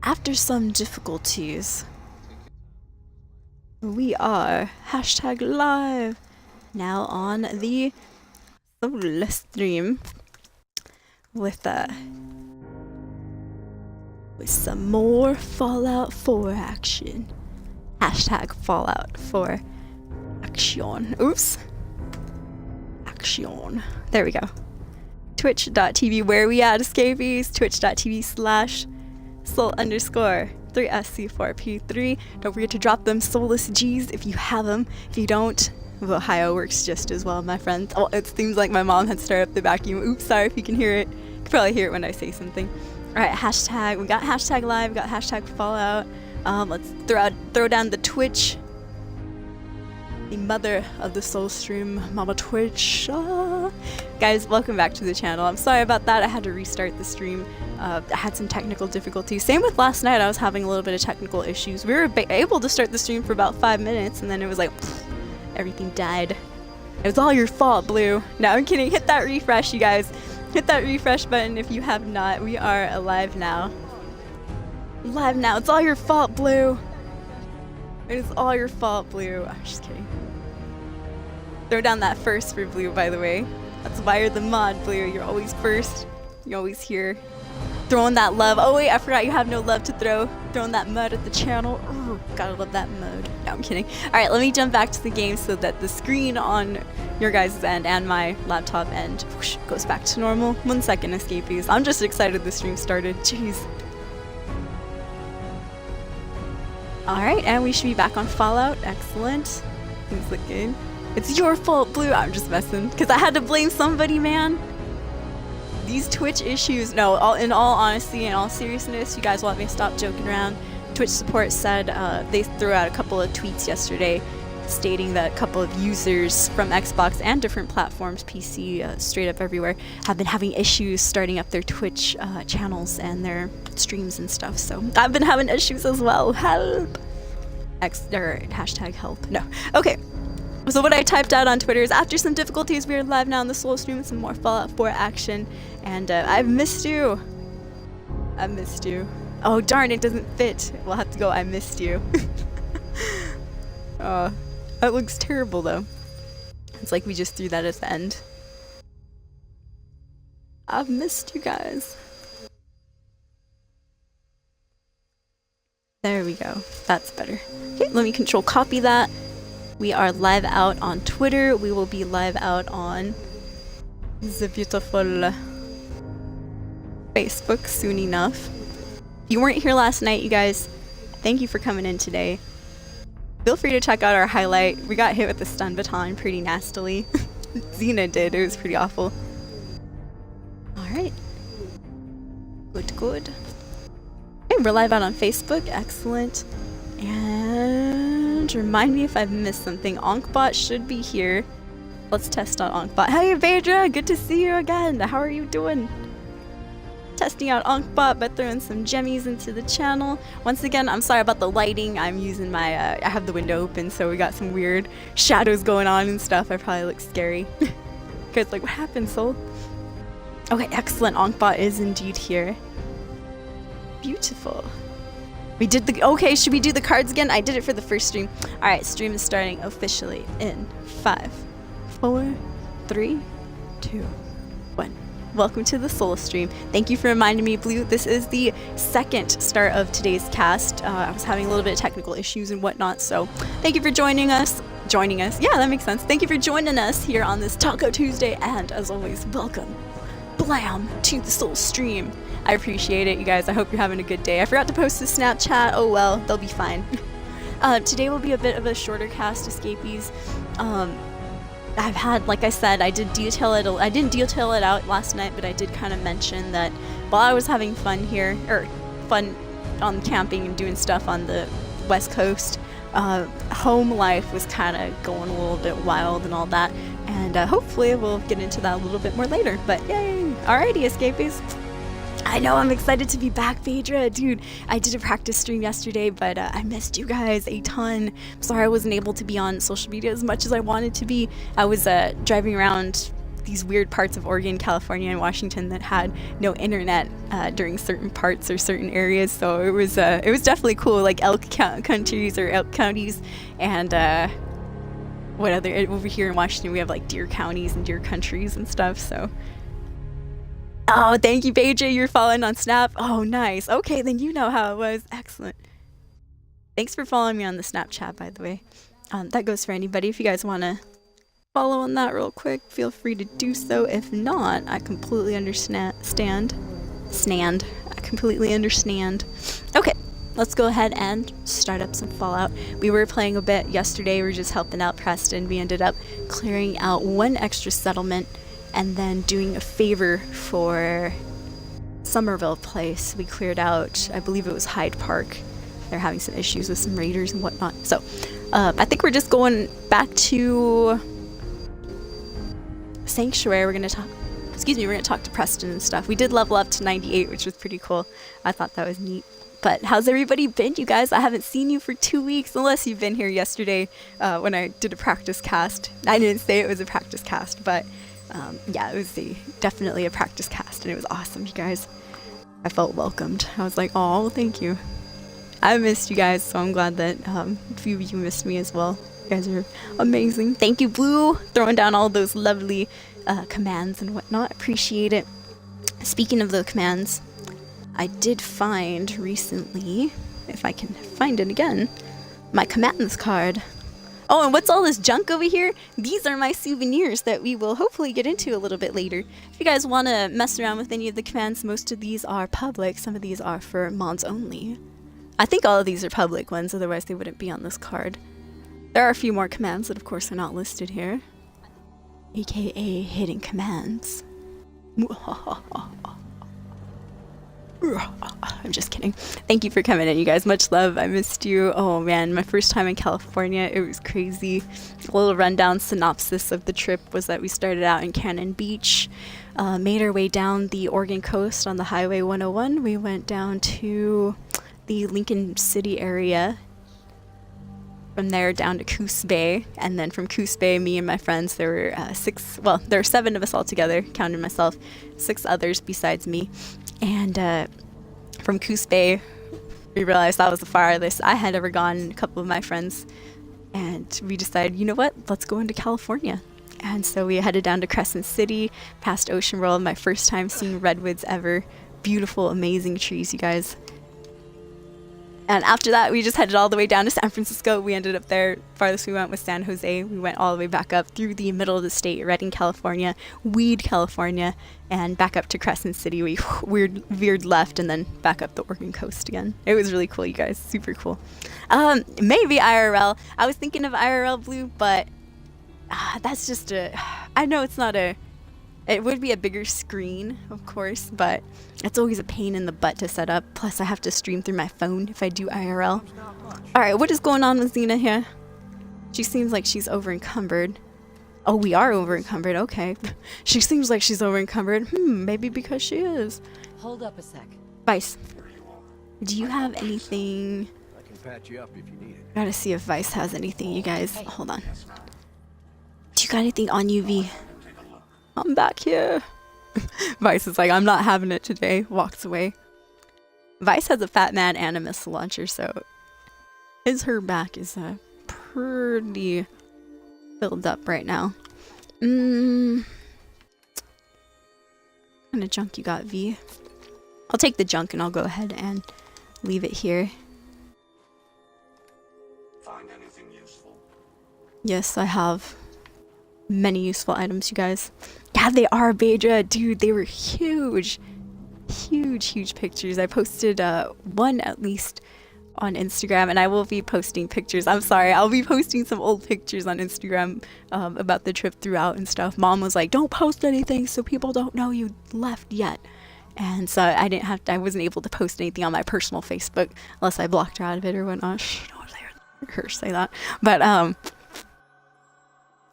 After some difficulties, we are #live now on the SoulStream with some more Fallout 4 action. #Fallout 4 action. Oops. Action. There we go. Twitch.tv, where we at, escapees? Twitch.tv/soul_3SC4P3. Don't forget to drop them soulless G's if you have them. If you don't, Ohio works just as well, my friends. Oh, it seems like my mom had started up the vacuum. Oops, sorry if you can hear it. You can probably hear it when I say something. Alright, hashtag. We got #live, we got #Fallout. Let's throw down the Twitch. The mother of the SoulStream, Mama Twitch. Guys, welcome back to the channel. I'm sorry about that. I had to restart the stream. I had some technical difficulties. Same with last night. I was having a little bit of technical issues. We were able to start the stream for about 5 minutes, and then it was like, everything died. It was all your fault, Blue. No, I'm kidding. Hit that refresh, you guys. Hit that refresh button if you have not. We are alive now. Live now. It's all your fault, Blue. It is all your fault, Blue. I'm just kidding. Throw down that first for Blue, by the way. That's why you're the mod, Blue. You're always first. You're always here. Throwing that love. Oh wait, I forgot you have no love to throw. Throwing that mud at the channel. Ooh, gotta love that mud. No, I'm kidding. Alright, let me jump back to the game so that the screen on your guys' end and my laptop end whoosh, goes back to normal. 1 second, escapees. I'm just excited the stream started. Jeez. Alright, and we should be back on Fallout. Excellent. Things look good. It's your fault, Blue. I'm just messing. Because I had to blame somebody, man. These Twitch issues. No, in all honesty, in all seriousness, you guys want me to stop joking around. Twitch support said they threw out a couple of tweets yesterday stating that a couple of users from Xbox and different platforms, PC, straight up everywhere, have been having issues starting up their Twitch channels and their streams and stuff. So I've been having issues as well. Help! #help. No. Okay. So what I typed out on Twitter is, after some difficulties, we are live now on the SoulStream with some more Fallout 4 action. And I've missed you. I missed you. Oh, darn, it doesn't fit. We'll have to go, I missed you. That looks terrible, though. It's like we just threw that at the end. I've missed you guys. There we go. That's better. Okay, let me control copy that. We are live out on Twitter. We will be live out on the beautiful Facebook soon enough. If you weren't here last night, you guys, thank you for coming in today. Feel free to check out our highlight. We got hit with the stun baton pretty nastily. Xena did. It was pretty awful. Alright. Good. Okay, we're live out on Facebook. Excellent. And remind me if I've missed something. Onkbot should be here. Let's test out Onkbot. Hey, Vedra! Good to see you again. How are you doing? Testing out Onkbot by throwing some gemmies into the channel. Once again, I'm sorry about the lighting. I'm using my, I have the window open, so we got some weird shadows going on and stuff. I probably look scary. Guys, like, what happened, Soul? Okay, excellent. Onkbot is indeed here. Beautiful. We did the, okay, should we do the cards again? I did it for the first stream. Alright, stream is starting officially in 5, 4, 3, 2, 1. Welcome to the SoulStream. Thank you for reminding me, Blue. This is the second start of today's cast. I was having a little bit of technical issues and whatnot, so thank you for joining us. Yeah, that makes sense. Thank you for joining us here on this Taco Tuesday, and as always, welcome, blam, to the SoulStream. I appreciate it, you guys. I hope you're having a good day. I forgot to post the Snapchat. Oh well, they'll be fine. Today will be a bit of a shorter cast, escapees. I've had, like I said, I didn't detail it out last night, but I did kind of mention that while I was having fun here, or fun on camping and doing stuff on the West Coast, home life was kind of going a little bit wild and all that, and hopefully we'll get into that a little bit more later, but yay! Alrighty, escapees. I know, I'm excited to be back, Vedra. Dude, I did a practice stream yesterday, but I missed you guys a ton. I'm sorry I wasn't able to be on social media as much as I wanted to be. I was driving around these weird parts of Oregon, California, and Washington that had no internet during certain parts or certain areas. So it was definitely cool, like elk countries or elk counties, and what other, over here in Washington we have like deer counties and deer countries and stuff. So oh, thank you, BJ, you're following on Snap. Oh, nice. Okay, then you know how it was. Excellent. Thanks for following me on the Snapchat, by the way. That goes for anybody. If you guys want to follow on that real quick, feel free to do so. If not, I completely understand. I completely understand. Okay, let's go ahead and start up some Fallout. We were playing a bit yesterday. We were just helping out Preston. We ended up clearing out one extra settlement and then doing a favor for Somerville Place. We cleared out, I believe it was Hyde Park. They're having some issues with some raiders and whatnot. So I think we're just going back to Sanctuary. We're gonna talk to Preston and stuff. We did level up to 98, which was pretty cool. I thought that was neat. But how's everybody been, you guys? I haven't seen you for 2 weeks, unless you've been here yesterday when I did a practice cast. I didn't say it was a practice cast, but yeah, it was definitely a practice cast, and it was awesome, you guys. I felt welcomed. I was like, oh, thank you. I missed you guys, so I'm glad that a few of you missed me as well. You guys are amazing. Thank you, Blue, throwing down all those lovely commands and whatnot. Appreciate it. Speaking of the commands, I did find recently, if I can find it again, my commands card. Oh, and what's all this junk over here? These are my souvenirs that we will hopefully get into a little bit later. If you guys want to mess around with any of the commands, most of these are public. Some of these are for mods only. I think all of these are public ones, otherwise they wouldn't be on this card. There are a few more commands that of course are not listed here, aka hidden commands. I'm just kidding. Thank you for coming in, you guys. Much love. I missed you. Oh man, my first time in California, it was crazy. A little rundown synopsis of the trip was that we started out in Cannon Beach, made our way down the Oregon coast on the Highway 101. We went down to the Lincoln City area. From there down to Coos Bay, and then from Coos Bay, me and my friends, there were 7 of us all together, counting myself, 6 others besides me. And from Coos Bay, we realized that was the farthest I had ever gone. A couple of my friends, and we decided, you know what, let's go into California. And so we headed down to Crescent City, past Ocean World. My first time seeing redwoods ever. Beautiful, amazing trees, you guys. And after that, we just headed all the way down to San Francisco. We ended up there. Farthest we went was San Jose. We went all the way back up through the middle of the state, Redding, California, Weed, California, and back up to Crescent City. We veered left and then back up the Oregon coast again. It was really cool, you guys. Super cool. Maybe IRL. I was thinking of IRL Blue, but that's just I know it's not it would be a bigger screen, of course, but it's always a pain in the butt to set up. Plus, I have to stream through my phone if I do IRL. Alright, what is going on with Xena here? She seems like she's over-encumbered. Oh, we are over-encumbered, okay. She seems like she's over-encumbered. Maybe because she is. Hold up a sec. Vice, do you have anything? I can patch you up if you need it. Gotta see if Vice has anything, you guys. Hold on. Do you got anything on UV? I'm back here. Vice is like, I'm not having it today. Walks away. Vice has a Fat Man and a missile launcher, so her back is pretty filled up right now. What kind of junk you got, V? I'll take the junk and I'll go ahead and leave it here. Find anything useful? Yes, I have many useful items, you guys. Yeah, they are, Bedra. Dude, they were huge. Huge pictures. I posted one at least on Instagram, and I will be posting pictures. I'm sorry, I'll be posting some old pictures on Instagram about the trip throughout and stuff. Mom was like, don't post anything so people don't know you left yet. And so I wasn't able to post anything on my personal Facebook unless I blocked her out of it or whatnot. Shh, don't let her say that. But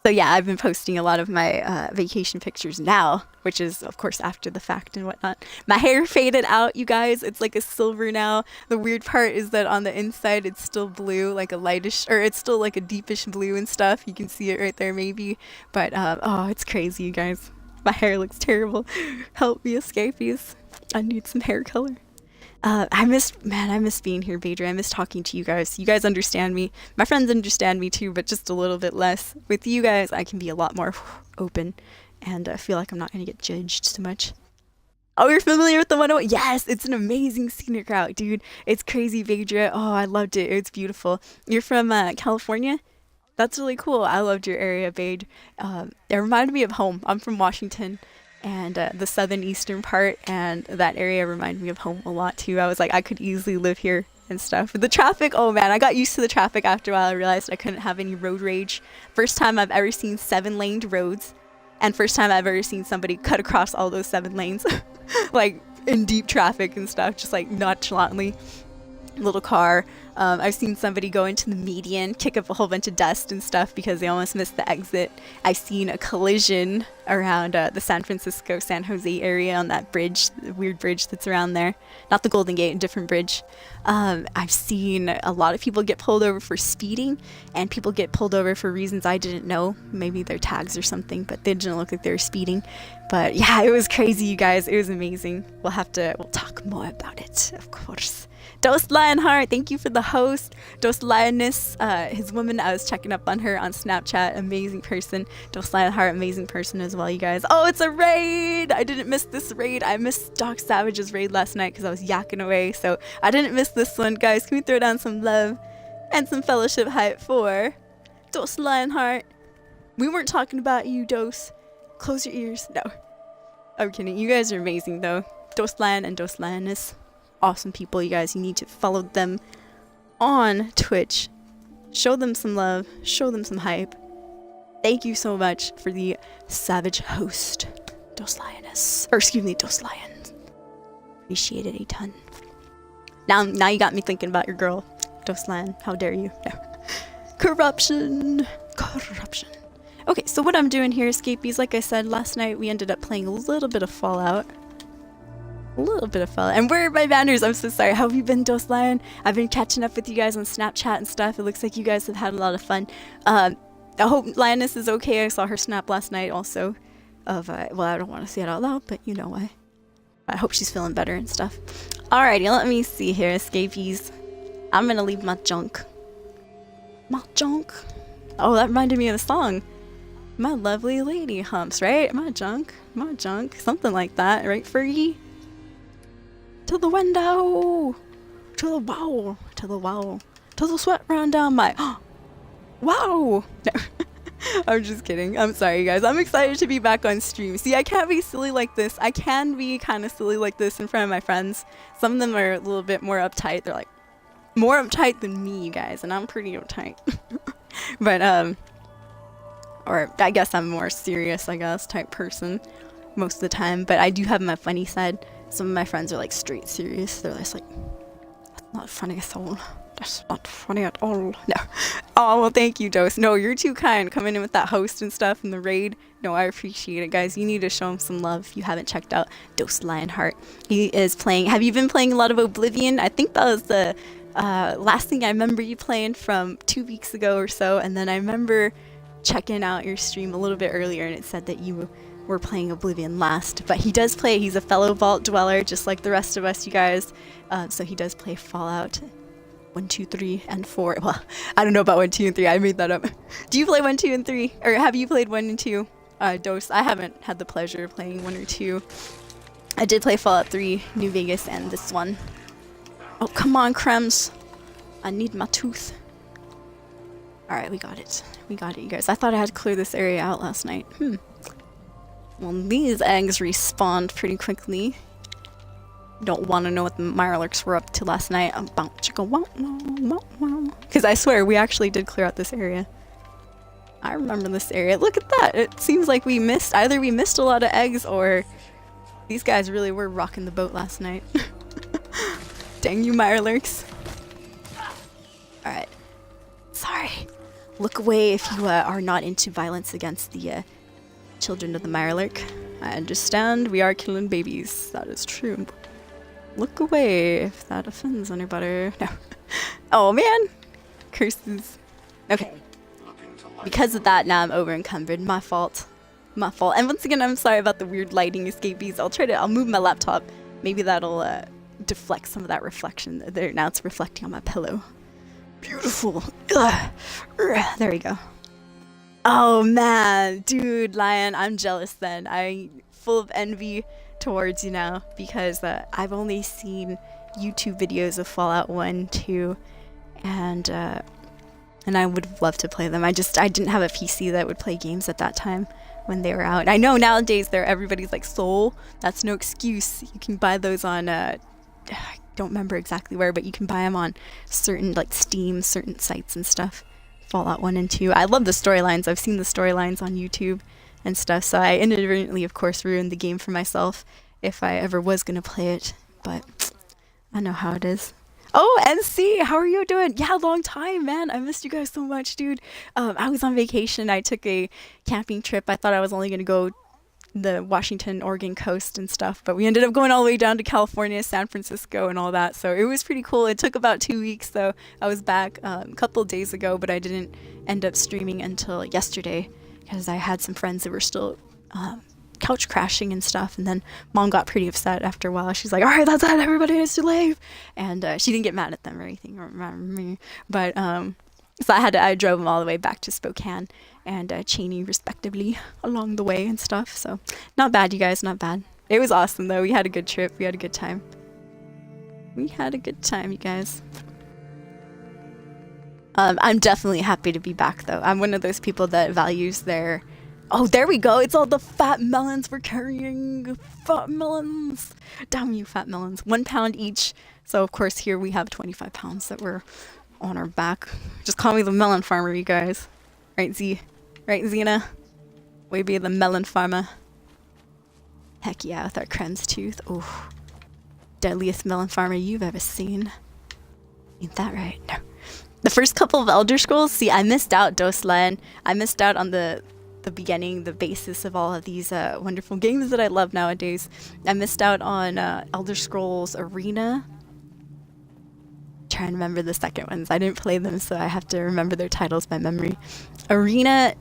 so yeah, I've been posting a lot of my vacation pictures now, which is of course after the fact and whatnot. My hair faded out, you guys. It's like a silver now. The weird part is that on the inside it's still blue, like a lightish, or it's still like a deepish blue and stuff. You can see it right there maybe. But oh, it's crazy, you guys. My hair looks terrible. Help me, escapees. I need some hair color. I miss being here, Badra. I miss talking to you guys. You guys understand me. My friends understand me too, but just a little bit less. With you guys, I can be a lot more open, and I feel like I'm not going to get judged so much. Oh, you're familiar with the 101? Yes, it's an amazing scenic route, dude. It's crazy, Badra. Oh, I loved it. It's beautiful. You're from California? That's really cool. I loved your area, Bade. It reminded me of home. I'm from Washington, and the southern eastern part, and that area reminded me of home a lot too. I was like, I could easily live here and stuff. The traffic, oh man, I got used to the traffic after a while. I realized I couldn't have any road rage. First time I've ever seen 7-laned roads, and first time I've ever seen somebody cut across all those 7 lanes, like in deep traffic and stuff, just like nonchalantly. Little car. I've seen somebody go into the median, kick up a whole bunch of dust and stuff because they almost missed the exit. I've seen a collision around the San Francisco, San Jose area on that bridge, the weird bridge that's around there. Not the Golden Gate, a different bridge. I've seen a lot of people get pulled over for speeding, and people get pulled over for reasons I didn't know. Maybe their tags or something, but they didn't look like they were speeding. But yeah, it was crazy, you guys. It was amazing. We'll talk more about it, of course. Dose Lionheart, thank you for the host. Dose Lioness, his woman, I was checking up on her on Snapchat. Amazing person. Dose Lionheart, amazing person as well, you guys. Oh, it's a raid! I didn't miss this raid. I missed Doc Savage's raid last night because I was yakking away, so I didn't miss this one. Guys, can we throw down some love and some fellowship hype for Dose Lionheart? We weren't talking about you, Dose. Close your ears. No. I'm kidding. You guys are amazing, though. Dose Lion and Dose Lioness. Awesome people, you guys. You need to follow them on Twitch. Show them some love. Show them some hype. Thank you so much for the savage host, Dose Lioness. Or excuse me, Dose Lion. Appreciate it a ton. Now you got me thinking about your girl, Dose Lion. How dare you? No. Corruption. Okay, so what I'm doing here, escapees, like I said, last night we ended up playing a little bit of Fallout. And where are my banners? I'm so sorry. How have you been, Dose Lion? I've been catching up with you guys on Snapchat and stuff. It looks like you guys have had a lot of fun. I hope Lioness is okay. I saw her snap last night also of, well, I don't want to say it out loud, but you know why. I hope she's feeling better and stuff. Alrighty, let me see here, escapees. I'm gonna leave my junk. My junk? Oh, that reminded me of a song. My lovely lady humps, right? My junk, something like that, right, Fergie? To the window, to the wall, to the sweat run down my wow. No. I'm just kidding. I'm sorry, you guys. I'm excited to be back on stream. See, I can't be silly like this. I can be kind of silly like this in front of my friends. Some of them are a little bit more uptight. They're like more uptight than me, you guys, and I'm pretty uptight. But or I guess I'm more serious, type person most of the time. But I do have my funny side. Some of my friends are like straight serious. They're just like, that's not funny at all. That's not funny at all. No. Oh, well, thank you, Dose. No, you're too kind. Coming in with that host and stuff in the raid. No, I appreciate it, guys. You need to show him some love if you haven't checked out Dose Lionheart. He is playing. Have you been playing a lot of Oblivion? I think that was the last thing I remember you playing from 2 weeks ago or so. And then I remember checking out your stream a little bit earlier, and it said that you were playing Oblivion last. But he does play. He's a fellow Vault Dweller, just like the rest of us, you guys. So he does play Fallout 1, 2, 3, and 4. Well, I don't know about 1, 2, and 3. I made that up. Do you play 1, 2, and 3? Or have you played 1 and 2? Dose. I haven't had the pleasure of playing 1 or 2. I did play Fallout 3, New Vegas, and this one. Oh, come on, Krems. I need my tooth. Alright, we got it. We got it, you guys. I thought I had to clear this area out last night. Well, these eggs respawned pretty quickly. Don't want to know what the Mirelurks were up to last night. Because I swear, we actually did clear out this area. I remember this area. Look at that! It seems like we missed, either we missed a lot of eggs, or these guys really were rocking the boat last night. Dang you, Mirelurks. Alright. Sorry. Look away if you are not into violence against the children of the Mirelurk. I understand we are killing babies. That is true. Look away if that offends anybody. No. Oh man! Curses. Okay. Because of that, now I'm over encumbered. My fault. My fault. And once again, I'm sorry about the weird lighting escapees. I'll move my laptop. Maybe that'll deflect some of that reflection. There, now it's reflecting on my pillow. Beautiful. Ugh. There we go. Oh man, dude, Lion, I'm jealous then. I'm full of envy towards you now because I've only seen YouTube videos of Fallout 1, 2, and I would have loved to play them. I didn't have a PC that would play games at that time when they were out. I know nowadays everybody's like Soul. That's no excuse. You can buy those on I don't remember exactly where, but you can buy them on certain like Steam, certain sites and stuff. Fallout 1 and 2. I love the storylines. I've seen the storylines on YouTube and stuff, so I inadvertently, of course, ruined the game for myself if I ever was going to play it, but I know how it is. Oh, NC, how are you doing? Yeah, long time, man. I missed you guys so much, dude. I was on vacation. I took a camping trip. I thought I was only going to go the Washington, Oregon coast and stuff, but we ended up going all the way down to California, San Francisco and all that, so it was pretty cool. It took about 2 weeks, though. I was back a couple days ago, but I didn't end up streaming until yesterday because I had some friends that were still couch crashing and stuff, and then Mom got pretty upset after a while. She's like, alright, that's it, everybody has to leave, and she didn't get mad at them or anything, or me, but so I drove them all the way back to Spokane and Cheney respectively along the way and stuff. So not bad, you guys, not bad. It was awesome though. We had a good trip. We had a good time. We had a good time, you guys. I'm definitely happy to be back though. I'm one of those people that values their... Oh, there we go. It's all the fat melons we're carrying. Fat melons. Damn you, fat melons. 1 pound each. So of course here we have 25 pounds that we're on our back. Just call me the melon farmer, you guys. Right, Z? Right, Xena? We be the melon farmer. Heck yeah, with our Kren's tooth. Oh, deadliest melon farmer you've ever seen. Ain't that right? No. The first couple of Elder Scrolls, see, I missed out, Doslan. I missed out on the beginning, the basis of all of these wonderful games that I love nowadays. I missed out on Elder Scrolls Arena. Trying to remember the second ones. I didn't play them, so I have to remember their titles by memory. Arena,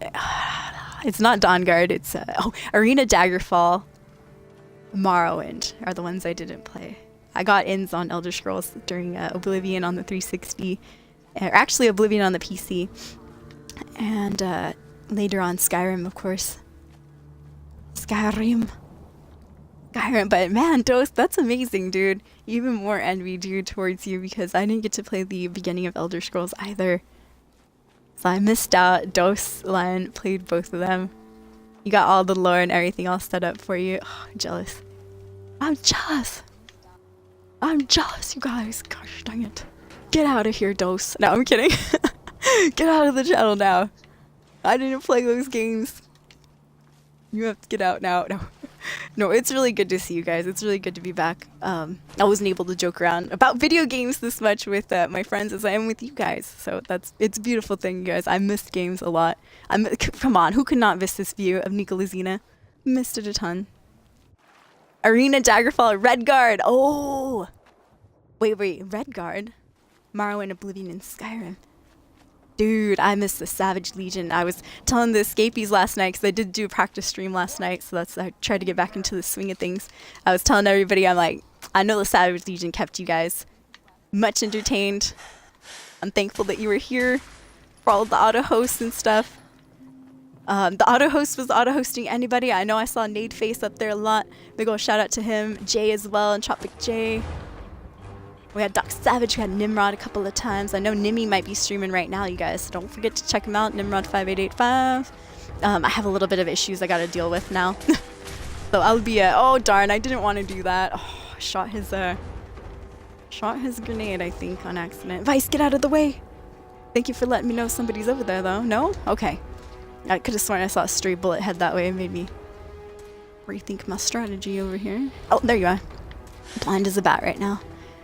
it's not Dawnguard, it's Arena, Daggerfall, Morrowind are the ones I didn't play. I got ins on Elder Scrolls during Oblivion on the 360, or actually Oblivion on the PC, and later on Skyrim, of course. Skyrim, but man, Dose, that's amazing, dude. Even more envy, dude, towards you because I didn't get to play the beginning of Elder Scrolls either. So I missed out. Dose, Lion played both of them. You got all the lore and everything all set up for you. Oh, jealous. I'm jealous. I'm jealous, you guys. Gosh dang it. Get out of here, Dose. No, I'm kidding. Get out of the channel now. I didn't play those games. You have to get out now. No, it's really good to see you guys. It's really good to be back. I wasn't able to joke around about video games this much with my friends as I am with you guys. So it's a beautiful thing, you guys. I missed games a lot. Come on, who could not miss this view of Nicolazina? Missed it a ton. Arena, Daggerfall, Redguard. Oh! Wait, Redguard? Morrowind, Oblivion, and Skyrim. Dude, I miss the Savage Legion. I was telling the escapees last night because I did do a practice stream last night, so I tried to get back into the swing of things. I was telling everybody, I'm like, I know the Savage Legion kept you guys much entertained. I'm thankful that you were here for all the auto hosts and stuff. The auto host was auto hosting anybody. I know I saw Nade Face up there a lot. Big ol' shout out to him, Jay as well, and Tropic Jay. We had Doc Savage, we had Nimrod a couple of times. I know Nimmy might be streaming right now, you guys, so don't forget to check him out, Nimrod5885. I have a little bit of issues I gotta deal with now. So I'll be oh darn, I didn't want to do that. Oh, shot his grenade, I think, on accident. Vice, get out of the way! Thank you for letting me know somebody's over there, though. No? Okay. I could have sworn I saw a stray bullet head that way. It made me rethink my strategy over here. Oh, there you are. Blind as a bat right now.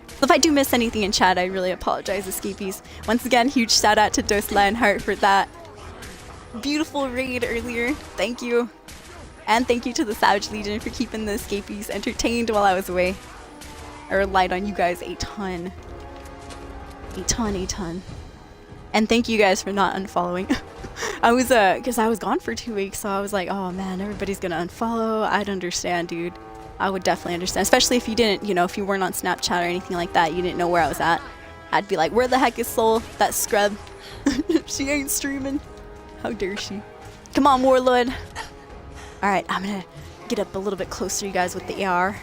So if I do miss anything in chat, I really apologize, escapees. Once again, huge shout out to Dose Lionheart for that beautiful raid earlier. Thank you. And thank you to the Savage Legion for keeping the escapees entertained while I was away. I relied on you guys a ton. A ton. And thank you guys for not unfollowing. I was because I was gone for 2 weeks, so I was like, oh man, everybody's gonna unfollow. I'd understand, dude. I would definitely understand, especially if you didn't, you know, if you weren't on Snapchat or anything like that, you didn't know where I was at. I'd be like, where the heck is Soul? That scrub. She ain't streaming. How dare she? Come on, Warlord. All right, I'm gonna get up a little bit closer, you guys, with the AR.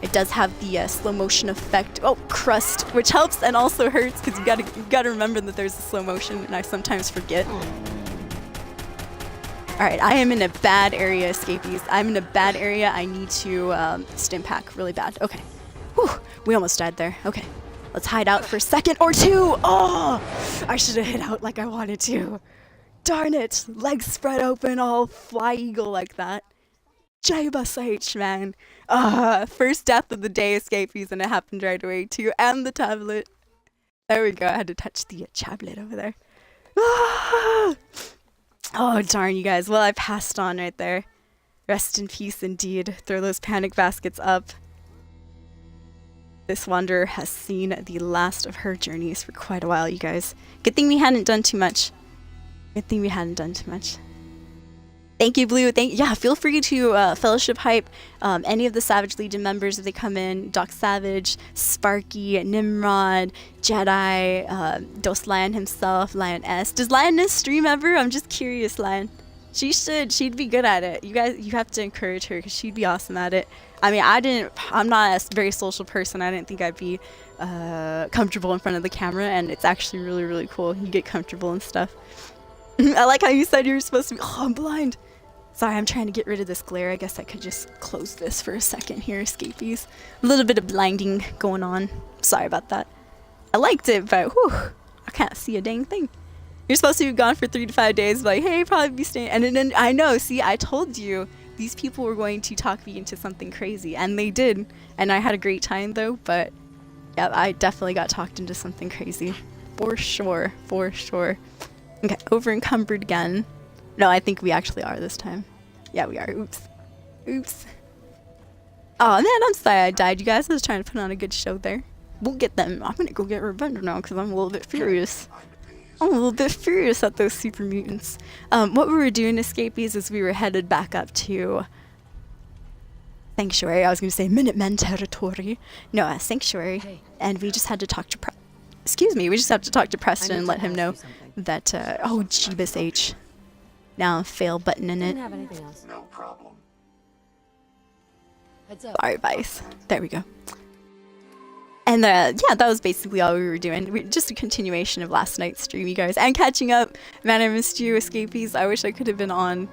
It does have the slow motion effect. Oh, crust, which helps and also hurts because you gotta remember that there's a slow motion, and I sometimes forget. All right, I am in a bad area, escapees. I'm in a bad area. I need to stim pack really bad. Okay. Whew, we almost died there. Okay, let's hide out for a second or two. Oh, I should have hid out like I wanted to. Darn it, legs spread open, all fly eagle like that. Jabus H, man. First death of the day, escapees, and it happened right away too. And the tablet. There we go. I had to touch the tablet over there. Ah! Oh, darn, you guys. Well, I passed on right there. Rest in peace, indeed. Throw those panic baskets up. This wanderer has seen the last of her journeys for quite a while, you guys. Good thing we hadn't done too much. Good thing we hadn't done too much. Thank you, Blue. Yeah, feel free to fellowship hype any of the Savage Legion members if they come in. Doc Savage, Sparky, Nimrod, Jedi, Dos Lion himself, Lion S. Does Lioness stream ever? I'm just curious, Lion. She should. She'd be good at it. You guys, you have to encourage her because she'd be awesome at it. I mean, I'm not a very social person. I didn't think I'd be comfortable in front of the camera, and it's actually really, really cool. You get comfortable and stuff. I like how you said you were supposed to be. Oh, I'm blind. Sorry, I'm trying to get rid of this glare. I guess I could just close this for a second here, escapees. A little bit of blinding going on. Sorry about that. I liked it, but whew, I can't see a dang thing. You're supposed to be gone for 3 to 5 days, like, hey, probably be staying. And then I know, see, I told you these people were going to talk me into something crazy, and they did. And I had a great time, though, but yeah, I definitely got talked into something crazy. For sure, for sure. Okay, over encumbered again. No, I think we actually are this time. Yeah, we are. Oops. Oops. Oh man, I'm sorry I died, you guys. I was trying to put on a good show there. We'll get them. I'm gonna go get revenge now because I'm a little bit furious. I'm a little bit furious at those super mutants. What we were doing, escapees, is we were headed back up to Sanctuary. I was gonna say Minutemen territory. No, Sanctuary. Hey. And we just had to talk to we just have to talk to Preston and let him know that oh Jeebus H. Now fail button in it. No problem. Sorry, Vice. There we go. And yeah, that was basically all we were doing. Just a continuation of last night's stream, you guys. And catching up. Man, I missed you, escapees. I wish I could have been on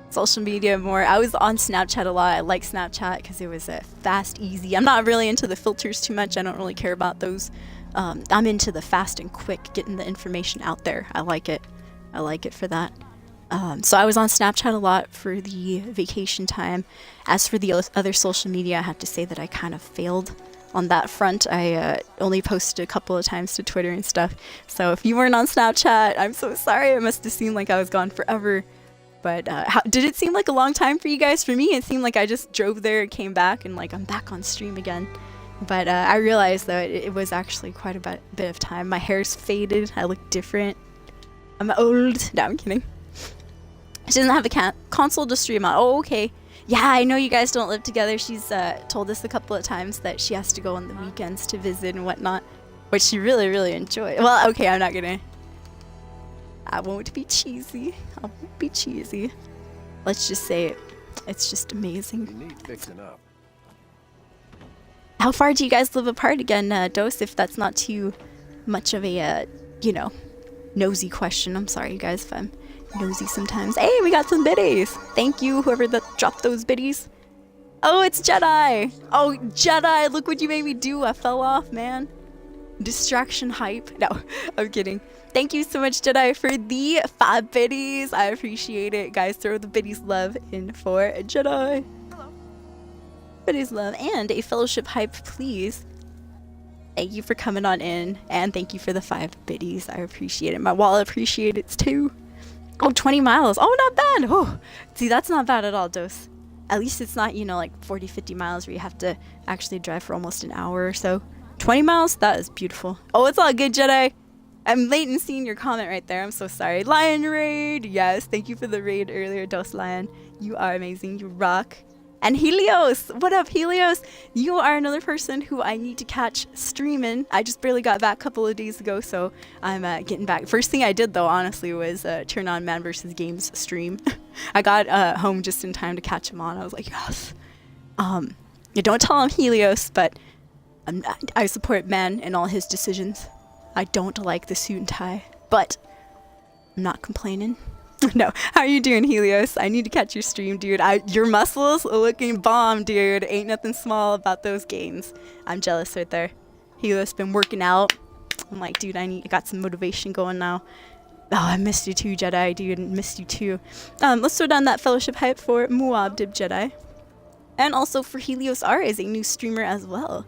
social media more. I was on Snapchat a lot. I like Snapchat because it was fast, easy. I'm not really into the filters too much. I don't really care about those. I'm into the fast and quick, getting the information out there. I like it. I like it for that. So I was on Snapchat a lot for the vacation time. As for the other social media, I have to say that I kind of failed on that front. I only posted a couple of times to Twitter and stuff. So if you weren't on Snapchat, I'm so sorry. It must have seemed like I was gone forever. But did it seem like a long time for you guys? For me, it seemed like I just drove there, came back, and like I'm back on stream again. But I realized though it was actually quite a bit of time. My hair's faded. I look different. I'm old. No, I'm kidding. She doesn't have a console to stream on. Oh, okay. Yeah, I know you guys don't live together. She's told us a couple of times that she has to go on the weekends to visit and whatnot, which she really, really enjoys. Well, okay, I'm not gonna. I won't be cheesy. I won't be cheesy. Let's just say it's just amazing. You need fixing up. How far do you guys live apart again, Dose? If that's not too much of a, you know, nosy question. I'm sorry, you guys, if I'm nosy sometimes. Hey, we got some biddies. Thank you, whoever that dropped those biddies. Oh, it's Jedi. Oh, Jedi, look what you made me do. I fell off, man. Distraction hype. No, I'm kidding. Thank you so much, Jedi, for the 5 biddies. I appreciate it. Guys, throw the biddies love in for Jedi. Hello. Biddies love and a fellowship hype, please. Thank you for coming on in, and thank you for the 5 biddies. I appreciate it. My wallet appreciates it too. Oh, 20 miles. Oh, not bad. Oh, see, that's not bad at all, Dose. At least it's not, you know, like 40, 50 miles where you have to actually drive for almost an hour or so. 20 miles? That is beautiful. Oh, it's all good, Jedi. I'm late in seeing your comment right there. I'm so sorry. Lion Raid. Yes, thank you for the raid earlier, Dos Lion. You are amazing. You rock. And Helios. What up, Helios? You are another person who I need to catch streaming. I just barely got back a couple of days ago, so I'm getting back. First thing I did, though, honestly, was turn on Man vs. Games stream. I got home just in time to catch him on. I was like, yes. You don't tell him Helios, but I support Man in all his decisions. I don't like the suit and tie, but I'm not complaining. No, how are you doing, Helios? I need to catch your stream, dude. Your muscles are looking bomb, dude. Ain't nothing small about those gains. I'm jealous right there. Helios been working out. I'm like, dude, I got some motivation going now. Oh, I missed you too, Jedi, dude. Missed you too. Let's throw down that fellowship hype for Muad'Dib Jedi. And also for Helios R is a new streamer as well.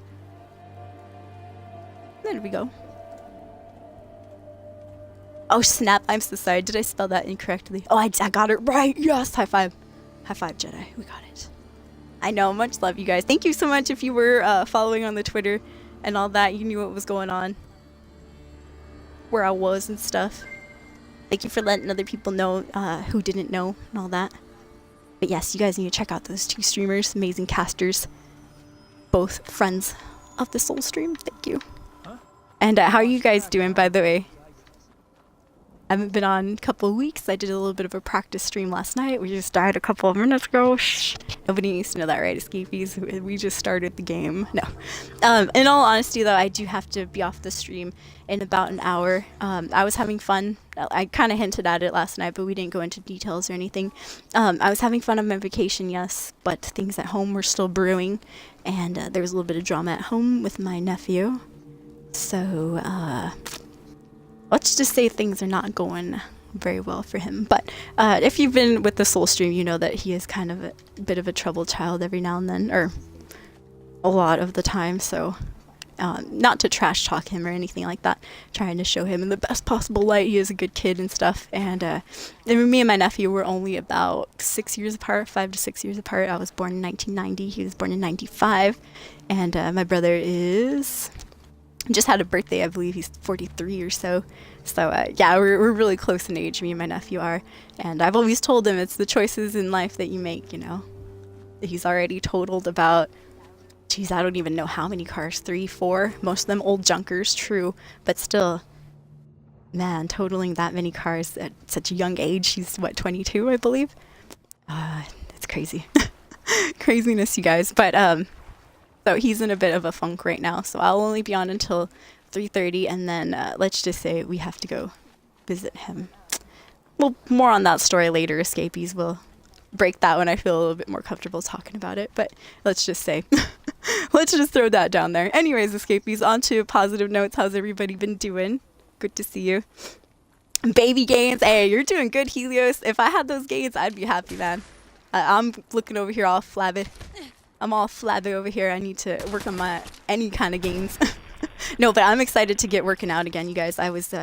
There we go. Oh snap, I'm so sorry. Did I spell that incorrectly? Oh, I got it right. Yes, high five. High five, Jedi. We got it. I know, much love, you guys. Thank you so much if you were following on the Twitter and all that. You knew what was going on. Where I was and stuff. Thank you for letting other people know who didn't know and all that. But yes, you guys need to check out those two streamers. Amazing casters. Both friends of the SoulStream. Thank you. Huh? And how are you guys doing, by the way? I haven't been on a couple of weeks. I did a little bit of a practice stream last night. We just died a couple of minutes ago. Shh. Nobody needs to know that, right, Escapees? We just started the game. No. In all honesty, though, I do have to be off the stream in about an hour. I was having fun. I kind of hinted at it last night, but we didn't go into details or anything. I was having fun on my vacation, yes, but things at home were still brewing, and there was a little bit of drama at home with my nephew. So, let's just say things are not going very well for him. But if you've been with the SoulStream, you know that he is kind of a bit of a troubled child every now and then, or a lot of the time. So not to trash talk him or anything like that, trying to show him in the best possible light. He is a good kid and stuff. And me and my nephew were only about 6 years apart, 5 to 6 years apart. I was born in 1990. He was born in 95. And my brother is... just had a birthday, I believe he's 43 or so. So yeah, we're really close in age, me and my nephew are. And I've always told him it's the choices in life that you make, you know. He's already totaled about, geez, I don't even know how many cars, 3, 4, most of them old junkers, true. But still, man, totaling that many cars at such a young age. He's what, 22, I believe? It's crazy. Craziness, you guys. But so he's in a bit of a funk right now, so I'll only be on until 3:30, and then let's just say we have to go visit him. Well, more on that story later. Escapees will break that when I feel a little bit more comfortable talking about it, but let's just say, let's just throw that down there. Anyways, Escapees, on to positive notes. How's everybody been doing? Good to see you. Baby gains. Hey, you're doing good, Helios. If I had those gains, I'd be happy, man. I'm looking over here all flabby. I'm all flabby over here. I need to work on my any kind of gains. No, but I'm excited to get working out again, you guys. I was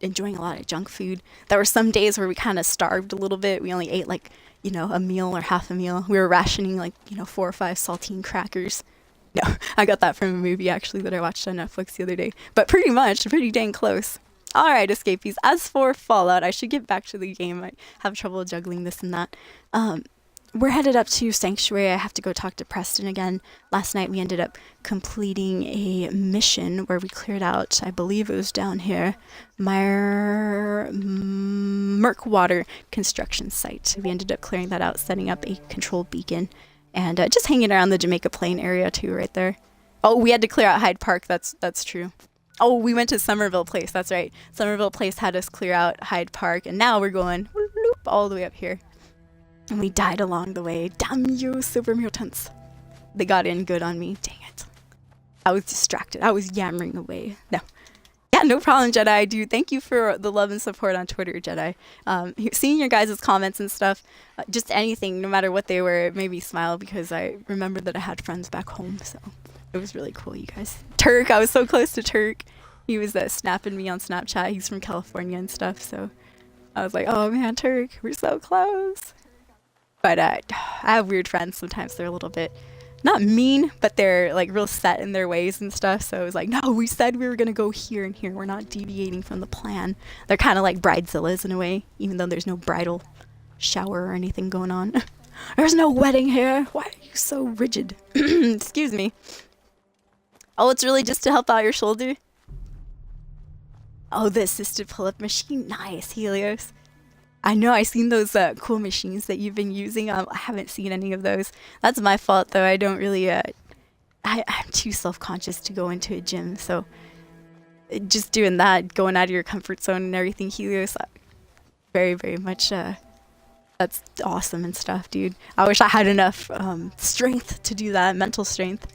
enjoying a lot of junk food. There were some days where we kind of starved a little bit. We only ate like, you know, a meal or half a meal. We were rationing like, you know, 4 or 5 saltine crackers. No, I got that from a movie actually that I watched on Netflix the other day. But pretty dang close. All right, Escapees. As for Fallout, I should get back to the game. I have trouble juggling this and that. We're headed up to Sanctuary. I have to go talk to Preston again. Last night we ended up completing a mission where we cleared out, I believe it was down here, Murkwater construction site. We ended up clearing that out, setting up a control beacon, and just hanging around the Jamaica Plain area too, right there. Oh, we had to clear out Hyde Park. That's true. Oh, we went to Somerville Place. That's right. Somerville Place had us clear out Hyde Park, and now we're going whoop, all the way up here. And we died along the way. Damn you, super mutants. They got in good on me. Dang it. I was distracted. I was yammering away. No. Yeah, no problem, Jedi. Dude, thank you for the love and support on Twitter, Jedi. Seeing your guys' comments and stuff, just anything, no matter what they were, it made me smile because I remembered that I had friends back home. So it was really cool, you guys. Turk, I was so close to Turk. He was snapping me on Snapchat. He's from California and stuff. So I was like, oh man, Turk, we're so close. But I have weird friends. Sometimes they're a little bit not mean, but they're like real set in their ways and stuff. So it was like, no, we said we were gonna go here and here. We're not deviating from the plan. They're kind of like bridezillas in a way, even though there's no bridal shower or anything going on. There's no wedding here. Why are you so rigid? Excuse me. Oh, it's really just to help out your shoulder? Oh, the assisted pull-up machine. Nice, Helios. I know, I've seen those cool machines that you've been using. I haven't seen any of those. That's my fault, though. I don't really... I'm too self-conscious to go into a gym, so... Just doing that, going out of your comfort zone and everything, Helios, very, very much... That's awesome and stuff, dude. I wish I had enough strength to do that, mental strength.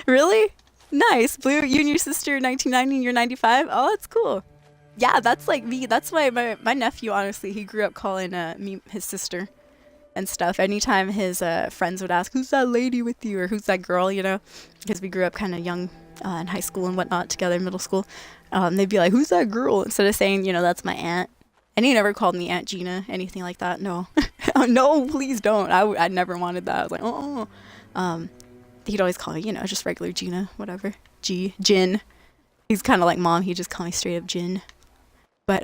Really? Nice. Blue, you and your sister 1990 and you're 95? Oh, that's cool. Yeah, that's like me. That's why my nephew, honestly, he grew up calling me his sister and stuff. Anytime his friends would ask, who's that lady with you? Or who's that girl, you know? Because we grew up kind of young in high school and whatnot together, middle school. They'd be like, who's that girl? Instead of saying, you know, that's my aunt. And he never called me Aunt Gina, anything like that. No. Oh, no, please don't. I never wanted that. I was like, oh. He'd always call me, you know, just regular Gina, whatever. Jin. He's kind of like mom. He'd just call me straight up Jin. But,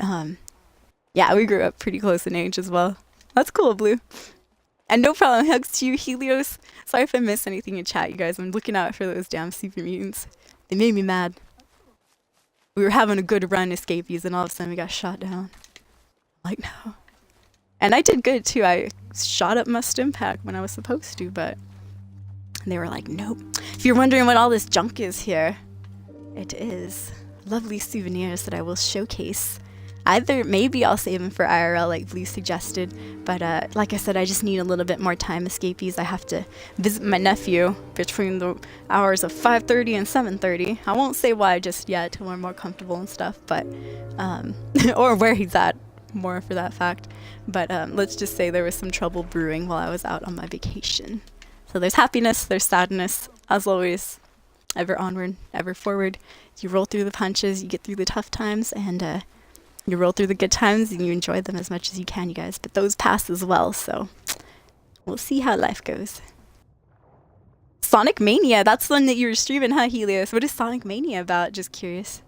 yeah, we grew up pretty close in age as well. That's cool, Blue. And no problem. Hugs to you, Helios. Sorry if I missed anything in chat, you guys. I'm looking out for those damn super mutants. They made me mad. We were having a good run, escapees, and all of a sudden we got shot down. Like, no. And I did good, too. I shot up my stim pack when I was supposed to, but they were like, nope. If you're wondering what all this junk is here, it is lovely souvenirs that I will showcase. Either maybe I'll save them for IRL like Blue suggested, but like I said, I just need a little bit more time, escapees. I have to visit my nephew between the hours of 5:30 and 7:30. I won't say why just yet till we're more comfortable and stuff, but or where he's at, more for that fact. But let's just say there was some trouble brewing while I was out on my vacation. So there's happiness, there's sadness, as always. Ever onward, ever forward. You roll through the punches, you get through the tough times, and you roll through the good times and you enjoy them as much as you can, you guys. But those pass as well, so we'll see how life goes. Sonic Mania, that's the one that you were streaming, huh, Helios? What is Sonic Mania about? Just curious.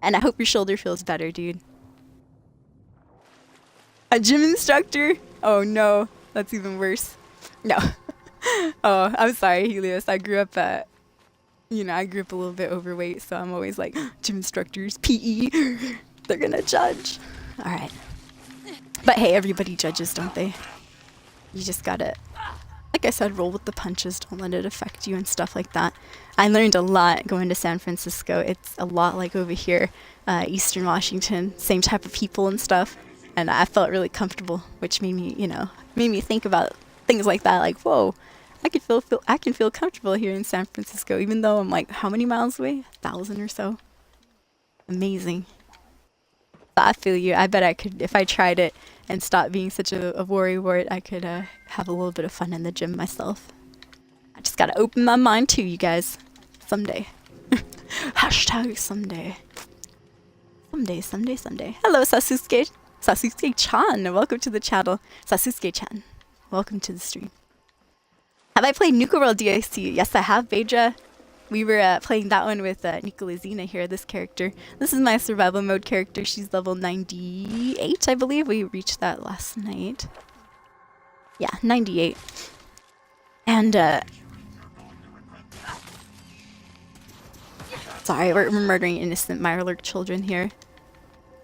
And I hope your shoulder feels better, dude. A gym instructor? Oh no, that's even worse. No. Oh, I'm sorry, Helios. I grew up you know, I grew up a little bit overweight, so I'm always like, gym instructors, PE, they're gonna judge. All right. But hey, everybody judges, don't they? You just gotta, like I said, roll with the punches. Don't let it affect you and stuff like that. I learned a lot going to San Francisco. It's a lot like over here, Eastern Washington, same type of people and stuff. And I felt really comfortable, which made me, you know, made me think about things like that. Like, whoa, I can feel comfortable here in San Francisco, even though I'm like, how many miles away? 1,000 or so. Amazing. I feel you. I bet I could, if I tried it and stopped being such a worrywart, I could have a little bit of fun in the gym myself. I just gotta open my mind too, you guys. Someday. Hashtag someday. Someday. Hello, Sasuke. Sasuke-chan. Welcome to the channel. Sasuke-chan. Welcome to the stream. Have I played Nuka World DLC? Yes, I have, Beja. We were playing that one with Nicolazina here, this character. This is my survival mode character. She's level 98, I believe. We reached that last night. Yeah, 98. And, sorry, we're murdering innocent Mirelurk children here.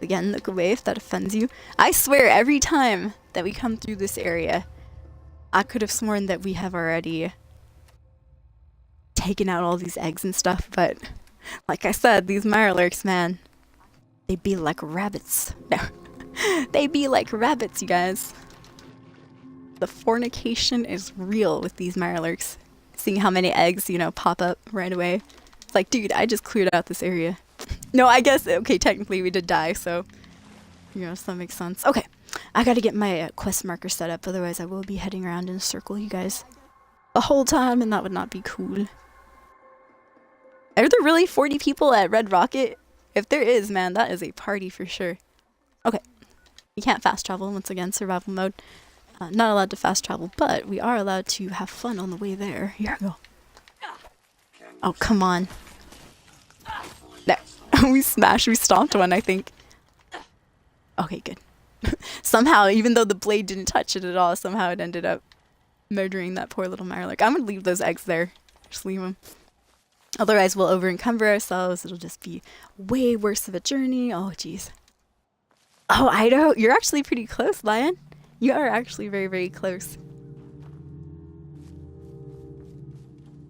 Again, look away if that offends you. I swear, every time that we come through this area, I could have sworn that we have already taken out all these eggs and stuff, but like I said, these Mirelurks, man, they be like rabbits. No, they be like rabbits, you guys. The fornication is real with these Mirelurks. Seeing how many eggs, you know, pop up right away. It's like, dude, I just cleared out this area. No, I guess, okay, technically we did die, so, you know, so that makes sense. Okay, I gotta get my quest marker set up, otherwise I will be heading around in a circle, you guys, the whole time, and that would not be cool. Are there really 40 people at Red Rocket? If there is, man, that is a party for sure. Okay, you can't fast travel, once again, survival mode. Not allowed to fast travel, but we are allowed to have fun on the way there. Here we go. Oh, come on. No. We stomped one, I think. Okay, good. Somehow, even though the blade didn't touch it at all, somehow it ended up murdering that poor little Mirelurk. I'm gonna leave those eggs there. Just leave them. Otherwise, we'll over-encumber ourselves. It'll just be way worse of a journey. Oh, jeez. Oh, Idaho, you're actually pretty close, Lion. You are actually very, very close.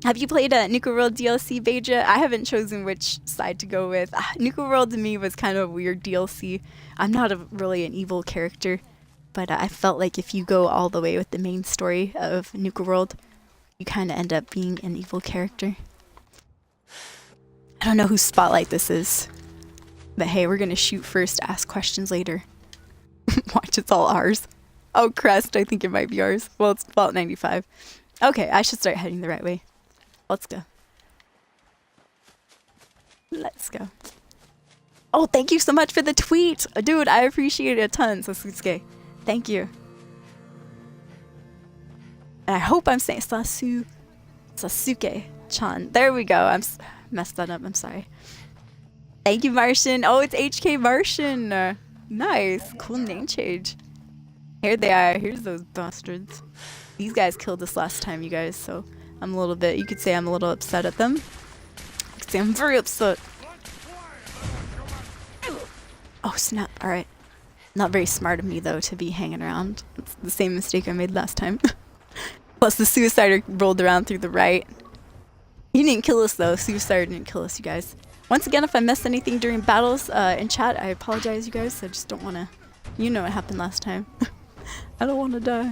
Have you played Nuka World DLC, Beja? I haven't chosen which side to go with. Nuka World to me was kind of a weird DLC. I'm not really an evil character, but I felt like if you go all the way with the main story of Nuka World, you kind of end up being an evil character. I don't know whose spotlight this is, but hey, we're gonna shoot first, ask questions later. Watch, it's all ours. Oh, Crest, I think it might be ours. Well, it's Vault 95. Okay, I should start heading the right way. Let's go. Let's go. Oh, thank you so much for the tweet! Dude, I appreciate it a ton, Sasuke. Thank you. And I hope I'm saying Sasuke-chan. There we go. Messed that up, I'm sorry. Thank you, Martian. Oh, it's HK Martian. Nice. Cool name change. Here they are. Here's those bastards. These guys killed us last time, you guys, so I'm a little bit, you could say I'm a little upset at them. You could say I'm very upset. Oh, snap. Alright. Not very smart of me, though, to be hanging around. It's the same mistake I made last time. Plus, the Suicider rolled around through the right. He didn't kill us, though. Suicider didn't kill us, you guys. Once again, if I missed anything during battles in chat, I apologize, you guys. I just don't want to... You know what happened last time. I don't want to die.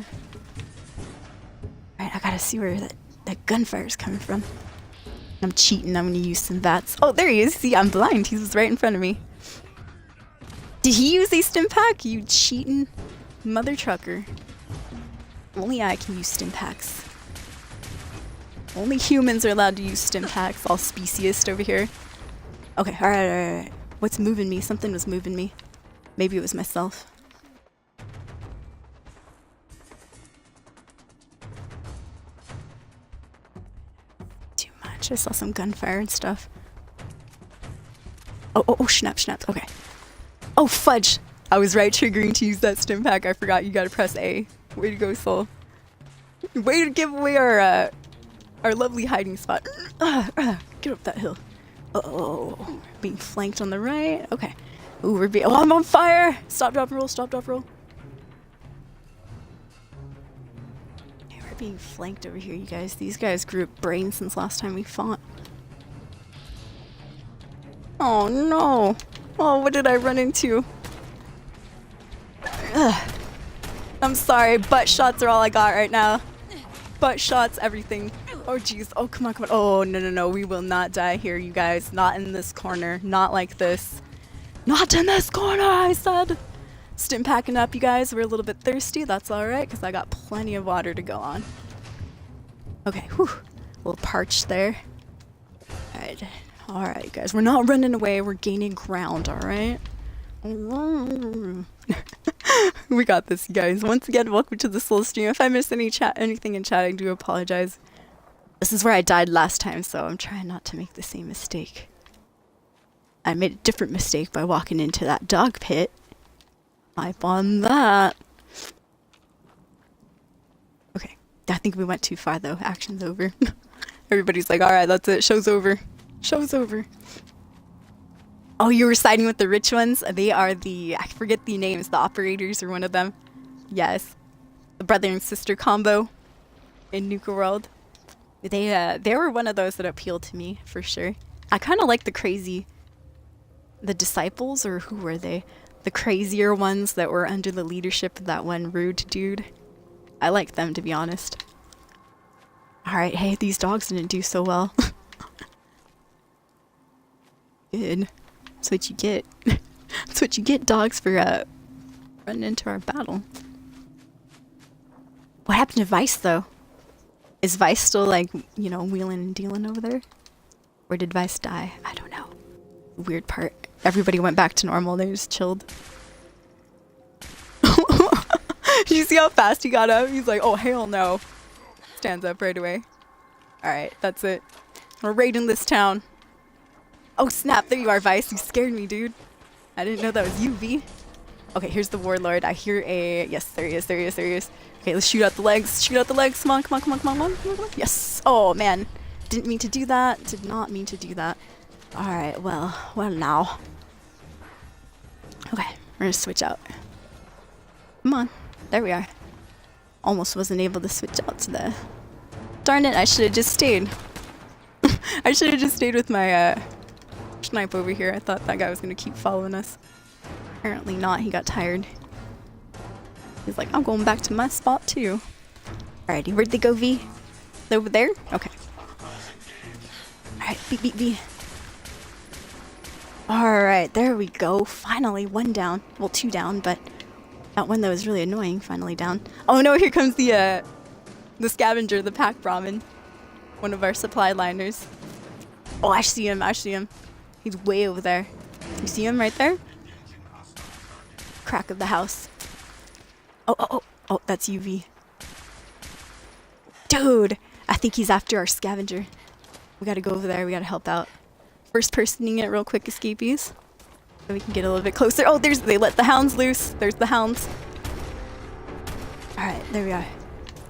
Alright, I gotta see where that gunfire is coming from. I'm cheating. I'm gonna use some VATS. Oh, there he is. See, I'm blind. He was right in front of me. Did he use a stim pack? You cheating mother trucker. Only I can use stim packs. Only humans are allowed to use stim packs. All speciest over here. Okay, alright. What's moving me? Something was moving me. Maybe it was myself. Too much. I saw some gunfire and stuff. Oh, snap. Okay. Oh, fudge! I was right triggering to use that stim pack. I forgot you gotta press A. Way to go, Soul. Way to give away our lovely hiding spot. Get up that hill. Oh, being flanked on the right. Okay. Ooh, oh, I'm on fire! Stop, drop, roll. Okay, we're being flanked over here, you guys. These guys grew up brains since last time we fought. Oh, no. Oh, what did I run into? Ugh. I'm sorry, butt shots are all I got right now. Butt shots, everything. Oh, jeez. Oh, come on. Oh, no. We will not die here, you guys. Not in this corner. Not like this. Not in this corner, I said. Stim packing up, you guys. We're a little bit thirsty. That's alright, because I got plenty of water to go on. Okay, whew. A little parched there. Alright, you guys. We're not running away. We're gaining ground, alright? We got this, you guys. Once again, welcome to the SoulStream. If I missed anything in chat, I do apologize. This is where I died last time, so I'm trying not to make the same mistake. I made a different mistake by walking into that dog pit. Hype on that. Okay. I think we went too far, though. Action's over. Everybody's like, alright, that's it. Show's over. Show's over. Oh, you were siding with the rich ones? They are I forget the names, the operators or one of them. Yes. The brother and sister combo in Nuka World. They were one of those that appealed to me, for sure. I kind of like the disciples, or who were they? The crazier ones that were under the leadership of that one rude dude. I like them, to be honest. Alright, hey, these dogs didn't do so well. Good. That's what you get. That's what you get, dogs, for running into our battle. What happened to Vice, though? Is Vice still, like, you know, wheeling and dealing over there? Or did Vice die? I don't know. Weird part. Everybody went back to normal. They just chilled. Did you see how fast he got up? He's like, oh, hell no. Stands up right away. Alright, that's it. We're raiding this town. Oh, snap. There you are, Vice. You scared me, dude. I didn't know that was you, V. Okay, here's the warlord. I hear a... Yes, there he is. There he is. There he is. Okay, let's shoot out the legs. Shoot out the legs. Come on, come on, come on, come on, come on, come on, come on. Yes. Oh, man. Didn't mean to do that. Did not mean to do that. Alright, well now. Okay, we're gonna switch out. Come on. There we are. Almost wasn't able to switch out to the... Darn it, I should have just stayed. I should have just stayed with my snipe over here. I thought that guy was gonna keep following us. Apparently not, he got tired. He's like, I'm going back to my spot too. Alrighty, where'd they go, V? They're over there? Okay. Alright, beat, beat, beat. Alright, there we go. Finally, one down. Well, two down, but that one that was really annoying, finally down. Oh no, here comes the scavenger, the pack Brahmin. One of our supply liners. Oh, I see him, I see him. He's way over there. You see him right there? Crack of the house. Oh, that's UV. Dude, I think he's after our scavenger. We gotta go over there, we gotta help out. First personing it real quick, escapees. So we can get a little bit closer. Oh, they let the hounds loose. There's the hounds. Alright, there we are.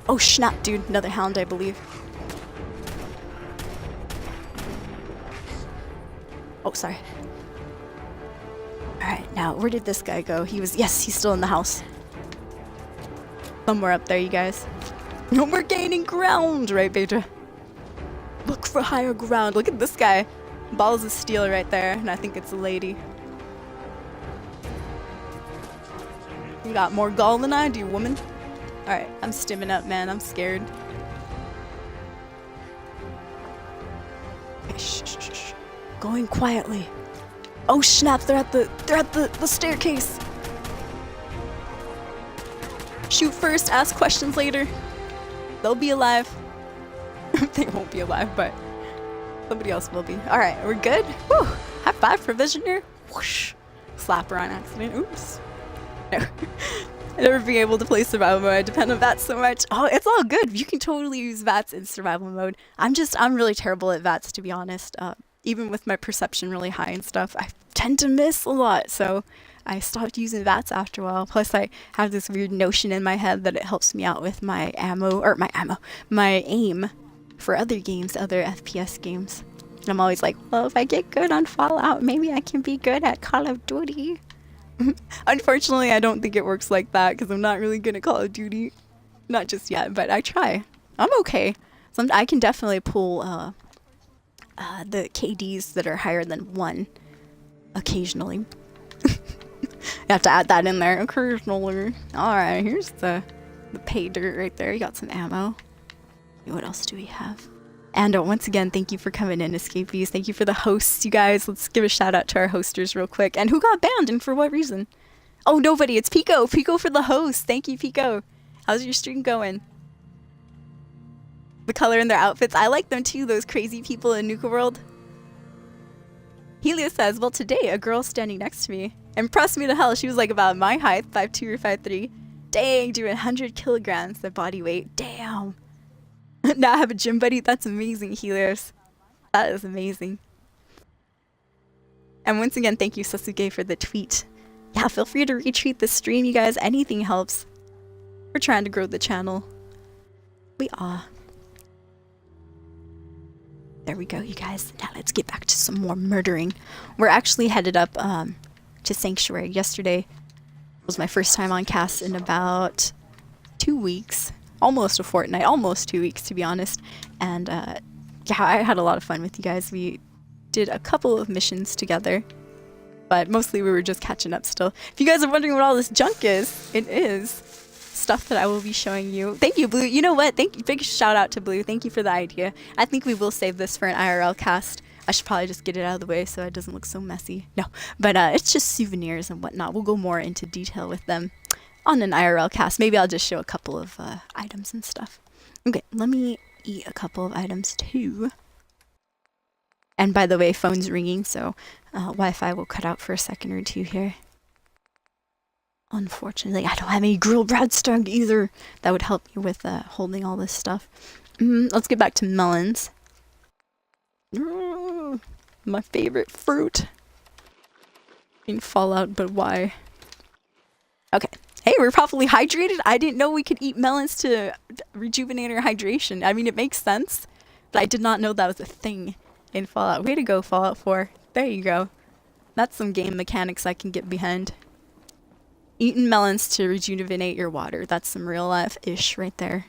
Oh, snap, dude. Another hound, I believe. Oh, sorry. Alright, now, where did this guy go? Yes, he's still in the house. Somewhere up there, you guys. No, we're gaining ground, right, Beta? Look for higher ground. Look at this guy. Balls of steel right there, and I think it's a lady. You got more gall than I do, woman. Alright, I'm stimming up, man. I'm scared. Okay, shh. Going quietly. Oh snap, they're at the staircase. Shoot first, ask questions later. They'll be alive. They won't be alive, but somebody else will be. Alright, we're good. Woo! High five for Visioneer. Whoosh! Slap her on accident. Oops. No. I'd never be able to play survival mode. I depend on VATS so much. Oh, it's all good. You can totally use VATS in survival mode. I'm really terrible at VATS, to be honest. Even with my perception really high and stuff, I tend to miss a lot. So I stopped using VATS after a while. Plus, I have this weird notion in my head that it helps me out with my my aim for other games, other FPS games. And I'm always like, well, if I get good on Fallout, maybe I can be good at Call of Duty. Unfortunately, I don't think it works like that because I'm not really good at Call of Duty. Not just yet, but I try. I'm okay. I can definitely pull the KDs that are higher than 1 occasionally. You have to add that in there. Occasionally. Alright, here's the pay dirt right there. You got some ammo. What else do we have? And once again, thank you for coming in, Escapees. Thank you for the hosts, you guys. Let's give a shout out to our hosters real quick. And who got banned and for what reason? Oh, nobody. It's Pico. Pico for the host. Thank you, Pico. How's your stream going? The color in their outfits. I like them too, those crazy people in Nuka World. Helia says, well, today a girl standing next to me impressed me to hell. She was like about my height, 5'2" or 5'3". Dang, doing 100 kilograms, the body weight. Damn. Now I have a gym buddy. That's amazing, Helios. That is amazing. And once again, thank you, Sasuke, for the tweet. Yeah, feel free to retweet the stream, you guys. Anything helps. We're trying to grow the channel. We are. There we go, you guys. Now let's get back to some more murdering. We're actually headed up to Sanctuary. Yesterday was my first time on cast in about 2 weeks. Almost a fortnight, almost 2 weeks to be honest. And yeah, I had a lot of fun with you guys. We did a couple of missions together, but mostly we were just catching up still. If you guys are wondering what all this junk is, it is stuff that I will be showing you. Thank you, Blue. You know what? Thank you. Big shout out to Blue. Thank you for the idea. I think we will save this for an IRL cast. I should probably just get it out of the way so it doesn't look so messy. No, but it's just souvenirs and whatnot. We'll go more into detail with them on an IRL cast. Maybe I'll just show a couple of items and stuff. Okay, let me eat a couple of items too. And by the way, phone's ringing, so Wi-Fi will cut out for a second or two here. Unfortunately, I don't have any grilled breadstuff either. That would help me with holding all this stuff. Let's get back to melons. My favorite fruit. In Fallout, but why? Okay. Hey, we're properly hydrated. I didn't know we could eat melons to rejuvenate our hydration. I mean, it makes sense, but I did not know that was a thing in Fallout. Way to go, Fallout 4. There you go. That's some game mechanics I can get behind. Eating melons to rejuvenate your water. That's some real life-ish right there.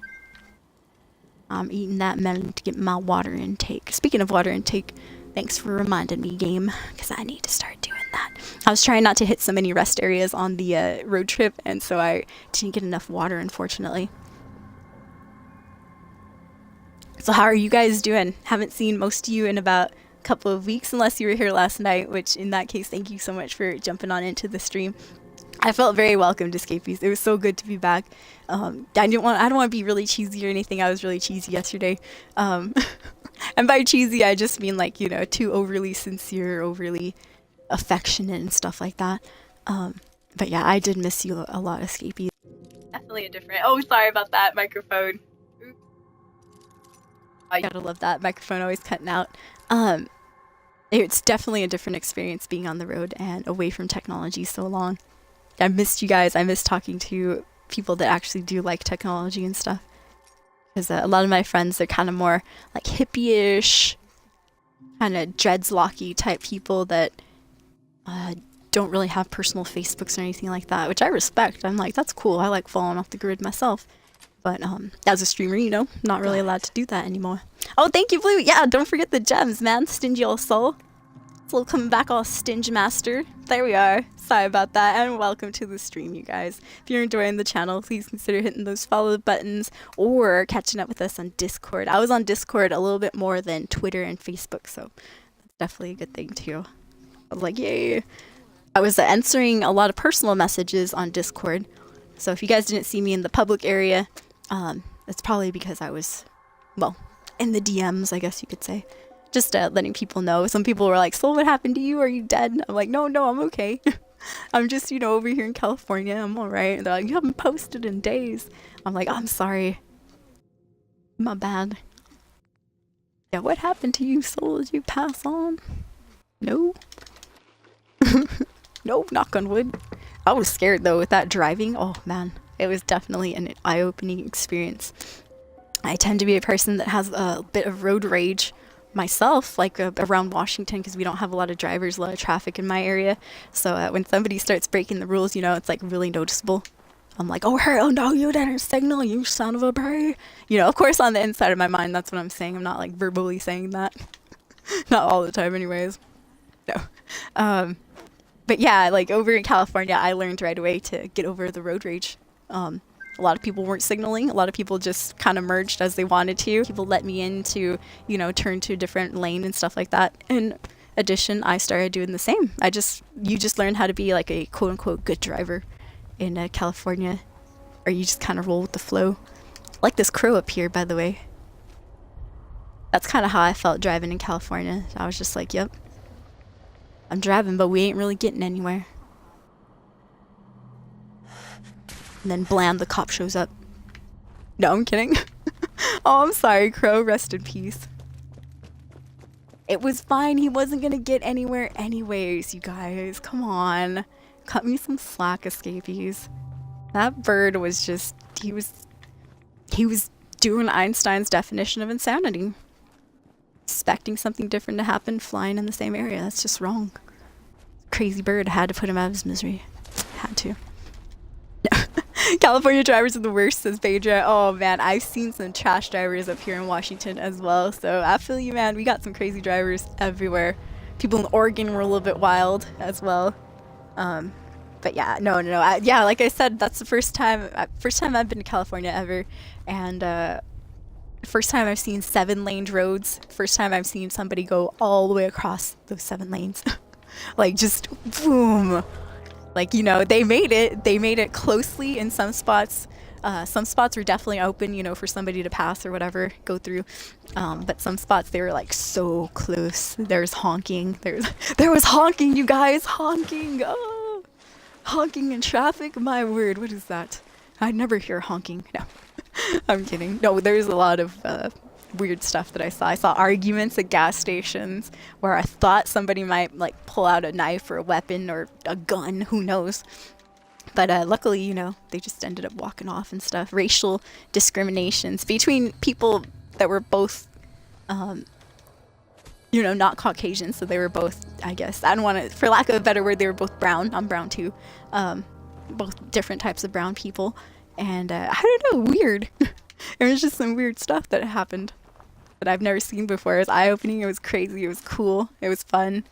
I'm eating that melon to get my water intake. Speaking of water intake, thanks for reminding me, game, because I need to start doing that. I was trying not to hit so many rest areas on the road trip, and so I didn't get enough water, unfortunately. So how are you guys doing? Haven't seen most of you in about a couple of weeks, unless you were here last night, which in that case, thank you so much for jumping on into the stream. I felt very welcome to Scapies. It was so good to be back. I don't want to be really cheesy or anything. I was really cheesy yesterday. And by cheesy, I just mean like, you know, too overly sincere, overly affectionate and stuff like that. But yeah, I did miss you a lot, Escapees. Definitely a different... Oh, sorry about that microphone. Oops. I gotta love that microphone always cutting out. It's definitely a different experience being on the road and away from technology so long. I missed you guys. I miss talking to people that actually do like technology and stuff. Because a lot of my friends, they're kind of more like hippie-ish, kind of dreadslocky type people that don't really have personal Facebooks or anything like that, which I respect. I'm like, that's cool. I like falling off the grid myself. But as a streamer, you know, not really allowed to do that anymore. Oh, thank you, Blue. Yeah, don't forget the gems, man. Stingy old soul. It's a little coming back all stinge master. There we are. Sorry about that, and welcome to the stream, you guys. If you're enjoying the channel, please consider hitting those follow buttons or catching up with us on Discord. I was on Discord a little bit more than Twitter and Facebook, so that's definitely a good thing too. I was like, yay. I was answering a lot of personal messages on Discord, so if you guys didn't see me in the public area, it's probably because I was, well, in the DMs, I guess you could say. Just letting people know. Some people were like, Soul, what happened to you? Are you dead? I'm like, no, I'm okay. I'm just, you know, over here in California. I'm alright. And they're like, you haven't posted in days. I'm like, I'm sorry. My bad. Yeah, what happened to you, Soul? Did you pass on? No. No, knock on wood. I was scared, though, with that driving. Oh, man. It was definitely an eye-opening experience. I tend to be a person that has a bit of road rage myself, like around Washington, because we don't have a lot of drivers, a lot of traffic in my area. So when somebody starts breaking the rules, you know, it's like really noticeable. I'm like, oh, hell no, you didn't signal, you son of a bitch. You know, of course, on the inside of my mind, that's what I'm saying. I'm not like verbally saying that. Not all the time anyways. No. But yeah, like over in California, I learned right away to get over the road rage. A lot of people weren't signaling. A lot of people just kind of merged as they wanted to. People let me in to, you know, turn to a different lane and stuff like that. In addition, I started doing the same. You just learn how to be like a quote unquote good driver in California, or you just kind of roll with the flow. I like this crow up here, by the way. That's kind of how I felt driving in California. I was just like, yep, I'm driving, but we ain't really getting anywhere. And then blam, the cop shows up. No, I'm kidding. Oh, I'm sorry, Crow. Rest in peace. It was fine. He wasn't gonna get anywhere anyways, you guys. Come on. Cut me some slack, escapees. That bird was just... He was doing Einstein's definition of insanity. Expecting something different to happen, flying in the same area. That's just wrong. Crazy bird. Had to put him out of his misery. Had to. California drivers are the worst, says Phaedra. Oh man, I've seen some trash drivers up here in Washington as well, so I feel you, man. We got some crazy drivers everywhere. People in Oregon were a little bit wild as well. But yeah, no. Yeah, like I said, that's the first time I've been to California ever, and first time I've seen 7-laned roads. First time I've seen somebody go all the way across those 7 lanes. Like just boom. Like, you know, they made it closely in some spots. Some spots were definitely open, you know, for somebody to pass or whatever, go through. But some spots, they were like so close. There's honking. There was honking, you guys, honking. Oh. Honking in traffic? My word, what is that? I'd never hear honking. No, I'm kidding. No, there's a lot of weird stuff that I saw. I saw arguments at gas stations where I thought somebody might like pull out a knife or a weapon or a gun, who knows. But luckily, you know, they just ended up walking off and stuff. Racial discriminations between people that were both, you know, not Caucasian. So they were both, I guess, I don't want to, for lack of a better word, they were both brown. I'm brown too. Both different types of brown people. And I don't know, weird. It was just some weird stuff that happened that I've never seen before. It was eye-opening. It was crazy. It was cool. It was fun.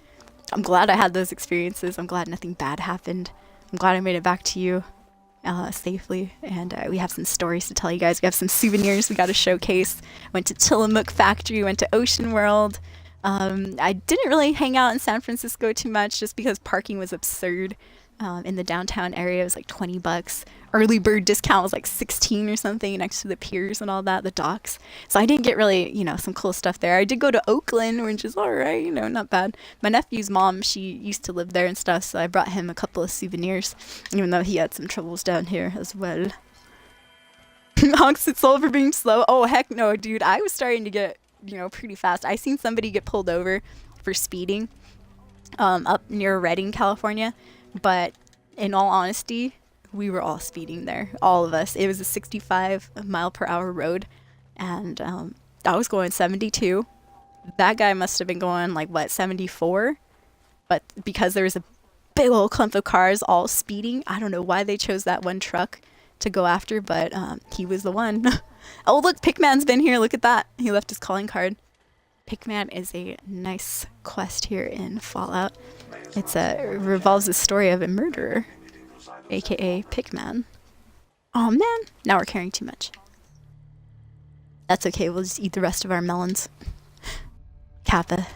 I'm glad I had those experiences. I'm glad nothing bad happened. I'm glad I made it back to you safely. And we have some stories to tell you guys. We have some souvenirs we got to showcase. Went to Tillamook Factory. Went to Ocean World. I didn't really hang out in San Francisco too much just because parking was absurd. In the downtown area, it was like $20. Early bird discount was like 16 or something next to the piers and all that, the docks. So I didn't get really, you know, some cool stuff there. I did go to Oakland, which is all right, you know, not bad. My nephew's mom, she used to live there and stuff, so I brought him a couple of souvenirs, even though he had some troubles down here as well. Honks its soul for being slow. Oh, heck no, dude. I was starting to get, you know, pretty fast. I seen somebody get pulled over for speeding up near Redding, California. But in all honesty, we were all speeding there, all of us. It was a 65-mile-per-hour road, and I was going 72. That guy must have been going, like, what, 74? But because there was a big old clump of cars all speeding, I don't know why they chose that one truck to go after, but he was the one. Oh, look, Pickman's been here. Look at that. He left his calling card. Pickman is a nice quest here in Fallout. It revolves the story of a murderer, aka Pickman. Oh man, now we're carrying too much. That's okay, we'll just eat the rest of our melons. Kappa.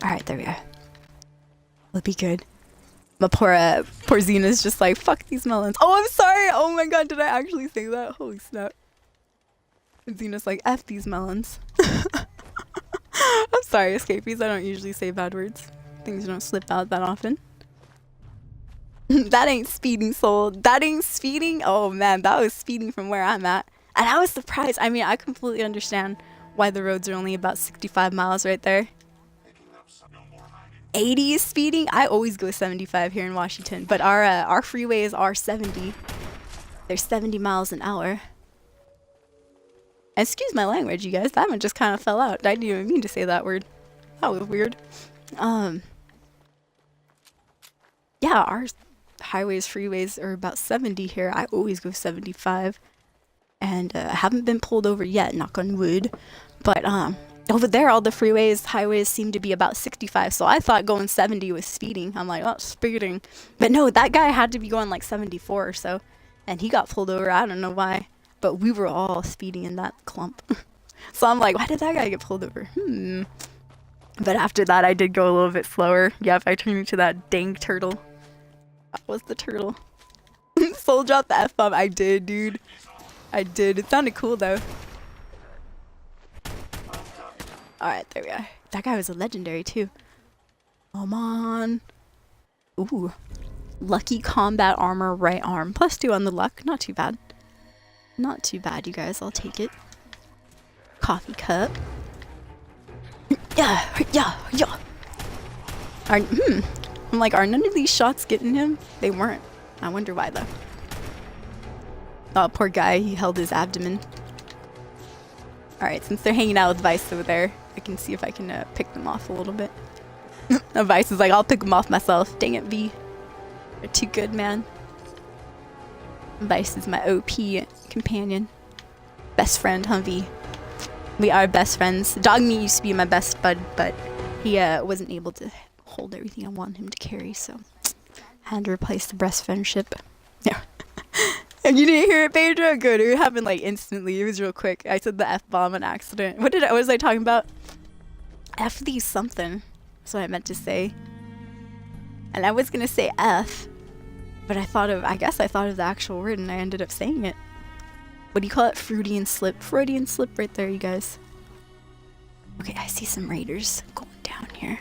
Alright, there we are. We'll be good. My poor Xena's just like, fuck these melons. Oh, I'm sorry! Oh my god, did I actually say that? Holy snap. Xena's like, F these melons. I'm sorry, escapees, I don't usually say bad words. Things don't slip out that often. That ain't speeding, soul. That ain't speeding? Oh man, that was speeding from where I'm at. And I was surprised. I mean, I completely understand why the roads are only about 65 miles right there. 80 is speeding? I always go 75 here in Washington, but our freeways are 70. They're 70 miles an hour. Excuse my language, you guys. That one just kind of fell out. I didn't even mean to say that word. That was weird. Yeah, our highways, freeways are about 70 here. I always go 75. And I haven't been pulled over yet, knock on wood. But over there, all the freeways, highways seem to be about 65. So I thought going 70 was speeding. I'm like, oh, speeding. But no, that guy had to be going like 74 or so. And he got pulled over. I don't know why. But we were all speeding in that clump. So I'm like, why did that guy get pulled over? But after that, I did go a little bit slower. Yeah, if I turned into that dang turtle. That was the turtle. Soul dropped the F-bomb. I did, dude. I did. It sounded cool, though. Alright, there we are. That guy was a legendary, too. Come on. Ooh. Lucky combat armor, right arm. +2 on the luck. Not too bad. Not too bad, you guys. I'll take it. Coffee cup. Yeah. I'm like, are none of these shots getting him? They weren't. I wonder why, though. Oh, poor guy. He held his abdomen. Alright, since they're hanging out with Vice over there, I can see if I can pick them off a little bit. Vice is like, I'll pick them off myself. Dang it, V. You're too good, man. Vice is my OP companion. Best friend, Humvee. We are best friends. Dogmeat used to be my best bud, but he wasn't able to hold everything I wanted him to carry, so I had to replace the best friendship. Yeah. And you didn't hear it, Pedro? Good. It happened like instantly. It was real quick. I said the F-bomb on accident. What was I talking about? F these something. That's what I meant to say. And I was gonna say F, but I guess I thought of the actual word and I ended up saying it. What do you call it? Freudian slip. Freudian slip right there, you guys. Okay, I see some raiders going down here.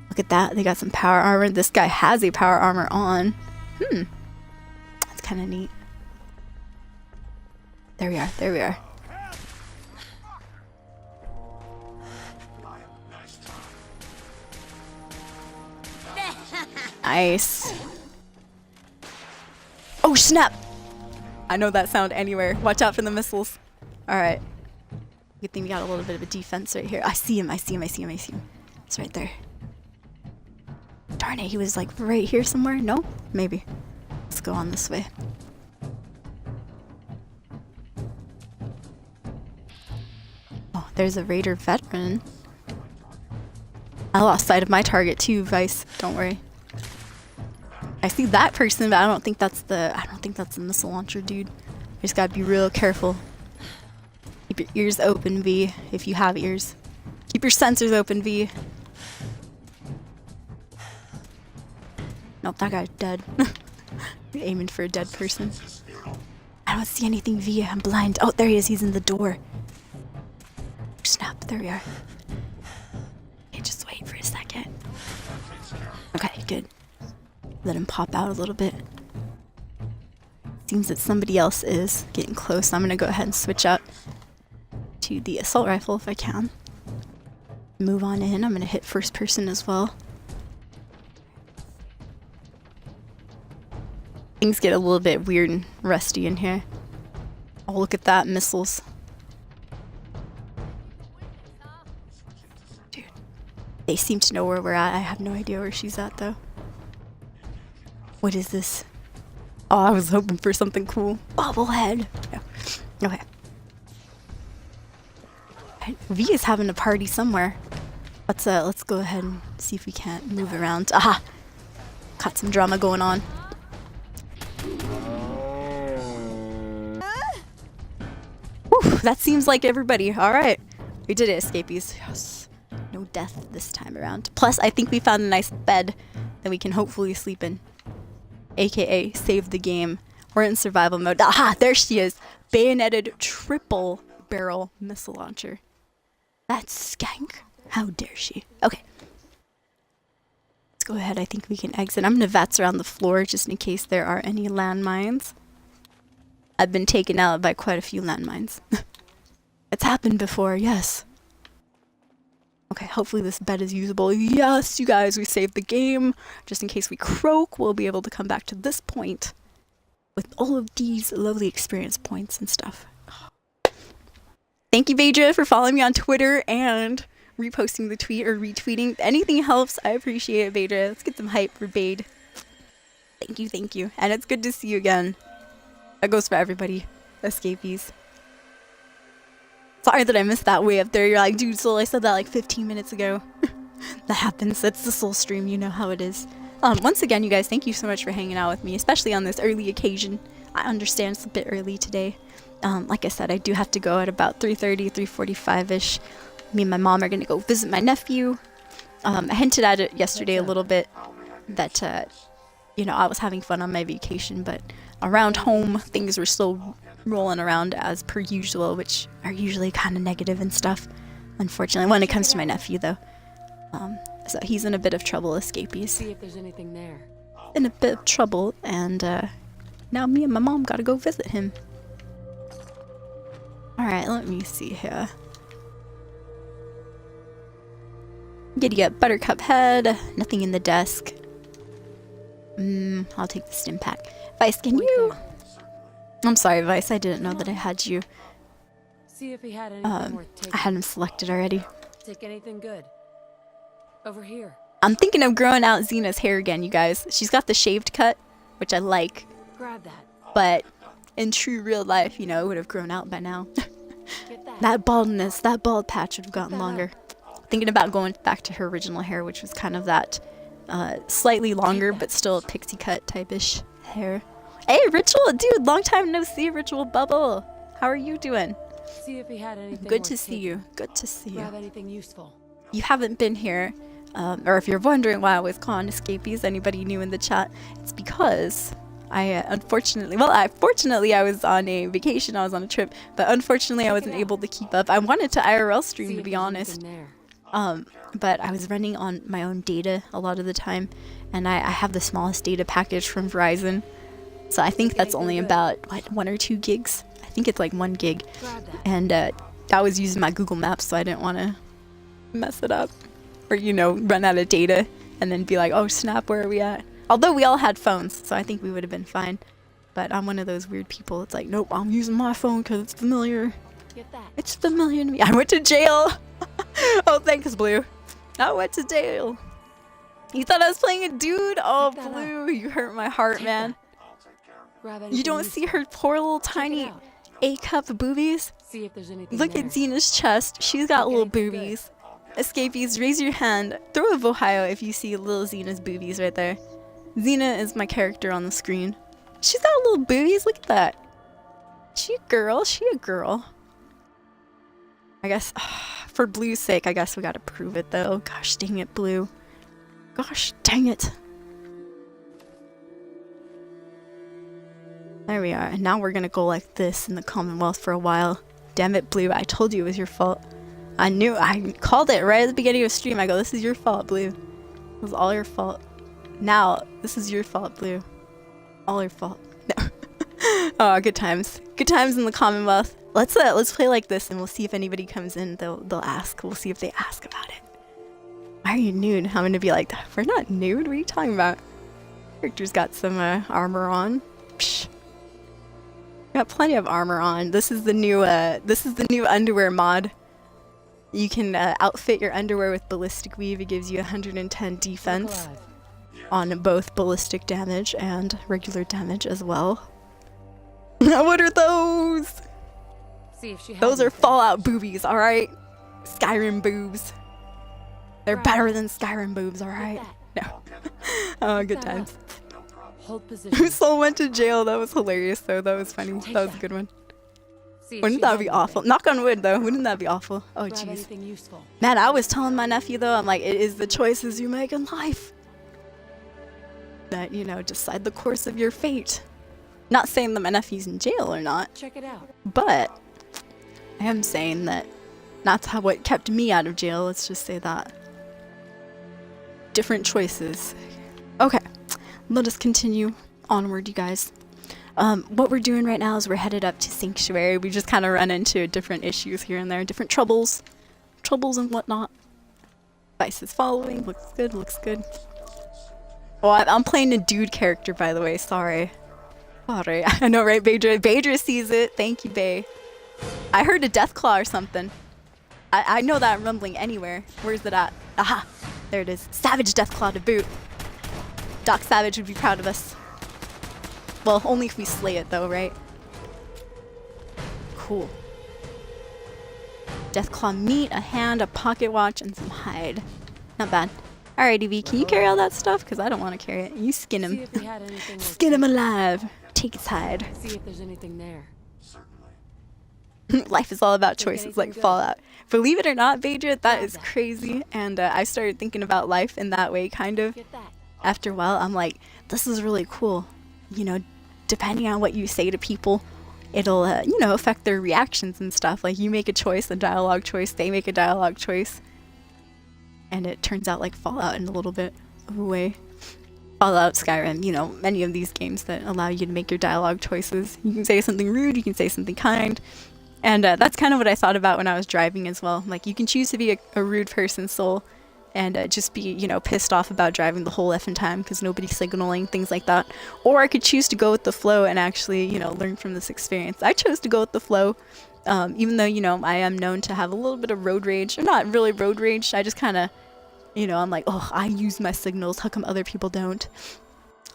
Look at that. They got some power armor. This guy has a power armor on. That's kind of neat. There we are. There we are. Nice. Oh, snap! I know that sound anywhere. Watch out for the missiles. Alright. Good thing we got a little bit of a defense right here. I see him. I see him. I see him. I see him. It's right there. Darn it. He was like right here somewhere. No? Maybe. Let's go on this way. Oh, there's a Raider veteran. I lost sight of my target too, Vice. Don't worry. I see that person, but I don't think that's the missile launcher dude. You just gotta be real careful. Keep your ears open, V, if you have ears. Keep your sensors open, V. Nope, that guy's dead. You're aiming for a dead person. I don't see anything, V. I'm blind. Oh, there he is. He's in the door. Snap. There we are. Okay, just wait for a second. Okay, good. Let him pop out a little bit. Seems that somebody else is getting close. I'm gonna go ahead and switch up to the assault rifle if I can. Move on in. I'm gonna hit first person as well. Things get a little bit weird and rusty in here. Oh, look at that, missiles. Dude, they seem to know where we're at. I have no idea where she's at though. What is this? Oh, I was hoping for something cool. Bobblehead. No. Okay. V is having a party somewhere. Let's go ahead and see if we can't move around. Aha! Got some drama going on. Whew, that seems like everybody. Alright. We did it, escapees. Yes. No death this time around. Plus, I think we found a nice bed that we can hopefully sleep in. AKA save the game. We're in survival mode. Aha! There she is! Bayoneted triple barrel missile launcher. That skank. How dare she? Okay. Let's go ahead. I think we can exit. I'm gonna VATS around the floor just in case there are any landmines. I've been taken out by quite a few landmines. It's happened before, yes. Okay, hopefully this bed is usable. Yes, you guys, we saved the game. Just in case we croak, we'll be able to come back to this point with all of these lovely experience points and stuff. Thank you, Vedra, for following me on Twitter and reposting the tweet or retweeting. Anything helps. I appreciate it, Vedra. Let's get some hype for Bade. Thank you, thank you. And it's good to see you again. That goes for everybody. Escapees. Sorry that I missed that way up there. You're like, dude, Soul, I said that like 15 minutes ago. That happens. That's the SoulStream. You know how it is. Once again, you guys, thank you so much for hanging out with me, especially on this early occasion. I understand it's a bit early today. Like I said, I do have to go at about 3:30, 3:45-ish. Me and my mom are going to go visit my nephew. I hinted at it yesterday a little bit that, you know, I was having fun on my vacation, but around home, things were still rolling around as per usual, which are usually kind of negative and stuff, unfortunately, when it comes to my nephew, though. So he's in a bit of trouble, escapees. See if there's anything there. In a bit of trouble, and now me and my mom gotta go visit him. Alright, let me see here. Giddy up, Buttercup head, nothing in the desk. I'll take the stim pack. Vice, can you... I'm sorry, Vice, I didn't know that I had you. See if he had anything worth taking. I had him selected already. Take anything good. Over here. I'm thinking of growing out Xena's hair again, you guys. She's got the shaved cut, which I like. Grab that. But in true real life, you know, it would have grown out by now. Get that. That baldness, that bald patch would have gotten longer. Thinking about going back to her original hair, which was kind of that slightly longer, but still pixie cut type-ish hair. Hey, Ritual! Dude, long time no see, Ritual Bubble! How are you doing? See if he had anything Good worth to see taking. you. Good to see you. Grab anything useful. You haven't been here, or if you're wondering why I was calling escapees, anybody new in the chat, it's because fortunately I was on a vacation, I was on a trip, but unfortunately I wasn't able to keep up. I wanted to IRL stream, See to if be there's honest. anything there. But I was running on my own data a lot of the time, and I have the smallest data package from Verizon, so I think that's only about what, 1 or 2 gigs. I think it's like 1 gig, and I was using my Google Maps, so I didn't want to mess it up, or run out of data and then be like, oh snap, where are we at? Although we all had phones, so I think we would have been fine. But I'm one of those weird people. It's like, nope, I'm using my phone because it's familiar. Get that. It's familiar to me. I went to jail. Oh, thanks, Blue. I went to jail. You thought I was playing a dude? Oh, Blue, you hurt my heart, man. You don't see her poor little tiny A-cup boobies? See if there's anything Look there. at Xena's chest. She's got little boobies. Escapees, raise your hand. Throw a Ohio if you see little Xena's boobies right there. Xena is my character on the screen. She's got little boobies. Look at that. She a girl. She a girl. I guess, for Blue's sake, I guess we gotta prove it though. Gosh dang it, Blue. Gosh dang it. There we are. And now we're gonna go like this in the Commonwealth for a while. Damn it, Blue. I told you it was your fault. I knew. I called it right at the beginning of the stream. I go, this is your fault, Blue. It was all your fault. Now, this is your fault, Blue. All your fault. No. Oh, good times. Good times in the Commonwealth. Let's play like this, and we'll see if anybody comes in. They'll ask. We'll see if they ask about it. Why are you nude? I'm gonna be like, we're not nude. What are you talking about? Character's got some armor on. Psh. Got plenty of armor on. This is the new underwear mod. You can outfit your underwear with ballistic weave. It gives you 110 defense on both ballistic damage and regular damage as well. What are those? See if she has Those are anything. Fallout boobies, alright? Skyrim boobs. They're better than Skyrim boobs, alright? No. Oh, good times. Hold position. Soul went to jail. That was hilarious, though. That was funny. That was a good one. See if Wouldn't she that has be anything. awful? Knock on wood, though. Wouldn't that be awful? Oh, Grab jeez. anything useful. Man, I was telling my nephew, though, I'm like, it is the choices you make in life that, decide the course of your fate. Not saying that my nephew's in jail or not, Check it out. but I am saying that that's what kept me out of jail. Let's just say that. Different choices. Okay, let us continue onward, you guys. What we're doing right now is we're headed up to Sanctuary. We just kind of run into different issues here and there, different troubles and whatnot. Vice is following. Looks good, looks good. Oh, I'm playing a dude character, by the way. Sorry. Sorry. I know, right, Baydra? Baydra sees it. Thank you, Bay. I heard a Deathclaw or something. I know that rumbling anywhere. Where's it at? Aha! There it is. Savage Deathclaw to boot. Doc Savage would be proud of us. Well, only if we slay it, though, right? Cool. Deathclaw meat, a hand, a pocket watch, and some hide. Not bad. Alrighty, V, can you carry all that stuff? Because I don't want to carry it. You skin See him. if we had anything. Skin him alive. Take his hide. See if there's anything there. Life is all about choices, like anything good? Fallout. Believe it or not, Baydra, that is crazy. And I started thinking about life in that way, kind of. Get that. After a while, I'm like, this is really cool. Depending on what you say to people, it'll, affect their reactions and stuff. Like, you make a choice, a dialogue choice, they make a dialogue choice. And it turns out like Fallout in a little bit of a way. Fallout, Skyrim, many of these games that allow you to make your dialogue choices. You can say something rude, you can say something kind. And that's kind of what I thought about when I was driving as well. Like, you can choose to be a rude person, Soul, and just be, pissed off about driving the whole effing time because nobody's signaling, things like that. Or I could choose to go with the flow and actually, learn from this experience. I chose to go with the flow, even though, I am known to have a little bit of road rage. Or not really road rage, I just kind of, I'm like, oh, I use my signals, how come other people don't?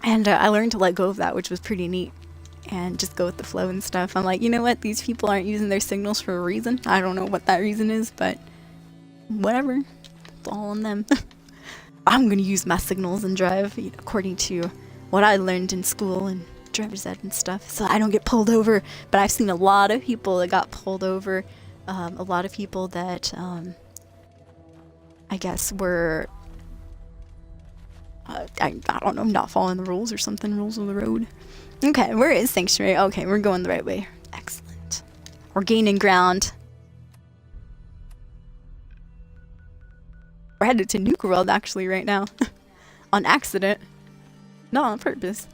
And I learned to let go of that, which was pretty neat. And just go with the flow and stuff. I'm like, you know what? These people aren't using their signals for a reason. I don't know what that reason is, but whatever. It's all on them. I'm going to use my signals and drive according to what I learned in school and driver's ed and stuff, so I don't get pulled over. But I've seen a lot of people that got pulled over. A lot of people that, I guess, were, I don't know, not following the rules or something, rules of the road. Okay, where is Sanctuary? Okay, we're going the right way. Excellent. We're gaining ground. We're headed to Nuke World actually right now. On accident. Not on purpose.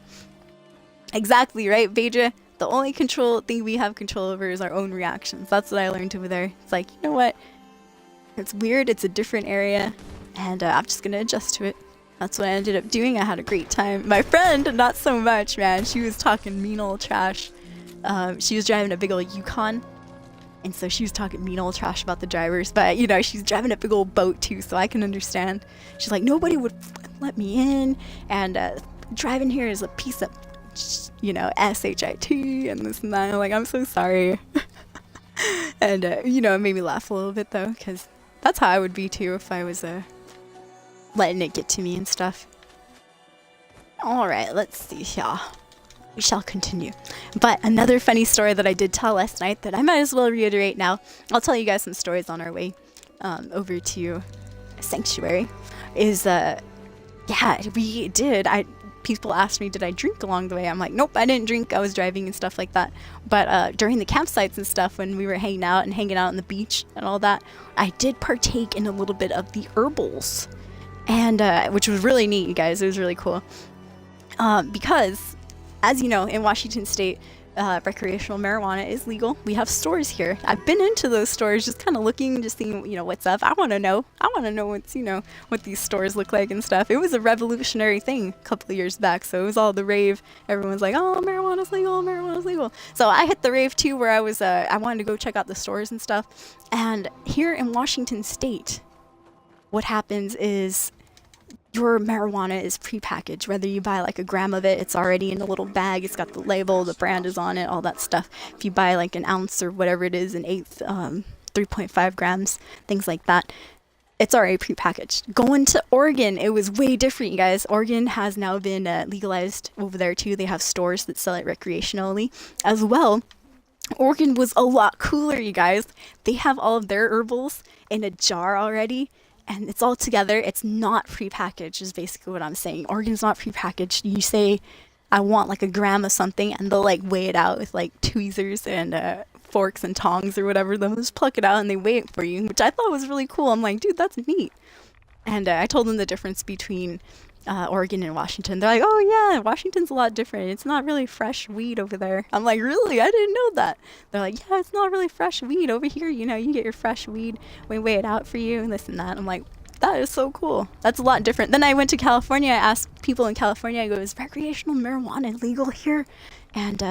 Exactly, right, Beja? The only thing we have control over is our own reactions. That's what I learned over there. It's like, you know what? It's weird, it's a different area, and I'm just gonna adjust to it. That's what I ended up doing. I had a great time. My friend, not so much, man. She was talking mean old trash. She was driving a big old Yukon, and so she was talking mean old trash about the drivers, but you know, she's driving a big old boat too, so I can understand. She's like, nobody would let me in, and driving here is a piece of, you know, shit and this and that. I'm like, I'm so sorry. And you know, it made me laugh a little bit though, because that's how I would be too if I was letting it get to me and stuff. Alright, let's see here. We shall continue. But another funny story that I did tell last night that I might as well reiterate now. I'll tell you guys some stories on our way over to Sanctuary. Is yeah, we did. People asked me, did I drink along the way? I'm like, nope, I didn't drink. I was driving and stuff like that. But during the campsites and stuff, when we were hanging out on the beach and all that, I did partake in a little bit of the herbals, and which was really neat, you guys. It was really cool. Because, as you know, in Washington State, recreational marijuana is legal. We have stores here. I've been into those stores, just kind of looking, just seeing, you know, what's up. I want to know what's, you know, what these stores look like and stuff. It was a revolutionary thing a couple of years back, so it was all the rave. Everyone's like, oh, marijuana's legal, marijuana's legal. So I hit the rave too, where I was, I wanted to go check out the stores and stuff. And here in Washington State, what happens is your marijuana is prepackaged. Whether you buy like a gram of it, it's already in a little bag. It's got the label, the brand is on it, all that stuff. If you buy like an ounce or whatever it is, an eighth, 3.5 grams, things like that, it's already prepackaged. Going to Oregon, it was way different, you guys. Oregon has now been legalized over there too. They have stores that sell it recreationally as well. Oregon was a lot cooler, you guys. They have all of their herbals in a jar already, and it's all together. It's not prepackaged is basically what I'm saying. Oregon's not prepackaged. You say, I want like a gram of something, and they'll like weigh it out with like tweezers and forks and tongs or whatever. They'll just pluck it out and they weigh it for you, which I thought was really cool. I'm like, dude, that's neat. And I told them the difference between Oregon and Washington. They're like, oh yeah, Washington's a lot different. It's not really fresh weed over there. I'm like, really? I didn't know that. They're like, yeah, it's not really fresh weed over here. You know, you get your fresh weed, we weigh it out for you and this and that. I'm like, that is so cool. That's a lot different. Then I went to California. I asked people in California, I go, is recreational marijuana legal here? And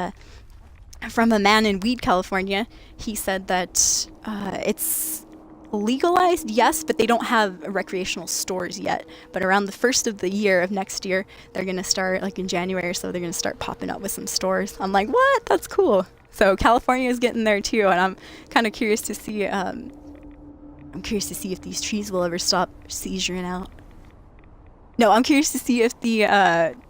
from a man in Weed, California, he said that it's legalized, yes, but they don't have recreational stores yet. But around the first of the year of next year, they're going to start, like in January or so, they're going to start popping up with some stores. I'm like, what? That's cool. So California is getting there too, and I'm kind of curious to see, if these trees will ever stop seizuring out. No, I'm curious to see if the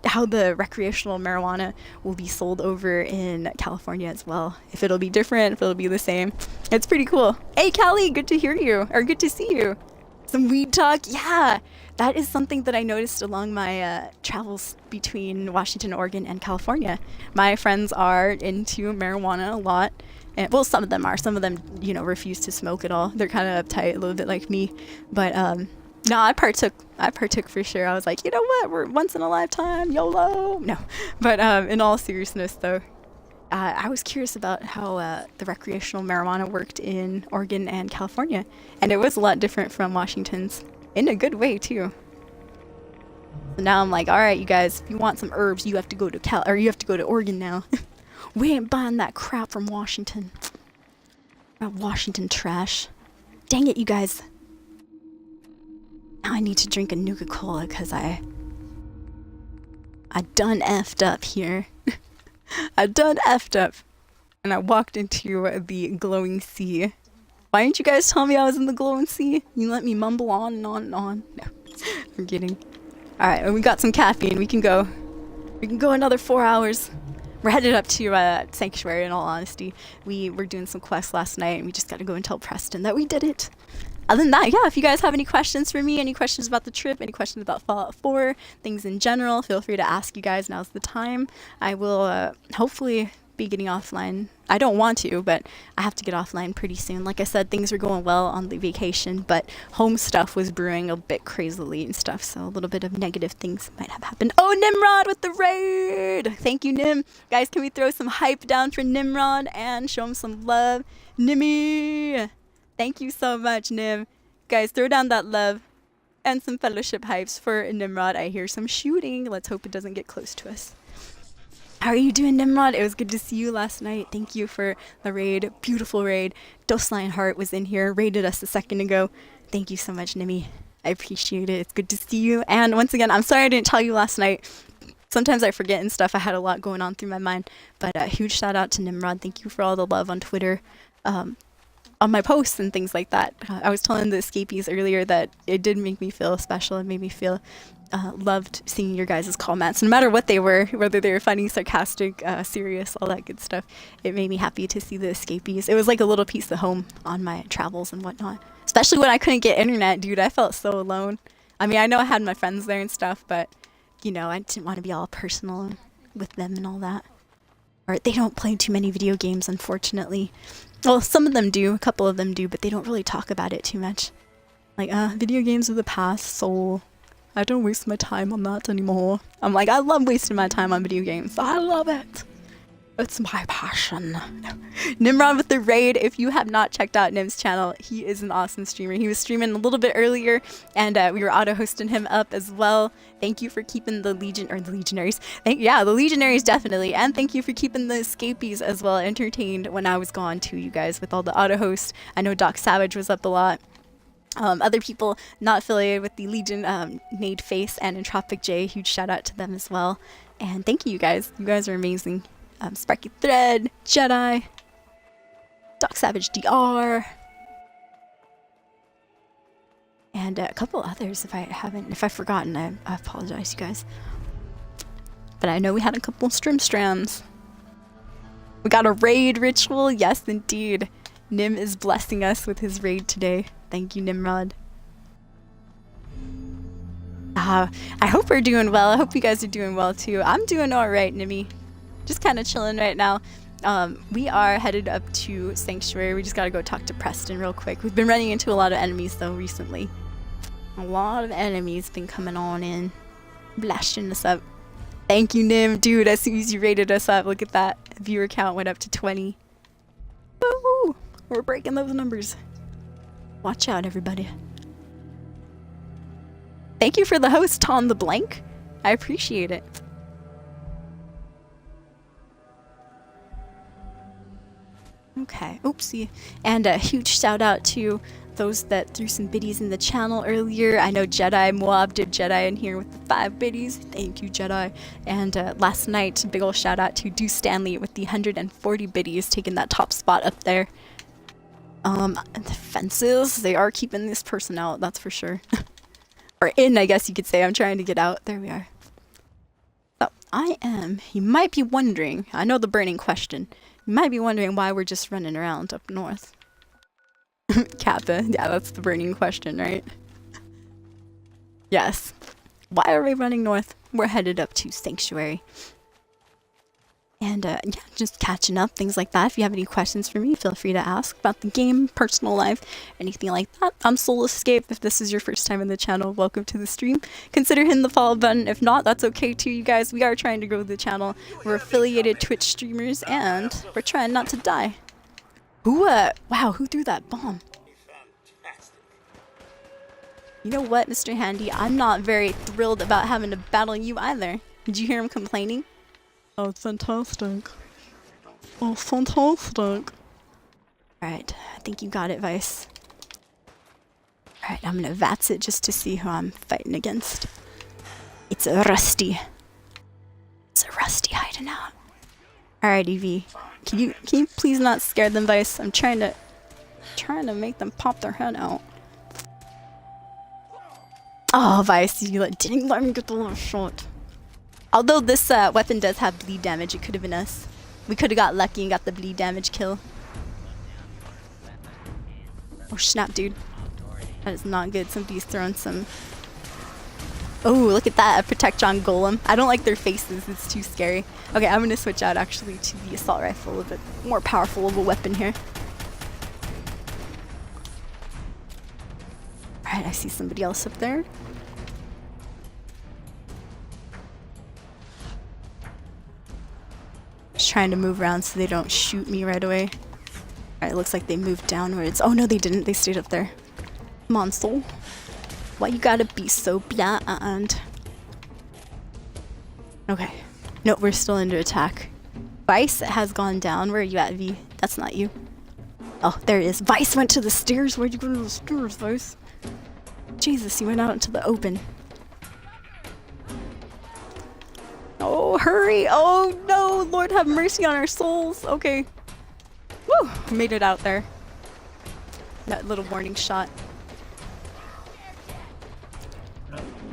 how the recreational marijuana will be sold over in California as well. If it'll be different, if it'll be the same. It's pretty cool. Hey, Callie, good to hear you, or good to see you. Some weed talk, yeah. That is something that I noticed along my travels between Washington, Oregon, and California. My friends are into marijuana a lot. And, well, some of them are. Some of them, you know, refuse to smoke at all. They're kind of uptight, a little bit like me. But no, I partook for sure. I was like, you know what? We're once in a lifetime, YOLO. No, but in all seriousness, though, I was curious about how the recreational marijuana worked in Oregon and California, and it was a lot different from Washington's, in a good way too. So now I'm like, all right, you guys, if you want some herbs, you have to go to Oregon now. We ain't buying that crap from Washington. That Washington trash. Dang it, you guys. Now I need to drink a Nuka-Cola because I done effed up here. I done effed up. And I walked into the glowing sea. Why didn't you guys tell me I was in the glowing sea? You let me mumble on and on and on. No, I'm kidding. Alright, well, we got some caffeine. We can go. We can go another 4 hours. We're headed up to Sanctuary, in all honesty. We were doing some quests last night, and we just got to go and tell Preston that we did it. Other than that, yeah, if you guys have any questions for me, any questions about the trip, any questions about Fallout 4, things in general, feel free to ask, you guys. Now's the time. I will hopefully be getting offline. I don't want to, but I have to get offline pretty soon. Like I said, things were going well on the vacation, but home stuff was brewing a bit crazily and stuff, so a little bit of negative things might have happened. Oh, Nimrod with the raid! Thank you, Nim. Guys, can we throw some hype down for Nimrod and show him some love? Nimmy! Thank you so much, Nim. Guys, throw down that love and some fellowship hypes for Nimrod. I hear some shooting. Let's hope it doesn't get close to us. How are you doing, Nimrod? It was good to see you last night. Thank you for the raid. Beautiful raid. Dosline Heart was in here, raided us a second ago. Thank you so much, Nimmy. I appreciate it. It's good to see you. And once again, I'm sorry I didn't tell you last night. Sometimes I forget and stuff. I had a lot going on through my mind. But a huge shout out to Nimrod. Thank you for all the love on Twitter. On my posts and things like that. I was telling the escapees earlier that it did make me feel special. It made me feel loved seeing your guys' comments. No matter what they were, whether they were funny, sarcastic, serious, all that good stuff, it made me happy to see the escapees. It was like a little piece of home on my travels and whatnot. Especially when I couldn't get internet, dude. I felt so alone. I mean, I know I had my friends there and stuff, but, you know, I didn't want to be all personal with them and all that. Or they don't play too many video games, unfortunately. Well, some of them do, a couple of them do, but they don't really talk about it too much. Like, video games of the past, so I don't waste my time on that anymore. I'm like, I love wasting my time on video games. I love it. It's my passion. Nimrod with the raid. If you have not checked out Nim's channel, he is an awesome streamer. He was streaming a little bit earlier, and we were auto-hosting him up as well. Thank you for keeping the Legionaries. The Legionaries definitely. And thank you for keeping the escapees as well entertained when I was gone too, you guys, with all the auto-host. I know Doc Savage was up a lot. Other people not affiliated with the Legion, Nade Face and Entropic J, huge shout out to them as well. And thank you guys. You guys are amazing. Sparky Thread, Jedi, Doc Savage DR, and a couple others. If I've forgotten, I apologize, you guys. But I know we had a couple strands. We got a raid ritual, yes indeed. Nim is blessing us with his raid today. Thank you, Nimrod. I hope we're doing well. I hope you guys are doing well too. I'm doing alright, Nimmy. Just kind of chilling right now. We are headed up to Sanctuary. We just gotta go talk to Preston real quick. We've been running into a lot of enemies though recently. A lot of enemies been coming on in, blasting us up. Thank you, Nim. Dude, as soon as you rated us up, look at that. Viewer count went up to 20. Woo! We're breaking those numbers. Watch out, everybody. Thank you for the host, Tom the Blank. I appreciate it. Okay, oopsie. And a huge shout out to those that threw some biddies in the channel earlier. I know Jedi Moab did Jedi in here with the 5 biddies. Thank you, Jedi. And last night, big ol' shout out to Do Stanley with the 140 biddies, taking that top spot up there. The fences, they are keeping this person out, that's for sure. Or in, I guess you could say. I'm trying to get out. There we are. So, you might be wondering, I know the burning question. You might be wondering why we're just running around up north. Kappa, yeah, that's the burning question, right? Yes. Why are we running north? We're headed up to Sanctuary. And yeah, just catching up, things like that. If you have any questions for me, feel free to ask about the game, personal life, anything like that. I'm Soul Escape. If this is your first time in the channel, welcome to the stream. Consider hitting the follow button. If not, that's okay too, you guys. We are trying to grow the channel. We're affiliated Twitch streamers, and we're trying not to die. Wow, who threw that bomb? You know what, Mr. Handy? I'm not very thrilled about having to battle you either. Did you hear him complaining? Oh, it's fantastic. Oh, fantastic. Alright, I think you got it, Vice. Alright, I'm gonna VATS it just to see who I'm fighting against. It's a Rusty. It's a Rusty hiding out. Alright, Evie. Can you please not scare them, Vice? I'm trying to make them pop their head out. Oh, Vice, you didn't let me get the last shot. Although this weapon does have bleed damage, it could have been us. We could have got lucky and got the bleed damage kill. Oh snap, dude. That is not good. Somebody's throwing some Oh, look at that, a Protect John Golem. I don't like their faces, it's too scary. Okay, I'm gonna switch out actually to the assault rifle, a bit more powerful of a weapon here. Alright, I see somebody else up there. Just trying to move around so they don't shoot me right away. Alright, it looks like they moved downwards. Oh no, they didn't, they stayed up there. Come on, Soul. Why you gotta be so blind? Okay. No, we're still under attack. Vice has gone down. Where are you at, V? That's not you. Oh, there it is. Vice went to the stairs. Where'd you go to the stairs, Vice? Jesus, you went out into the open. Oh, hurry! Oh no! Lord have mercy on our souls. Okay. Woo! Made it out there. That little warning shot.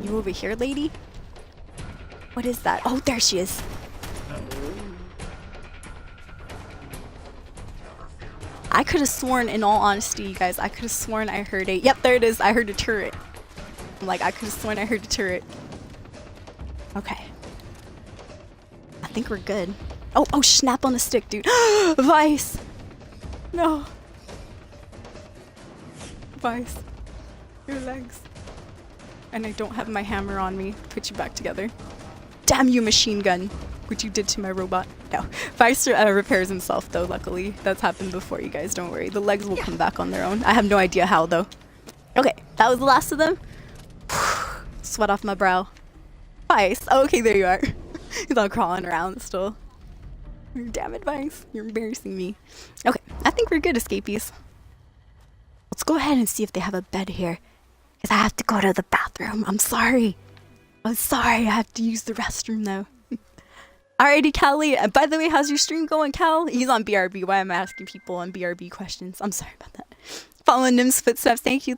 You over here, lady? What is that? Oh, there she is. I could have sworn, in all honesty, you guys, I could have sworn I heard a... Yep, there it is. I heard a turret. I'm like, I could have sworn I heard a turret. Okay. I think we're good. Oh, oh, snap on the stick, dude. Vice! No. Vice. Your legs. And I don't have my hammer on me. Put you back together. Damn you, machine gun. What you did to my robot. No. Vice repairs himself, though, luckily. That's happened before, you guys. Don't worry. The legs will come back on their own. I have no idea how, though. Okay. That was the last of them. Sweat off my brow. Vice. Oh, okay, there you are. He's all crawling around still. Damn it, Vice. You're embarrassing me. Okay. I think we're good, escapees. Let's go ahead and see if they have a bed here. Because I have to go to the bathroom. I'm sorry. I'm sorry. I have to use the restroom, though. Alrighty, Callie. By the way, how's your stream going, Cal? He's on BRB. Why am I asking people on BRB questions? I'm sorry about that. Following Nim's footsteps. Thank you,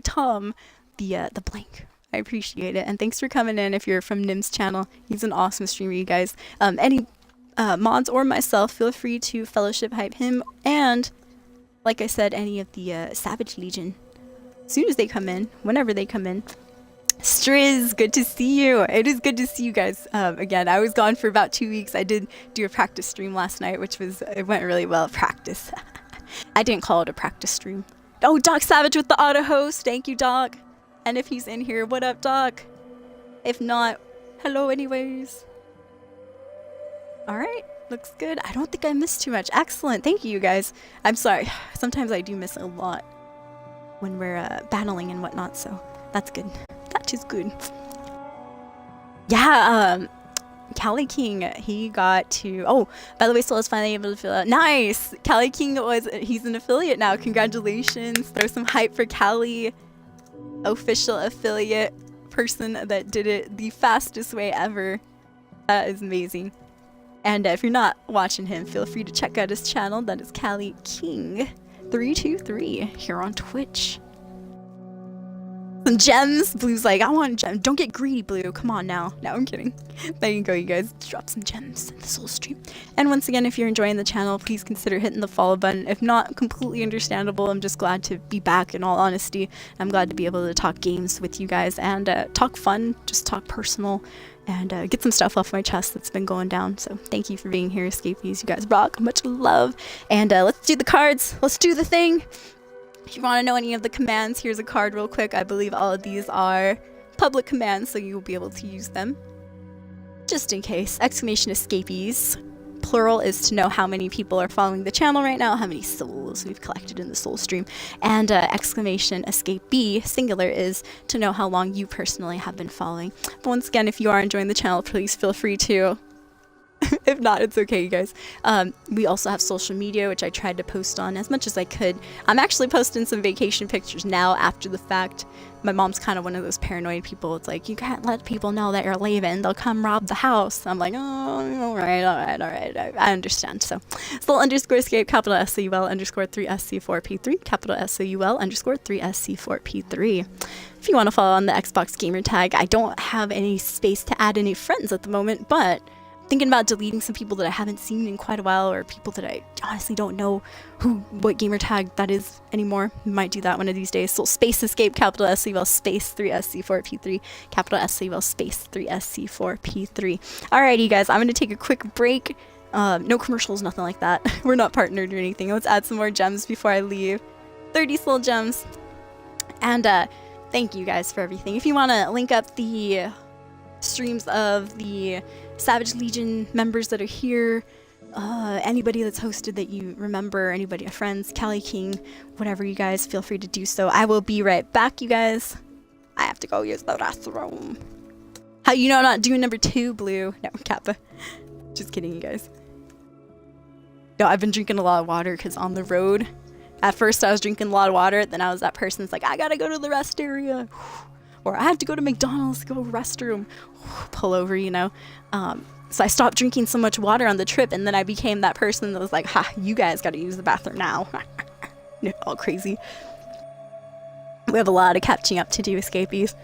Tom. The blank. I appreciate it. And thanks for coming in if you're from Nim's channel. He's an awesome streamer, you guys. Any mods or myself, feel free to fellowship hype him. And, like I said, any of the Savage Legion. As soon as they come in, whenever they come in. Striz, good to see you. It is good to see you guys. Again, I was gone for about 2 weeks. I did do a practice stream last night, it went really well. Practice. I didn't call it a practice stream. Oh, Doc Savage with the auto host. Thank you, Doc. And if he's in here, what up, Doc? If not, hello anyways. All right, looks good. I don't think I missed too much. Excellent. Thank you, guys. I'm sorry. Sometimes I do miss a lot when we're battling and whatnot, so that's good. That is good. Yeah, Cali King, he got to... Oh, by the way, Soul is finally able to fill out. Nice! Cali King he's an affiliate now. Congratulations. Throw some hype for Cali. Official affiliate person that did it the fastest way ever. That is amazing. And if you're not watching him, feel free to check out his channel. That is Cali King 323 here on Twitch. Some gems. Blue's like, I want gems. Don't get greedy, Blue. Come on now. No, I'm kidding. There you go, you guys. Drop some gems in the SoulStream. And once again, if you're enjoying the channel, please consider hitting the follow button. If not, completely understandable. I'm just glad to be back, in all honesty. I'm glad to be able to talk games with you guys and talk fun, just talk personal, and get some stuff off my chest that's been going down. So thank you for being here, escapees. You guys rock. Much love. And let's do the cards. Let's do the thing. If you want to know any of the commands, here's a card real quick. I believe all of these are public commands, so you'll be able to use them. Just in case. Exclamation escapees. Plural is to know how many people are following the channel right now, how many souls we've collected in the SoulStream. And exclamation escapee, singular, is to know how long you personally have been following. But once again, if you are enjoying the channel, please feel free to... If not, it's okay, you guys. We also have social media, which I tried to post on as much as I could. I'm actually posting some vacation pictures now after the fact. My mom's kind of one of those paranoid people. It's like, you can't let people know that you're leaving. They'll come rob the house. I'm like, oh, all right. I understand. So, Soul_escape, capital SOUL underscore 3SC4P3, capital SOUL underscore 3SC4P3. If you want to follow on the Xbox gamer tag, I don't have any space to add any friends at the moment, but thinking about deleting some people that I haven't seen in quite a while, or people that I honestly don't know what gamer tag that is anymore. Might do that one of these days. So space escape, capital SCVL space 3SC4P3, capital SCVL space 3SC4P3. Alrighty guys, I'm gonna take a quick break. No commercials, nothing like that. We're not partnered or anything. Let's add some more gems before I leave. 30 soul gems. And thank you guys for everything. If you want to link up the streams of the Savage Legion members that are here, anybody that's hosted that you remember, anybody, friends, Callie King, whatever, you guys feel free to do so. I will be right back, you guys. I have to go use the restroom. How you know I'm not doing number 2, Blue? No, Kappa. Just kidding, you guys. No, I've been drinking a lot of water because on the road, at first I was drinking a lot of water, then I was that person that's like, I gotta go to the rest area. Or I have to go to McDonald's, go restroom. Pull over, you know. So I stopped drinking so much water on the trip, and then I became that person that was like, ha, you guys gotta use the bathroom now. All crazy. We have a lot of catching up to do, escapees.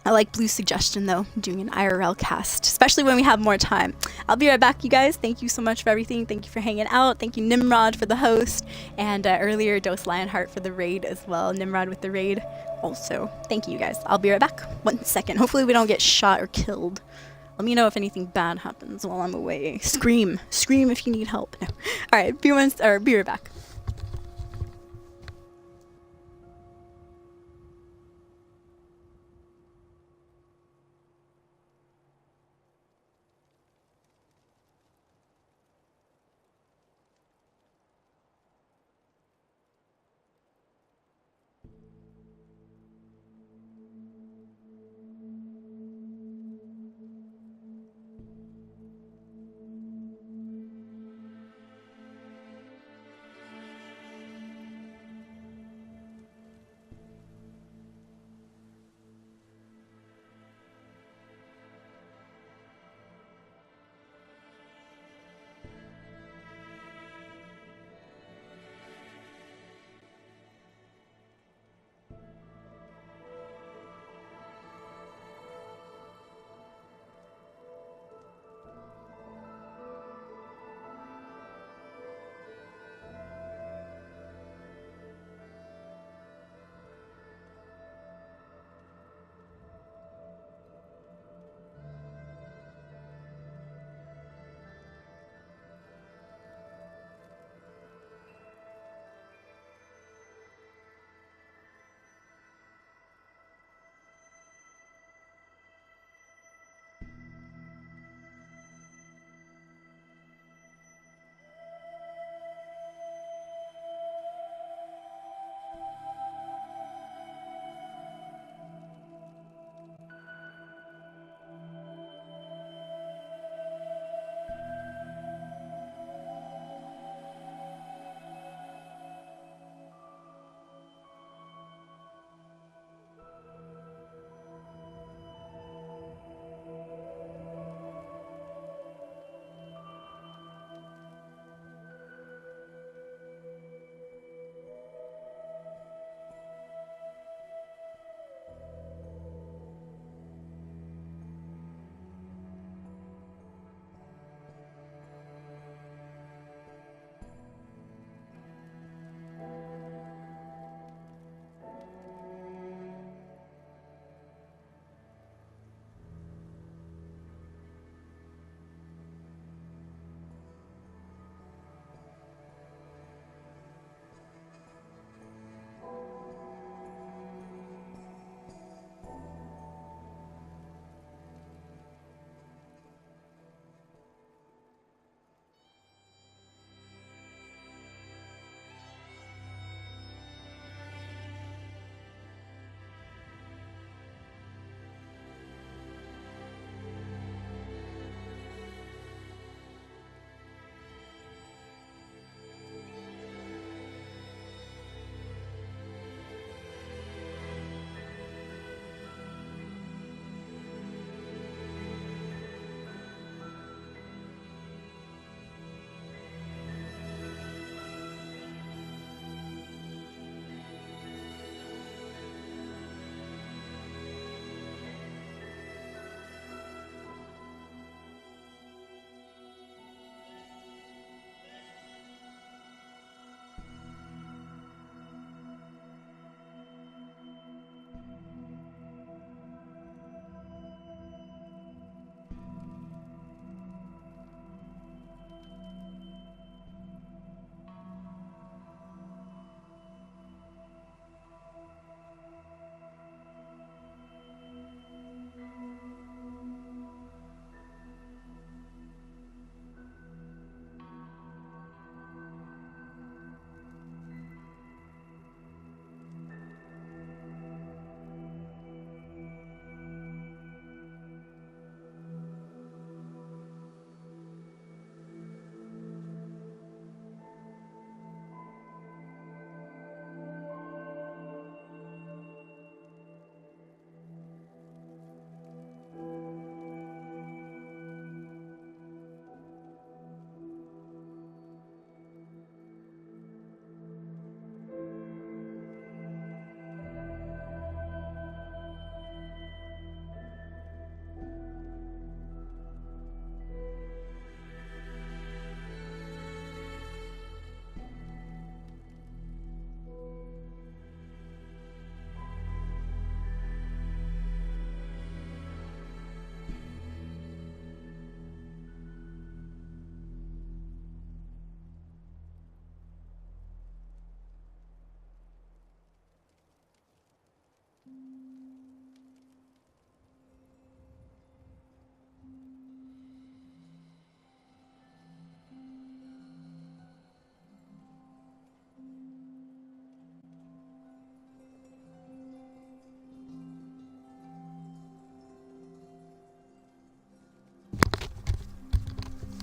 I like Blue's suggestion though, doing an IRL cast, especially when we have more time. I'll be right back, you guys. Thank you so much for everything. Thank you for hanging out. Thank you, Nimrod, for the host, and earlier Dose Lionheart for the raid as well. Nimrod with the raid also. Thank you guys. I'll be right back. 1 second. Hopefully we don't get shot or killed. Let me know if anything bad happens while I'm away. Scream. Scream if you need help. No. Alright, be right back.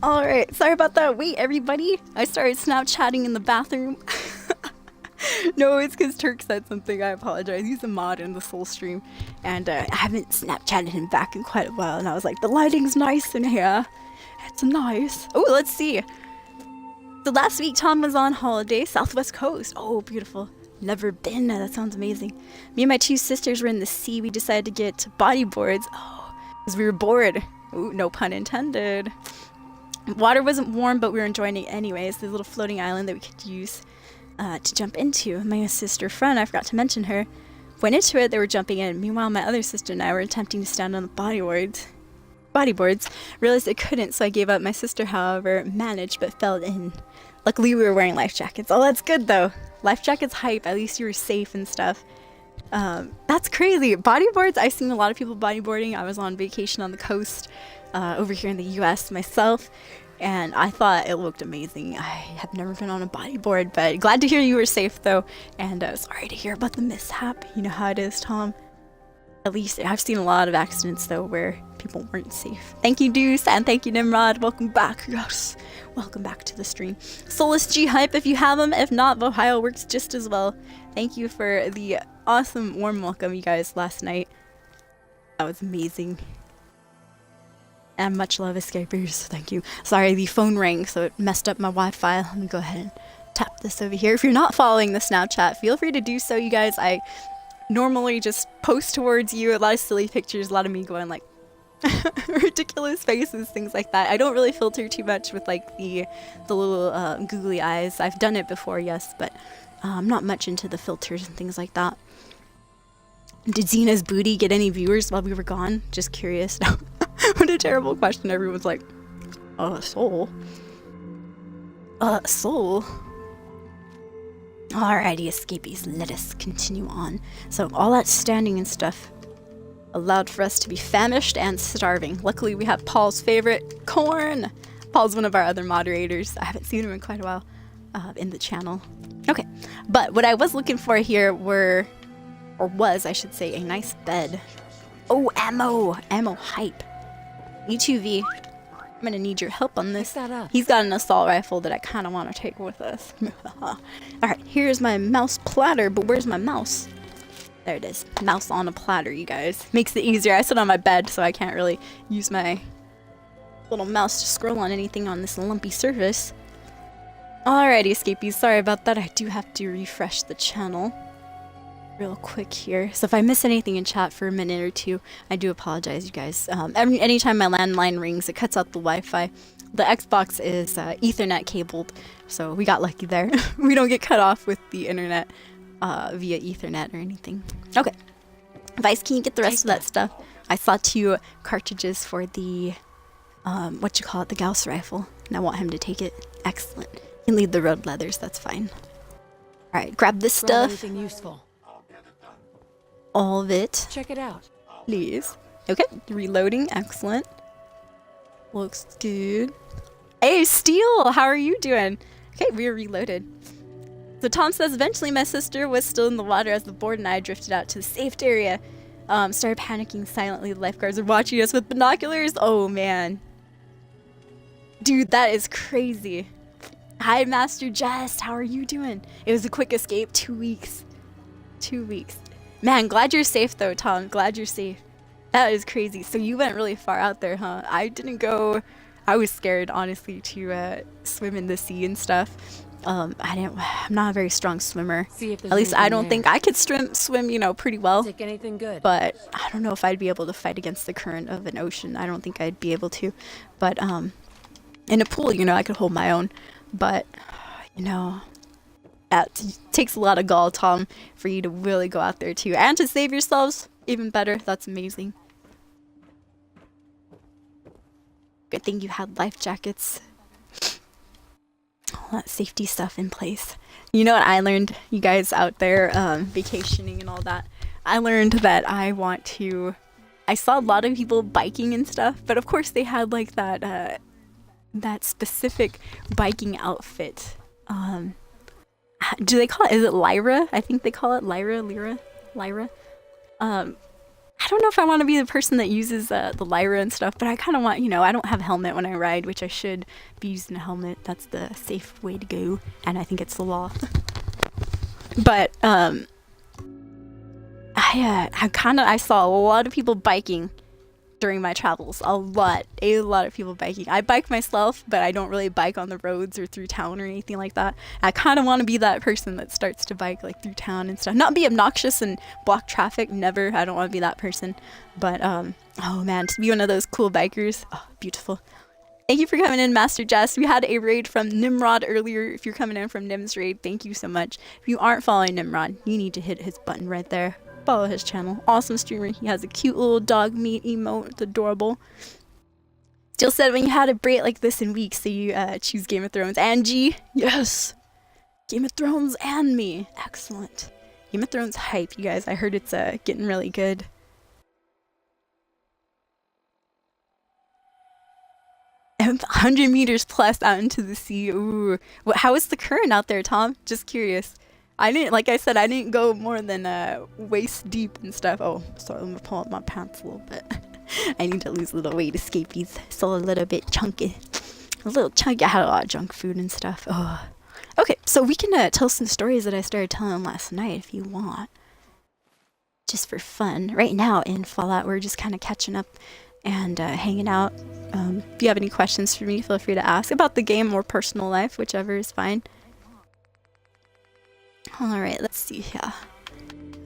Alright, sorry about that. Wait, everybody. I started Snapchatting in the bathroom. No, it's because Turk said something. I apologize. He's a mod in the SoulStream. And I haven't Snapchatted him back in quite a while. And I was like, the lighting's nice in here. It's nice. Oh, let's see. So last week, Tom was on holiday, Southwest Coast. Oh, beautiful. Never been. That sounds amazing. Me and my two sisters were in the sea. We decided to get bodyboards. Oh, because we were bored. Ooh, no pun intended. Water wasn't warm, but we were enjoying it anyways. The little floating island that we could use to jump into. My sister friend, I forgot to mention her, went into it. They were jumping in. Meanwhile, my other sister and I were attempting to stand on the bodyboards. Realized I couldn't, so I gave up. My sister, however, managed but fell in. Luckily, we were wearing life jackets. Oh, that's good though. Life jackets hype. At least you were safe and stuff. That's crazy. Bodyboards. I've seen a lot of people bodyboarding. I was on vacation on the coast over here in the US myself, and I thought it looked amazing. I have never been on a bodyboard, but glad to hear you were safe though, and sorry to hear about the mishap. You know how it is, Tom. At least I've seen a lot of accidents though where people weren't safe. Thank you, Deuce, and thank you, Nimrod. Welcome back. Yes, welcome back to the stream. Solus G hype if you have them. If not, Ohio works just as well. Thank you for the awesome warm welcome, you guys, last night. That was amazing. And much love, escapers. Thank you. Sorry, the phone rang, so it messed up my Wi-Fi. Let me go ahead and tap this over here. If you're not following the Snapchat, feel free to do so, you guys. I normally just post towards you a lot of silly pictures, a lot of me going like ridiculous faces, things like that. I don't really filter too much with like the little googly eyes. I've done it before, yes, but I'm not much into the filters and things like that. Did Xena's booty get any viewers while we were gone? Just curious. What a terrible question. Everyone's like, soul. Soul. Alrighty, escapees, let us continue on. So all that standing and stuff allowed for us to be famished and starving. Luckily, we have Paul's favorite, corn. Paul's one of our other moderators. I haven't seen him in quite a while in the channel. Okay, but what I was looking for here was, I should say, a nice bed. Oh, ammo hype. E2V, I'm gonna need your help on this. He's got an assault rifle that I kind of want to take with us. Alright, here's my mouse platter, but where's my mouse? There it is. Mouse on a platter, you guys. Makes it easier. I sit on my bed, so I can't really use my little mouse to scroll on anything on this lumpy surface. Alrighty, escapees. Sorry about that. I do have to refresh the channel real quick here. So if I miss anything in chat for a minute or two, I do apologize, you guys. Anytime my landline rings, it cuts out the Wi-Fi. The Xbox is Ethernet cabled, so we got lucky there. We don't get cut off with the internet via Ethernet or anything. Okay. Vice, can you get the rest of that stuff? I saw 2 cartridges for the, the Gauss rifle, and I want him to take it. Excellent. You can leave the road leathers, that's fine. Alright, grab this stuff. Anything useful. All of it. Check it out. Please. Okay, reloading. Excellent. Looks good. Hey, Steel! How are you doing? Okay, we are reloaded. So Tom says, eventually my sister was still in the water as the board and I drifted out to the safe area. Started panicking silently. The lifeguards were watching us with binoculars. Oh, man. Dude, that is crazy. Hi, Master Jest. How are you doing? It was a quick escape. 2 weeks. 2 weeks. Man, glad you're safe though, Tom. Glad you're safe. That is crazy. So you went really far out there, huh? I didn't go. I was scared, honestly, to swim in the sea and stuff. I'm not a very strong swimmer. At least I don't think I could swim, you know, pretty well. Take anything good. But I don't know if I'd be able to fight against the current of an ocean. I don't think I'd be able to. But in a pool, you know, I could hold my own. But, you know, it takes a lot of gall, Tom, for you to really go out there too. And to save yourselves, even better. That's amazing. Good thing you had life jackets. All that safety stuff in place. You know what I learned, you guys out there vacationing and all that? I learned that I saw a lot of people biking and stuff, but of course they had like that specific biking outfit. Do they call it, is it Lyra? I think they call it Lyra. I don't know if I want to be the person that uses the Lyra and stuff, but I kind of want, you know, I don't have a helmet when I ride, which I should be using a helmet. That's the safe way to go, and I think it's the law. But I saw a lot of people biking during my travels. A lot of people biking. I bike myself, but I don't really bike on the roads or through town or anything like that. I kind of want to be that person that starts to bike like through town and stuff. Not be obnoxious and block traffic, never. I don't want to be that person. But oh man, to be one of those cool bikers, oh, beautiful. Thank you for coming in, Master Jess. We had a raid from Nimrod earlier. If you're coming in from Nim's raid, thank you so much. If you aren't following Nimrod, you need to hit his button right there. Follow his channel. Awesome streamer. He has a cute little dog meat emote. It's adorable. Still said when you had a break like this in weeks, so you choose Game of Thrones. Angie, yes. Game of Thrones and me. Excellent. Game of Thrones hype, you guys. I heard it's getting really good. And 100 meters plus out into the sea. Ooh. How is the current out there, Tom? Just curious. I didn't, like I said, I didn't go more than waist deep and stuff. Oh, sorry, let me pull up my pants a little bit. I need to lose a little weight, escapees. So a little bit chunky. A little chunky. I had a lot of junk food and stuff. Oh. Okay, so we can tell some stories that I started telling last night if you want. Just for fun. Right now in Fallout, we're just kind of catching up and hanging out. If you have any questions for me, feel free to ask about the game or personal life, whichever is fine. Alright, let's see here.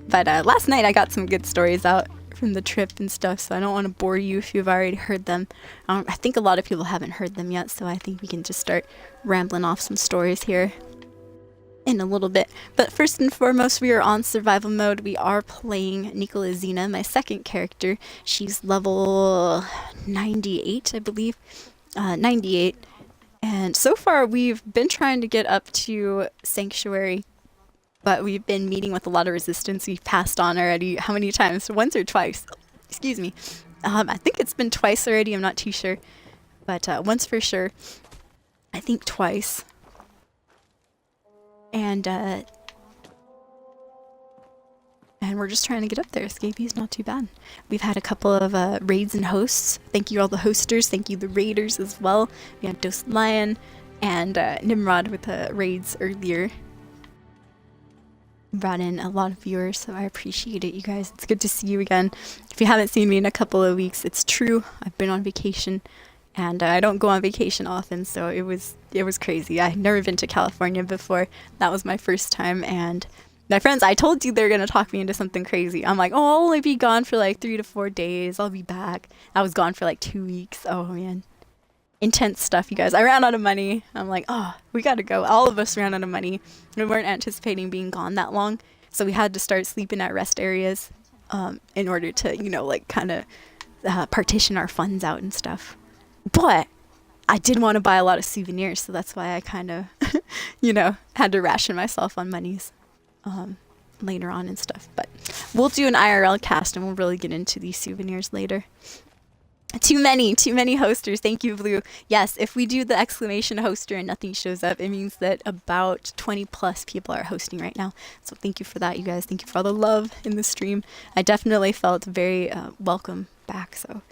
But last night I got some good stories out from the trip and stuff, so I don't want to bore you if you've already heard them. I think a lot of people haven't heard them yet, so I think we can just start rambling off some stories here in a little bit. But first and foremost, we are on survival mode. We are playing Nicolazina, my second character. She's level 98, I believe. 98. And so far we've been trying to get up to Sanctuary, but we've been meeting with a lot of resistance. We've passed on already. How many times? Once or twice? Excuse me. I think it's been twice already. I'm not too sure. But once for sure. I think twice. And we're just trying to get up there. Escapee's not too bad. We've had a couple of raids and hosts. Thank you all the hosters. Thank you the raiders as well. We had Dose Lion and Nimrod with the raids earlier. Brought in a lot of viewers, so I appreciate it, you guys. It's good to see you again. If you haven't seen me in a couple of weeks, it's true. I've been on vacation, and I don't go on vacation often, so it was crazy. I've never been to California before. That was my first time, and my friends, I told you they're gonna talk me into something crazy. I'm like, oh, I'll only be gone for like 3 to 4 days. I'll be back. I was gone for like 2 weeks. Oh man. Intense stuff, you guys. I ran out of money. I'm like, oh, we gotta go. All of us ran out of money. We weren't anticipating being gone that long, so we had to start sleeping at rest areas in order to, you know, like kind of partition our funds out and stuff. But I did want to buy a lot of souvenirs, so that's why I kind of, you know, had to ration myself on monies later on and stuff. But we'll do an IRL cast and we'll really get into these souvenirs later. Too many hosters. Thank you, Blue. Yes, if we do the exclamation hoster and nothing shows up, it means that about 20 plus people are hosting right now. So thank you for that, you guys. Thank you for all the love in the stream. I definitely felt very welcome back. So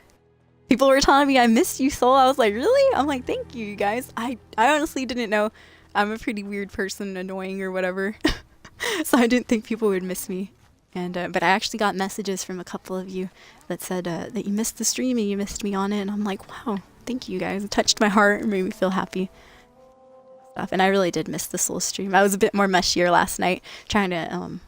people were telling me I missed you, Soul. I was like, really? I'm like, thank you, you guys. I honestly didn't know. I'm a pretty weird person, annoying or whatever. So I didn't think people would miss me. And but I actually got messages from a couple of you that said that you missed the stream and you missed me on it, and I'm like, wow, thank you guys. It touched my heart and made me feel happy. And I really did miss the Soul stream. I was a bit more mushier last night, trying to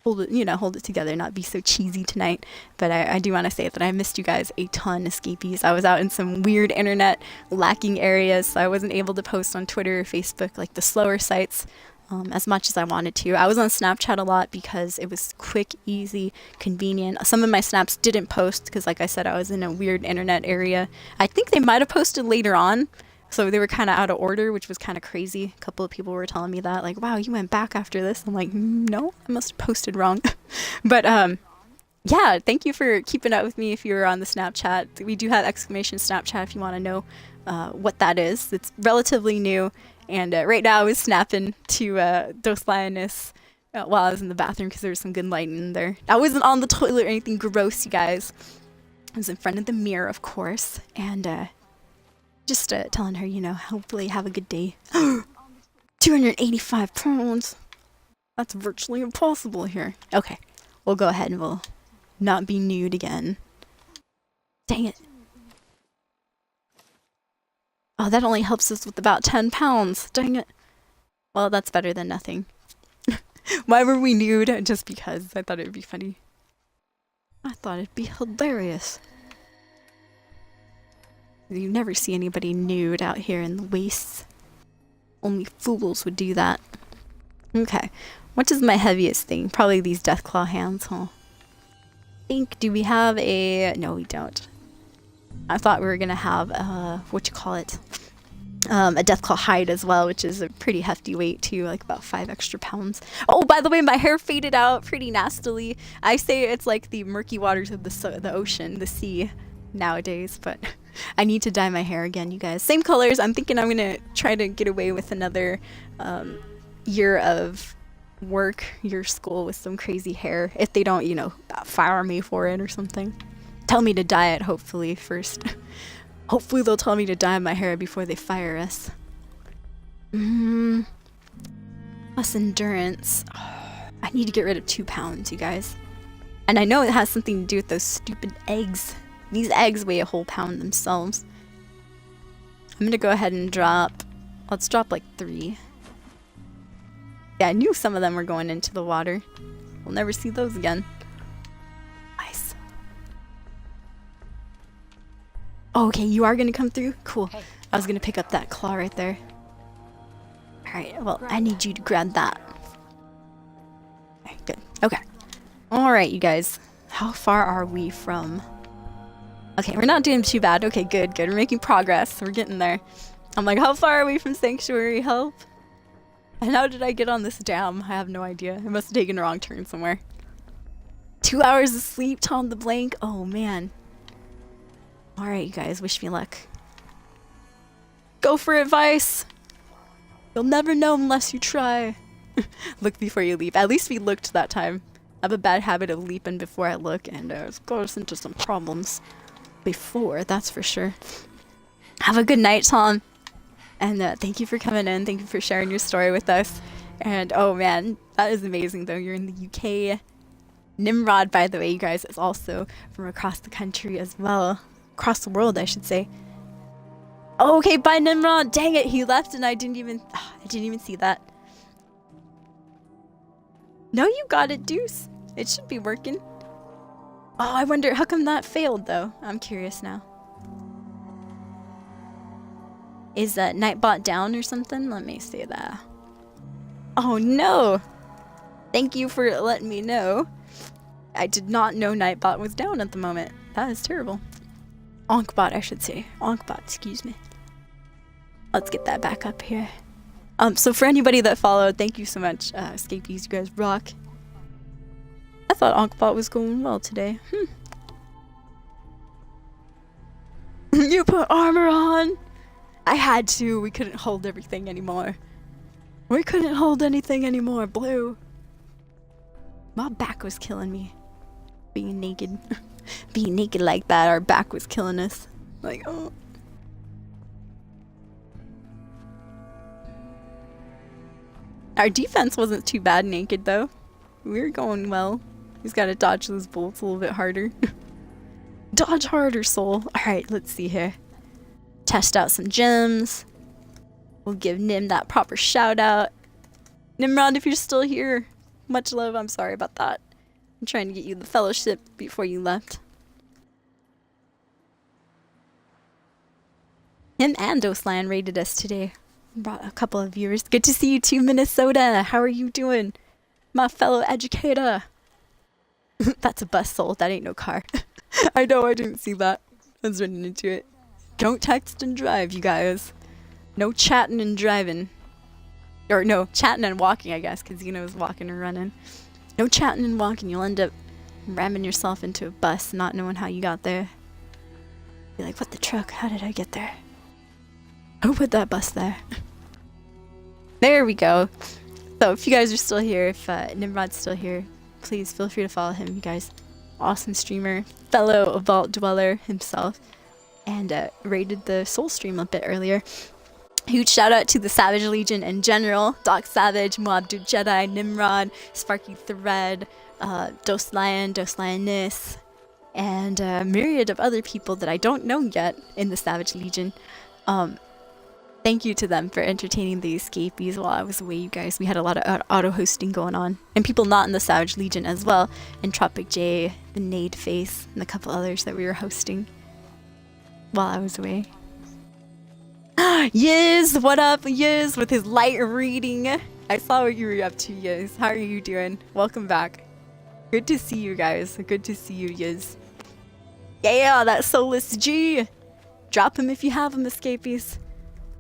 hold it together, not be so cheesy tonight. But I do want to say that I missed you guys a ton, escapees. I was out in some weird internet lacking areas, so I wasn't able to post on Twitter or Facebook, like the slower sites. As much as I wanted to. I was on Snapchat a lot because it was quick, easy, convenient. Some of my snaps didn't post because, like I said, I was in a weird internet area. I think they might have posted later on, so they were kind of out of order, which was kind of crazy. A couple of people were telling me that, like, wow, you went back after this. I'm like, no, I must have posted wrong. But yeah, thank you for keeping up with me if you were on the Snapchat. We do have exclamation Snapchat if you want to know what that is. It's relatively new. And right now I was snapping to Dose Lioness, 1 of my favorite streamers. She was a while I was in the bathroom because there was some good lighting in there. I wasn't on the toilet or anything gross, you guys. I was in front of the mirror, of course, and just telling her, you know, hopefully have a good day. 285 pounds. That's virtually impossible here. Okay, we'll go ahead and we'll not be nude again. Dang it. Oh, that only helps us with about 10 pounds. Dang it. Well, that's better than nothing. Why were we nude? Just because I thought it would be funny. I thought it'd be hilarious. You never see anybody nude out here in the wastes. Only fools would do that. Okay. What is my heaviest thing? Probably these Deathclaw hands, huh? Do we have a... No, we don't. I thought we were gonna have a... a Deathclaw hide as well, which is a pretty hefty weight too, like about 5 extra pounds. Oh, by the way, my hair faded out pretty nastily. I say it's like the murky waters of the ocean, the sea nowadays, but I need to dye my hair again, you guys. Same colors. I'm thinking I'm gonna try to get away with another year of work, year school with some crazy hair. If they don't, you know, fire me for it or something. Tell me to dye it, hopefully, first. Hopefully they'll tell me to dye my hair before they fire us. Plus endurance. Oh, I need to get rid of 2 pounds, you guys. And I know it has something to do with those stupid eggs. These eggs weigh a whole pound themselves. I'm gonna go ahead and drop... Let's drop like 3. Yeah, I knew some of them were going into the water. We'll never see those again. Nice. Oh, okay, you are gonna come through? Cool. Hey. I was gonna pick up that claw right there. Alright, well, I need you to grab that. Okay, good. Okay. Alright, you guys. How far are we from... Okay, we're not doing too bad. Okay, good, good. We're making progress. We're getting there. I'm like, how far are we from Sanctuary? Help. And how did I get on this dam? I have no idea. I must have taken a wrong turn somewhere. 2 hours of sleep, Tom the Blank. Oh, man. Alright, you guys. Wish me luck. Go for it, Vice. You'll never know unless you try. Look before you leap. At least we looked that time. I have a bad habit of leaping before I look, and it's got us into some problems. Before, that's for sure. Have a good night, Tom. And thank you for coming in. Thank you for sharing your story with us. And oh man, that is amazing though. You're in the UK. Nimrod, by the way, you guys, is also from across the country as well. Across the world, I should say. Oh, okay, bye Nimrod. Dang it, he left and I didn't even see that. No, you got it, Deuce. It should be working. Oh, I wonder, how come that failed, though? I'm curious now. Is that Nightbot down or something? Let me see that. Oh, no! Thank you for letting me know. I did not know Nightbot was down at the moment. That is terrible. Onkbot, I should say. Onkbot, excuse me. Let's get that back up here. So for anybody that followed, thank you so much. Escapees, you guys rock. I thought Onkbot was going well today. You put armor on! I had to. We couldn't hold everything anymore. We couldn't hold anything anymore, Blue. My back was killing me. Being naked. Being naked like that, our back was killing us. Like, oh. Our defense wasn't too bad naked, though. We were going well. He's got to dodge those bolts a little bit harder. Dodge harder, Soul. Alright, let's see here. Test out some gems. We'll give Nim that proper shout out. Nimrod, if you're still here, much love. I'm sorry about that. I'm trying to get you the fellowship before you left. Him and Doslan raided us today. Brought a couple of viewers. Good to see you too, Minnesota. How are you doing? My fellow educator. That's a bus, Soul. That ain't no car. I know, I didn't see that. I was running into it. Don't text and drive, you guys. No chatting and driving. Or no, chatting and walking, I guess, because Xeno's walking and running. No chatting and walking. You'll end up ramming yourself into a bus, not knowing how you got there. Be like, what the truck? How did I get there? Who put that bus there? There we go. So if you guys are still here, if Nimrod's still here, please feel free to follow him, you guys. Awesome streamer, fellow Vault Dweller himself, and raided the SoulStream a bit earlier. Huge shout out to the Savage Legion in general, Doc Savage, Moab Dude Jedi, Nimrod, Sparky Thread, Dose Lion, Dose Lioness, and a myriad of other people that I don't know yet in the Savage Legion. Thank you to them for entertaining the escapees while I was away, you guys. We had a lot of auto-hosting going on. And people not in the Savage Legion as well. And Tropic J, the Nade Face, and a couple others that we were hosting while I was away. Yiz! What up, Yiz? With his light reading. I saw what you were up to, Yiz. How are you doing? Welcome back. Good to see you guys. Good to see you, Yiz. Yeah, that Soulless G! Drop him if you have him, escapees.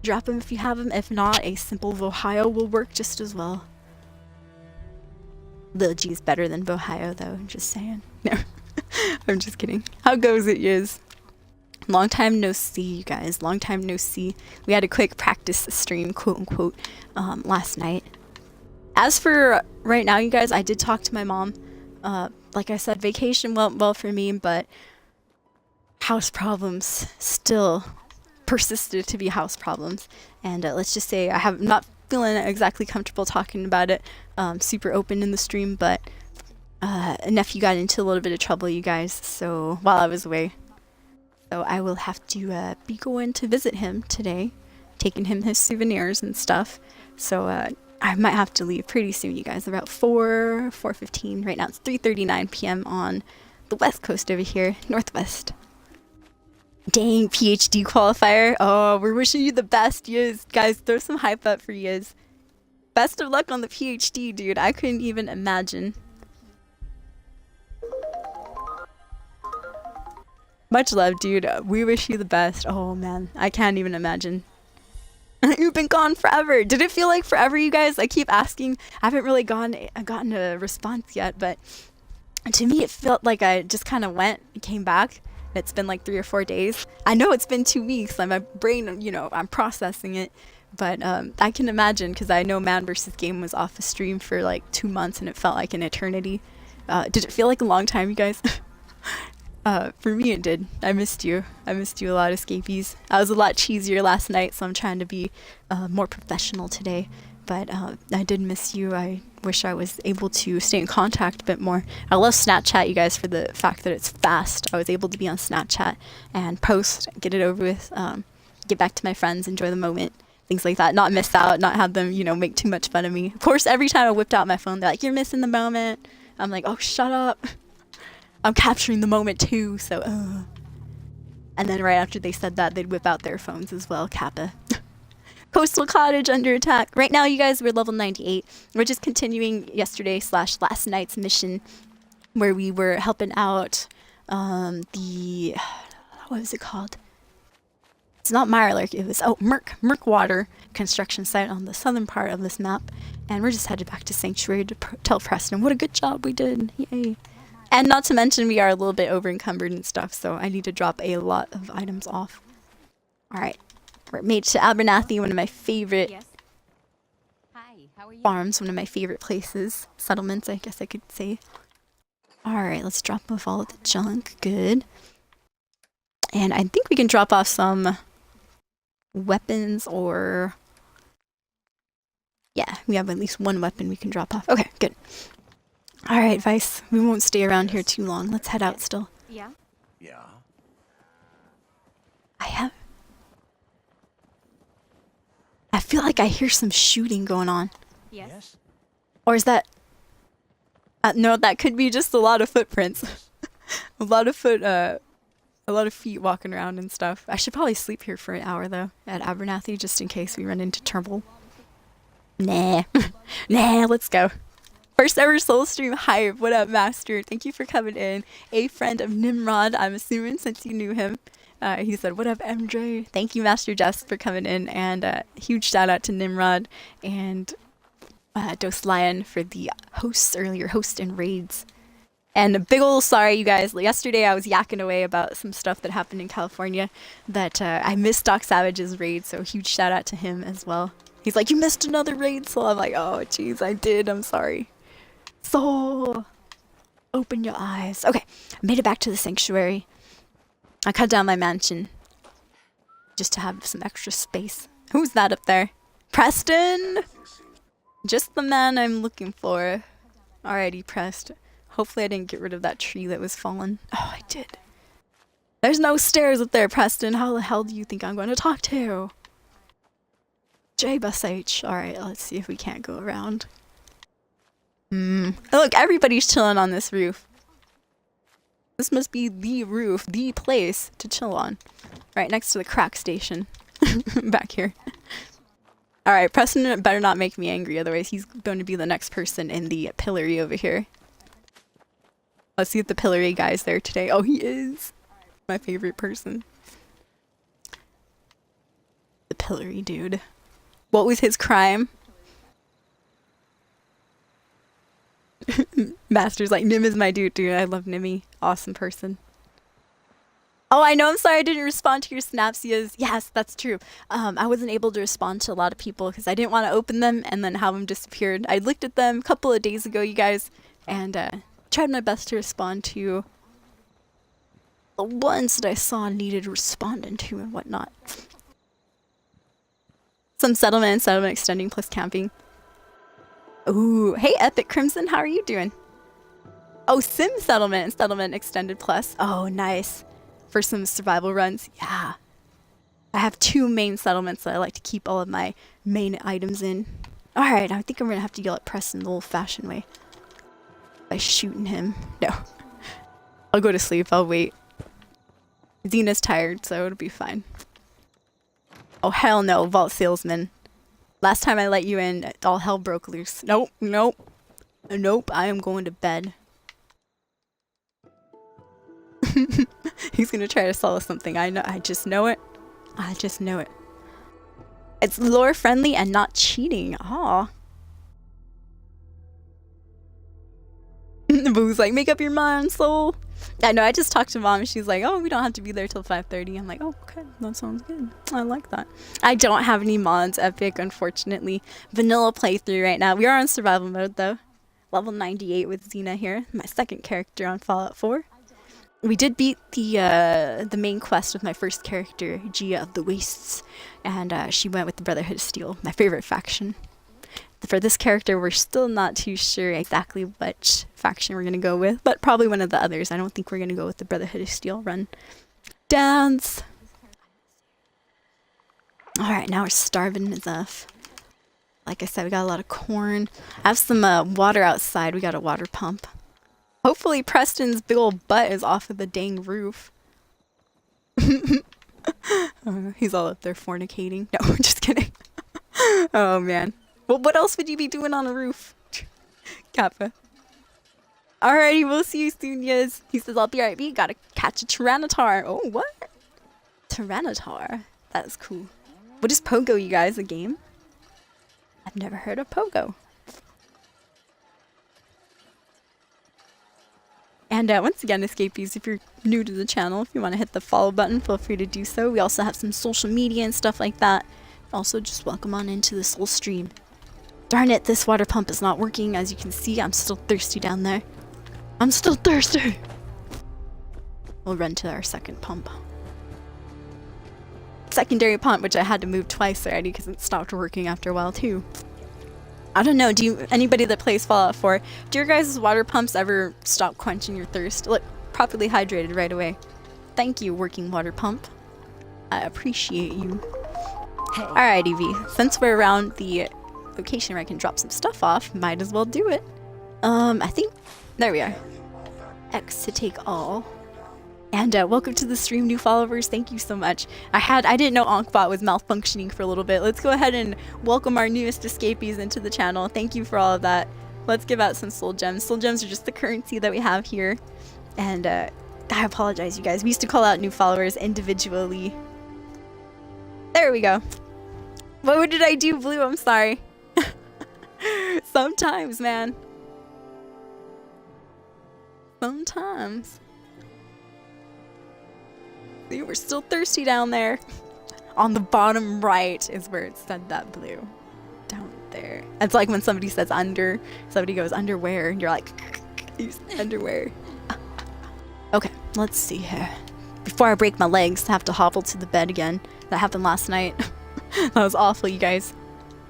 Drop him if you have him. If not, a simple Vohio will work just as well. Lil G is better than Vohio, though. I'm just saying. No, I'm just kidding. How goes it, Yiz? Long time no see, you guys. Long time no see. We had a quick practice stream, quote unquote, last night. As for right now, you guys, I did talk to my mom. Like I said, vacation went well for me, but house problems still persisted to be house problems, and let's just say I'm not feeling exactly comfortable talking about it super open in the stream, but nephew got into a little bit of trouble, you guys, so while I was away, so I will have to be going to visit him today, taking him his souvenirs and stuff, so I might have to leave pretty soon, you guys, about 4:15. Right now it's 3:39 p.m. on the west coast over here, northwest. Dang, PhD qualifier. Oh, we're wishing you the best, Yiz. Guys, throw some hype up for Yiz. Best of luck on the PhD, dude. I couldn't even imagine. Much love, dude. We wish you the best. Oh, man. I can't even imagine. You've been gone forever. Did it feel like forever, you guys? I keep asking. I haven't really gotten a response yet, but to me, it felt like I just kind of went and came back. It's been like 3 or 4 days. I know it's been 2 weeks. Like my brain, you know, I'm processing it. But I can imagine, because I know Man vs. Game was off a stream for like 2 months and it felt like an eternity. Did it feel like a long time, you guys? For me, it did. I missed you. I missed you a lot, escapees. I was a lot cheesier last night, so I'm trying to be more professional today. But I did miss you. I wish I was able to stay in contact a bit more. I love Snapchat, you guys, for the fact that it's fast. I was able to be on Snapchat and post, get it over with, get back to my friends, enjoy the moment, things like that. Not miss out, not have them, you know, make too much fun of me. Of course, every time I whipped out my phone, they're like, "You're missing the moment." I'm like, "Oh, shut up. I'm capturing the moment too, so, And then right after they said that, they'd whip out their phones as well, Kappa. Coastal Cottage under attack. Right now, you guys, we're level 98. We're just continuing yesterday/last night's mission where we were helping out the... What was it called? It's not Mirelurk. It was, Merkwater construction site on the southern part of this map. And we're just headed back to Sanctuary to tell Preston what a good job we did. Yay. And not to mention, we are a little bit over encumbered and stuff, so I need to drop a lot of items off. Alright. We're made to Abernathy, one of my favorite farms, one of my favorite places. Settlements, I guess I could say. Alright, let's drop off all of the junk. Good. And I think we can drop off some weapons or... Yeah, we have at least one weapon we can drop off. Okay, good. Alright, Vice. We won't stay around here too long. Let's head out still. Yeah? Yeah. I feel like I hear some shooting going on. Yes. Or is that... no, that could be just a lot of footprints. a lot of feet walking around and stuff. I should probably sleep here for an hour, though, at Abernathy, just in case we run into trouble. Nah. Nah, let's go. First ever SoulStream hype. What up, Master? Thank you for coming in. A friend of Nimrod, I'm assuming, since you knew him. He said, "What up, MJ?" Thank you, Master Jess, for coming in. And huge shout out to Nimrod and Dose Lion for the earlier host and raids. And a big ol' sorry, you guys. Yesterday I was yakking away about some stuff that happened in California that I missed Doc Savage's raid, so huge shout out to him as well. He's like, you missed another raid, Soul. I'm like, oh, jeez, I did. I'm sorry. Soul, open your eyes. Okay, I made it back to the sanctuary. I cut down my mansion just to have some extra space. Who's that up there? Preston? Just the man I'm looking for. Alrighty, Prest. Hopefully I didn't get rid of that tree that was fallen. Oh, I did. There's no stairs up there, Preston. How the hell do you think I'm going to talk to? J Bus H. Alright, let's see if we can't go around. Look, everybody's chilling on this roof. This must be the roof, the place to chill on. Right next to the crack station. Back here. Alright, Preston better not make me angry, otherwise he's going to be the next person in the pillory over here. Let's see if the pillory guy's there today. Oh, he is! My favorite person. The pillory dude. What was his crime? Master's like, Nim is my dude. I love Nimmy. Awesome person. Oh, I know. I'm sorry I didn't respond to your Snapsias. Yes, that's true. I wasn't able to respond to a lot of people because I didn't want to open them and then have them disappeared. I looked at them a couple of days ago, you guys, and tried my best to respond to the ones that I saw needed responding to and whatnot. Some settlement extending plus camping. Ooh, hey Epic Crimson, how are you doing? Oh, Sim settlement and settlement extended plus. Oh, nice. For some survival runs, yeah. I have 2 main settlements that I like to keep all of my main items in. Alright, I think I'm gonna have to yell at Preston the old-fashioned way. By shooting him. No. I'll go to sleep, I'll wait. Xena's tired, so it'll be fine. Oh, hell no, Vault Salesman. Last time I let you in, all hell broke loose. Nope, nope. Nope, I am going to bed. He's gonna try to sell us something. I know. I just know it. I just know it. It's lore friendly and not cheating. Aw. Boo's like, make up your mind, Soul. I know. I just talked to Mom. She's like, oh, we don't have to be there till 5:30. I'm like, oh, okay, that sounds good. I like that. I don't have any mods, Epic, unfortunately. Vanilla playthrough right now. We are on survival mode though. Level 98 with Xena here. My second character on Fallout 4. We did beat the main quest with my first character, Gia of the Wastes, and she went with the Brotherhood of Steel, my favorite faction. For this character, we're still not too sure exactly which faction we're going to go with, but probably one of the others. I don't think we're going to go with the Brotherhood of Steel run. Dance! Alright, now we're starving enough. Like I said, we got a lot of corn. I have some water outside. We got a water pump. Hopefully Preston's big old butt is off of the dang roof. He's all up there fornicating. No, just kidding. Oh, man. Well, what else would you be doing on a roof? Kappa. Alrighty, we'll see you soon, yes. He says, I'll be right back. Gotta catch a Tyranitar. Oh, what? Tyranitar. That's cool. What is Pogo, you guys? A game? I've never heard of Pogo. And once again, escapees, if you're new to the channel, if you want to hit the follow button, feel free to do so. We also have some social media and stuff like that. Also, just welcome on into the SoulStream. Darn it, this water pump is not working. As you can see, I'm still thirsty down there. I'm still thirsty! We'll run to our second pump. Secondary pump, which I had to move twice already because it stopped working after a while too. I don't know, anybody that plays Fallout 4, do your guys' water pumps ever stop quenching your thirst? Look, properly hydrated right away. Thank you, working water pump. I appreciate you. Hey. Alright, Evie, since we're around the location where I can drop some stuff off, might as well do it. I think, there we are. X to take all. And welcome to the stream, new followers. Thank you so much. I didn't know Ankbot was malfunctioning for a little bit. Let's go ahead and welcome our newest escapees into the channel. Thank you for all of that. Let's give out some soul gems. Soul gems are just the currency that we have here. And I apologize, you guys. We used to call out new followers individually. There we go. What did I do, Blue? I'm sorry. Sometimes, man. Sometimes. See, we're still thirsty down there. On the bottom right is where it said that, Blue. there. It's like when somebody says under, somebody goes underwear, and you're like, underwear. Okay, let's see here. Before I break my legs, I have to hobble to the bed again. That happened last night. That was awful, you guys.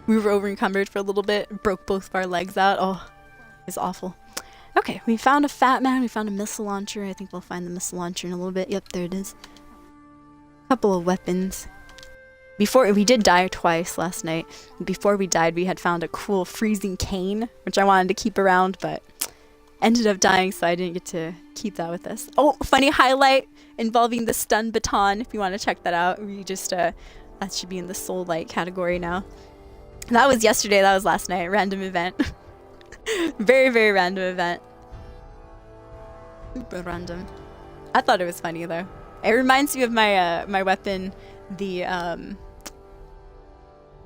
We were over encumbered for a little bit, broke both of our legs out. Oh, it was awful. Okay, we found a fat man, we found a missile launcher. I think we'll find the missile launcher in a little bit. Yep, there it is. Couple of weapons. Before, we did die twice last night. Before we died, we had found a cool freezing cane, which I wanted to keep around, but ended up dying, so I didn't get to keep that with us. Oh, funny highlight involving the stun baton, if you want to check that out. We just, that should be in the soul light category now. That was yesterday, that was last night. Random event. Very, very random event. Super random. I thought it was funny, though. It reminds me of my, my weapon, the,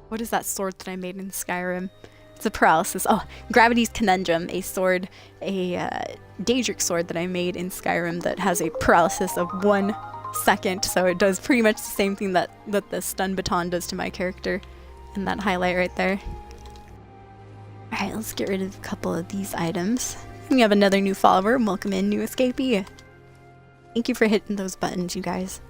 what is that sword that I made in Skyrim? It's a paralysis. Oh, Gravity's Conundrum, a sword, a Daedric sword that I made in Skyrim that has a paralysis of 1 second. So it does pretty much the same thing that the stun baton does to my character in that highlight right there. Alright, let's get rid of a couple of these items. We have another new follower. Welcome in, new escapee. Thank you for hitting those buttons, you guys.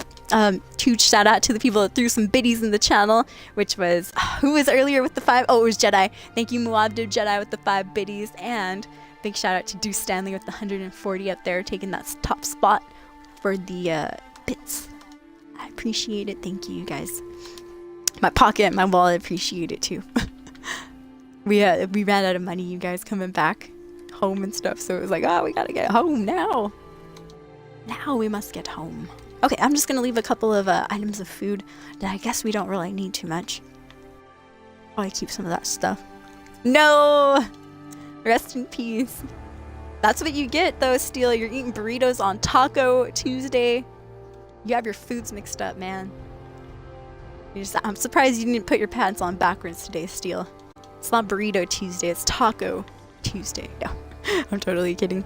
Huge shout out to the people that threw some biddies in the channel, which was, who was earlier with the 5? Oh, it was Jedi. Thank you, Muabdo Jedi with the 5 biddies, and big shout out to Deuce Stanley with the 140 up there, taking that top spot for the bits. I appreciate it. Thank you, you guys. My pocket, my wallet appreciate it too. We ran out of money, you guys, coming back home and stuff, so it was like, oh, we gotta get home now. Now we must get home. Okay, I'm just gonna leave a couple of items of food that I guess we don't really need too much. Probably keep some of that stuff. No! Rest in peace. That's what you get though, Steel. You're eating burritos on Taco Tuesday. You have your foods mixed up, man. I'm surprised you didn't put your pants on backwards today, Steel. It's not Burrito Tuesday, it's Taco Tuesday. No, I'm totally kidding.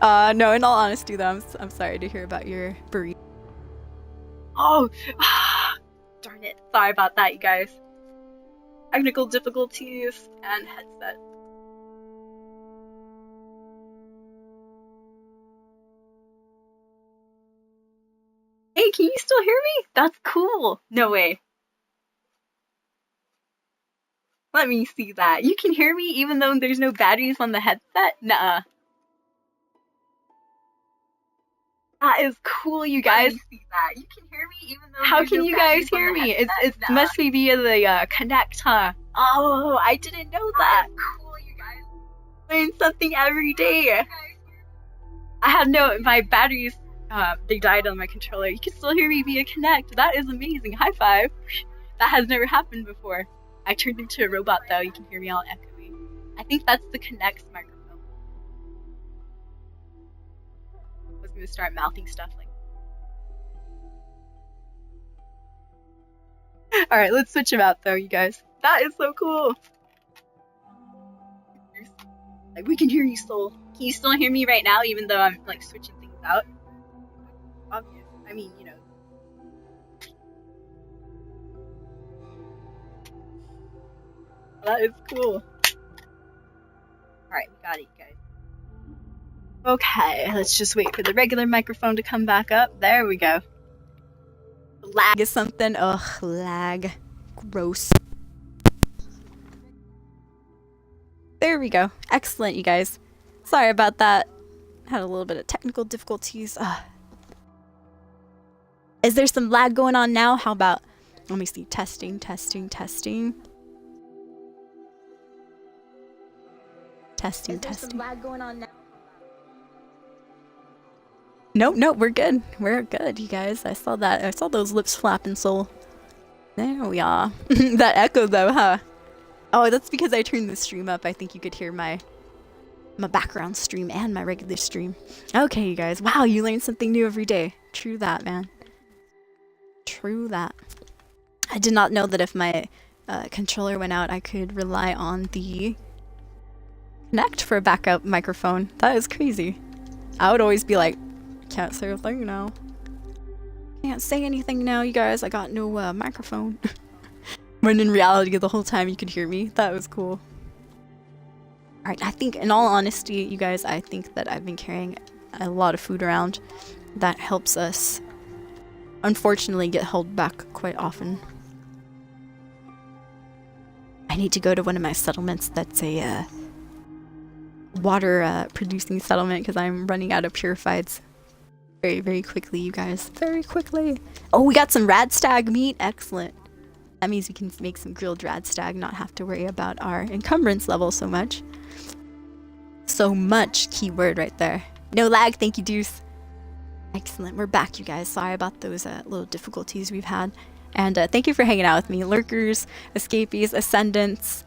No, in all honesty though, I'm sorry to hear about your burrito. Oh, darn it. Sorry about that, you guys. Technical difficulties and headset. Hey, can you still hear me? That's cool. No way. Let me see that. You can hear me even though there's no batteries on the headset? Nuh-uh. That is cool, you guys. See that. You can hear me even though how can you guys hear me? It must be via the Connect, huh? Oh, I didn't know that. Cool, you guys. Learn something every day. I have my batteries, they died on my controller. You can still hear me via Connect. That is amazing. High five. That has never happened before. I turned into a robot though. You can hear me all echoey. I think that's the Connect's microphone. I was gonna start mouthing stuff like. Alright, let's switch him out though, you guys. That is so cool. Like, we can hear you, Soul. Can you still hear me right now, even though I'm like switching things out? Obvious. I mean, you know. That is cool. Alright, we got it, you guys. Okay, let's just wait for the regular microphone to come back up. There we go. Lag is something. Ugh, lag. Gross. There we go. Excellent, you guys. Sorry about that. Had a little bit of technical difficulties. Is there some lag going on now? How about... Let me see. Testing, testing, testing. Testing, testing. Some lag going on now? Nope, we're good. We're good, you guys. I saw that. I saw those lips flapping, Soul. There we are. That echo, though, huh? Oh, that's because I turned the stream up. I think you could hear my background stream and my regular stream. Okay, you guys. Wow, you learn something new every day. True that, man. True that. I did not know that if my controller went out, I could rely on the Connect for a backup microphone. That is crazy. I would always be like, can't say a thing now. Can't say anything now, you guys. I got no microphone. When in reality, the whole time you could hear me. That was cool. Alright, I think, in all honesty, you guys, I think that I've been carrying a lot of food around. That helps us, unfortunately, get held back quite often. I need to go to one of my settlements that's a water producing settlement because I'm running out of purifieds very, very quickly, you guys. Very quickly. Oh, we got some rad stag meat. Excellent. That means we can make some grilled rad stag, not have to worry about our encumbrance level so much. So much keyword right there. No lag, thank you, Deuce. Excellent, we're back, you guys. Sorry about those little difficulties we've had. And thank you for hanging out with me. Lurkers, escapees, ascendants,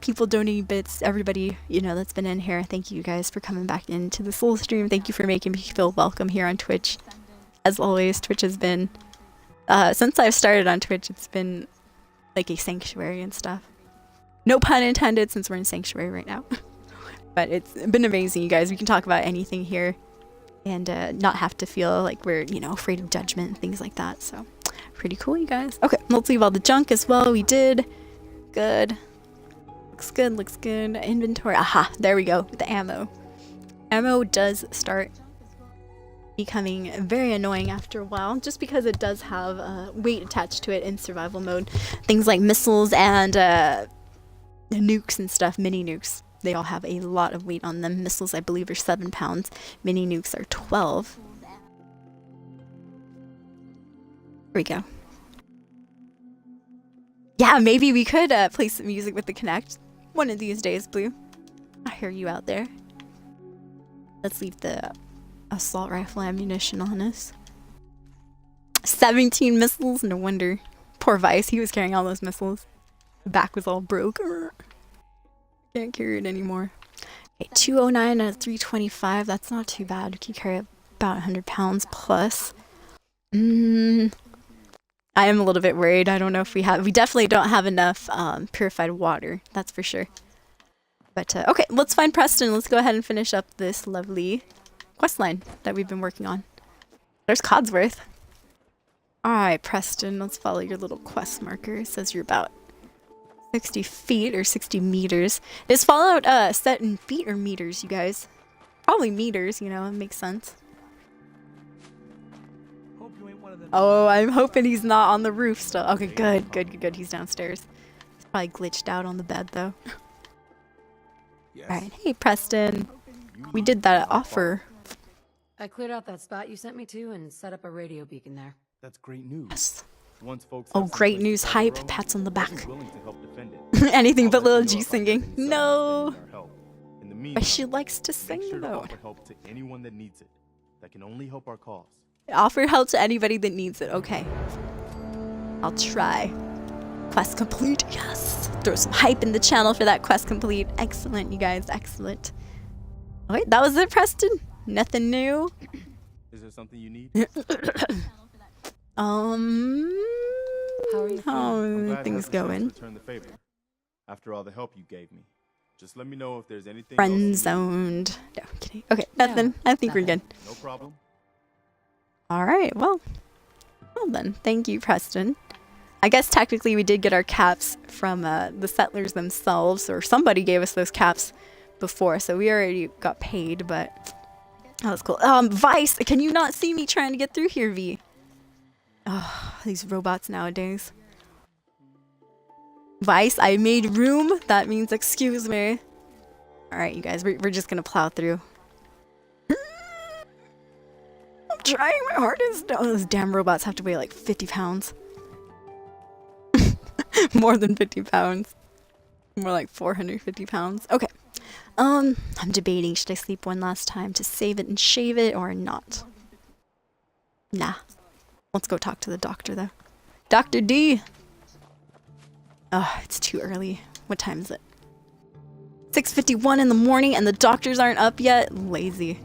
people donating bits, everybody, you know, that's been in here. Thank you guys for coming back into the SoulStream. Thank you for making me feel welcome here on Twitch. As always, Twitch has been, since I've started on Twitch, it's been like a sanctuary and stuff. No pun intended, since we're in sanctuary right now. But it's been amazing, you guys. We can talk about anything here and not have to feel like we're, you know, afraid of judgment and things like that. So pretty cool, you guys. Okay, let's leave all the junk as well. We did. Good. Looks good, looks good. Inventory. Aha, there we go with the ammo. Ammo does start becoming very annoying after a while, just because it does have weight attached to it in survival mode. Things like missiles and nukes and stuff, mini nukes. They all have a lot of weight on them. Missiles, I believe, are 7 pounds. Mini nukes are 12. Here we go. Yeah, maybe we could play some music with the Kinect one of these days, Blue. I hear you out there. Let's leave the assault rifle ammunition on us. 17 missiles, no wonder. Poor Vice, he was carrying all those missiles. The back was all broke. Can't carry it anymore. Okay, 209 out of 325. That's not too bad. We can carry about 100 pounds plus. I am a little bit worried. I don't know if we have. We definitely don't have enough purified water. That's for sure. But okay, let's find Preston. Let's go ahead and finish up this lovely quest line that we've been working on. There's Codsworth. All right, Preston. Let's follow your little quest marker. It says you're about 60 feet or 60 meters. Is Fallout set in feet or meters, you guys? Probably meters, you know, it makes sense. Oh, I'm hoping he's not on the roof still. Okay, good, good, good, good. He's downstairs. He's probably glitched out on the bed, though. Alright, hey, Preston. We did that offer. I cleared out that spot you sent me to and set up a radio beacon there. That's great news. Yes. Oh, great news, hype, pats on the back. Anything but Lil G singing. No! But she likes to sing, though. Offer help to anyone that needs it. That can only help our cause. Offer help to anybody that needs it. Okay. I'll try. Quest complete. Yes! Throw some hype in the channel for that quest complete. Excellent, you guys. Excellent. Okay, that was it, Preston. Nothing new. Is there something you need? How are you how things going? Return the favor. After all the help you gave me, just let me know if there's anything. Friend zoned. No, I'm kidding. Okay, nothing. I think we're good. No problem. All right. Well then. Thank you, Preston. I guess technically we did get our caps from the settlers themselves, or somebody gave us those caps before, so we already got paid. But that was cool. Vice, can you not see me trying to get through here, V? Oh, these robots nowadays. Vice, I made room. That means excuse me. Alright, you guys, we're just gonna plow through. I'm trying my hardest. Oh, those damn robots have to weigh like 50 pounds. More than 50 pounds. More like 450 pounds. Okay. I'm debating, should I sleep one last time to save it and shave it or not? Nah. Let's go talk to the doctor, though. Dr. D! Oh, it's too early. What time is it? 6:51 in the morning and the doctors aren't up yet? Lazy.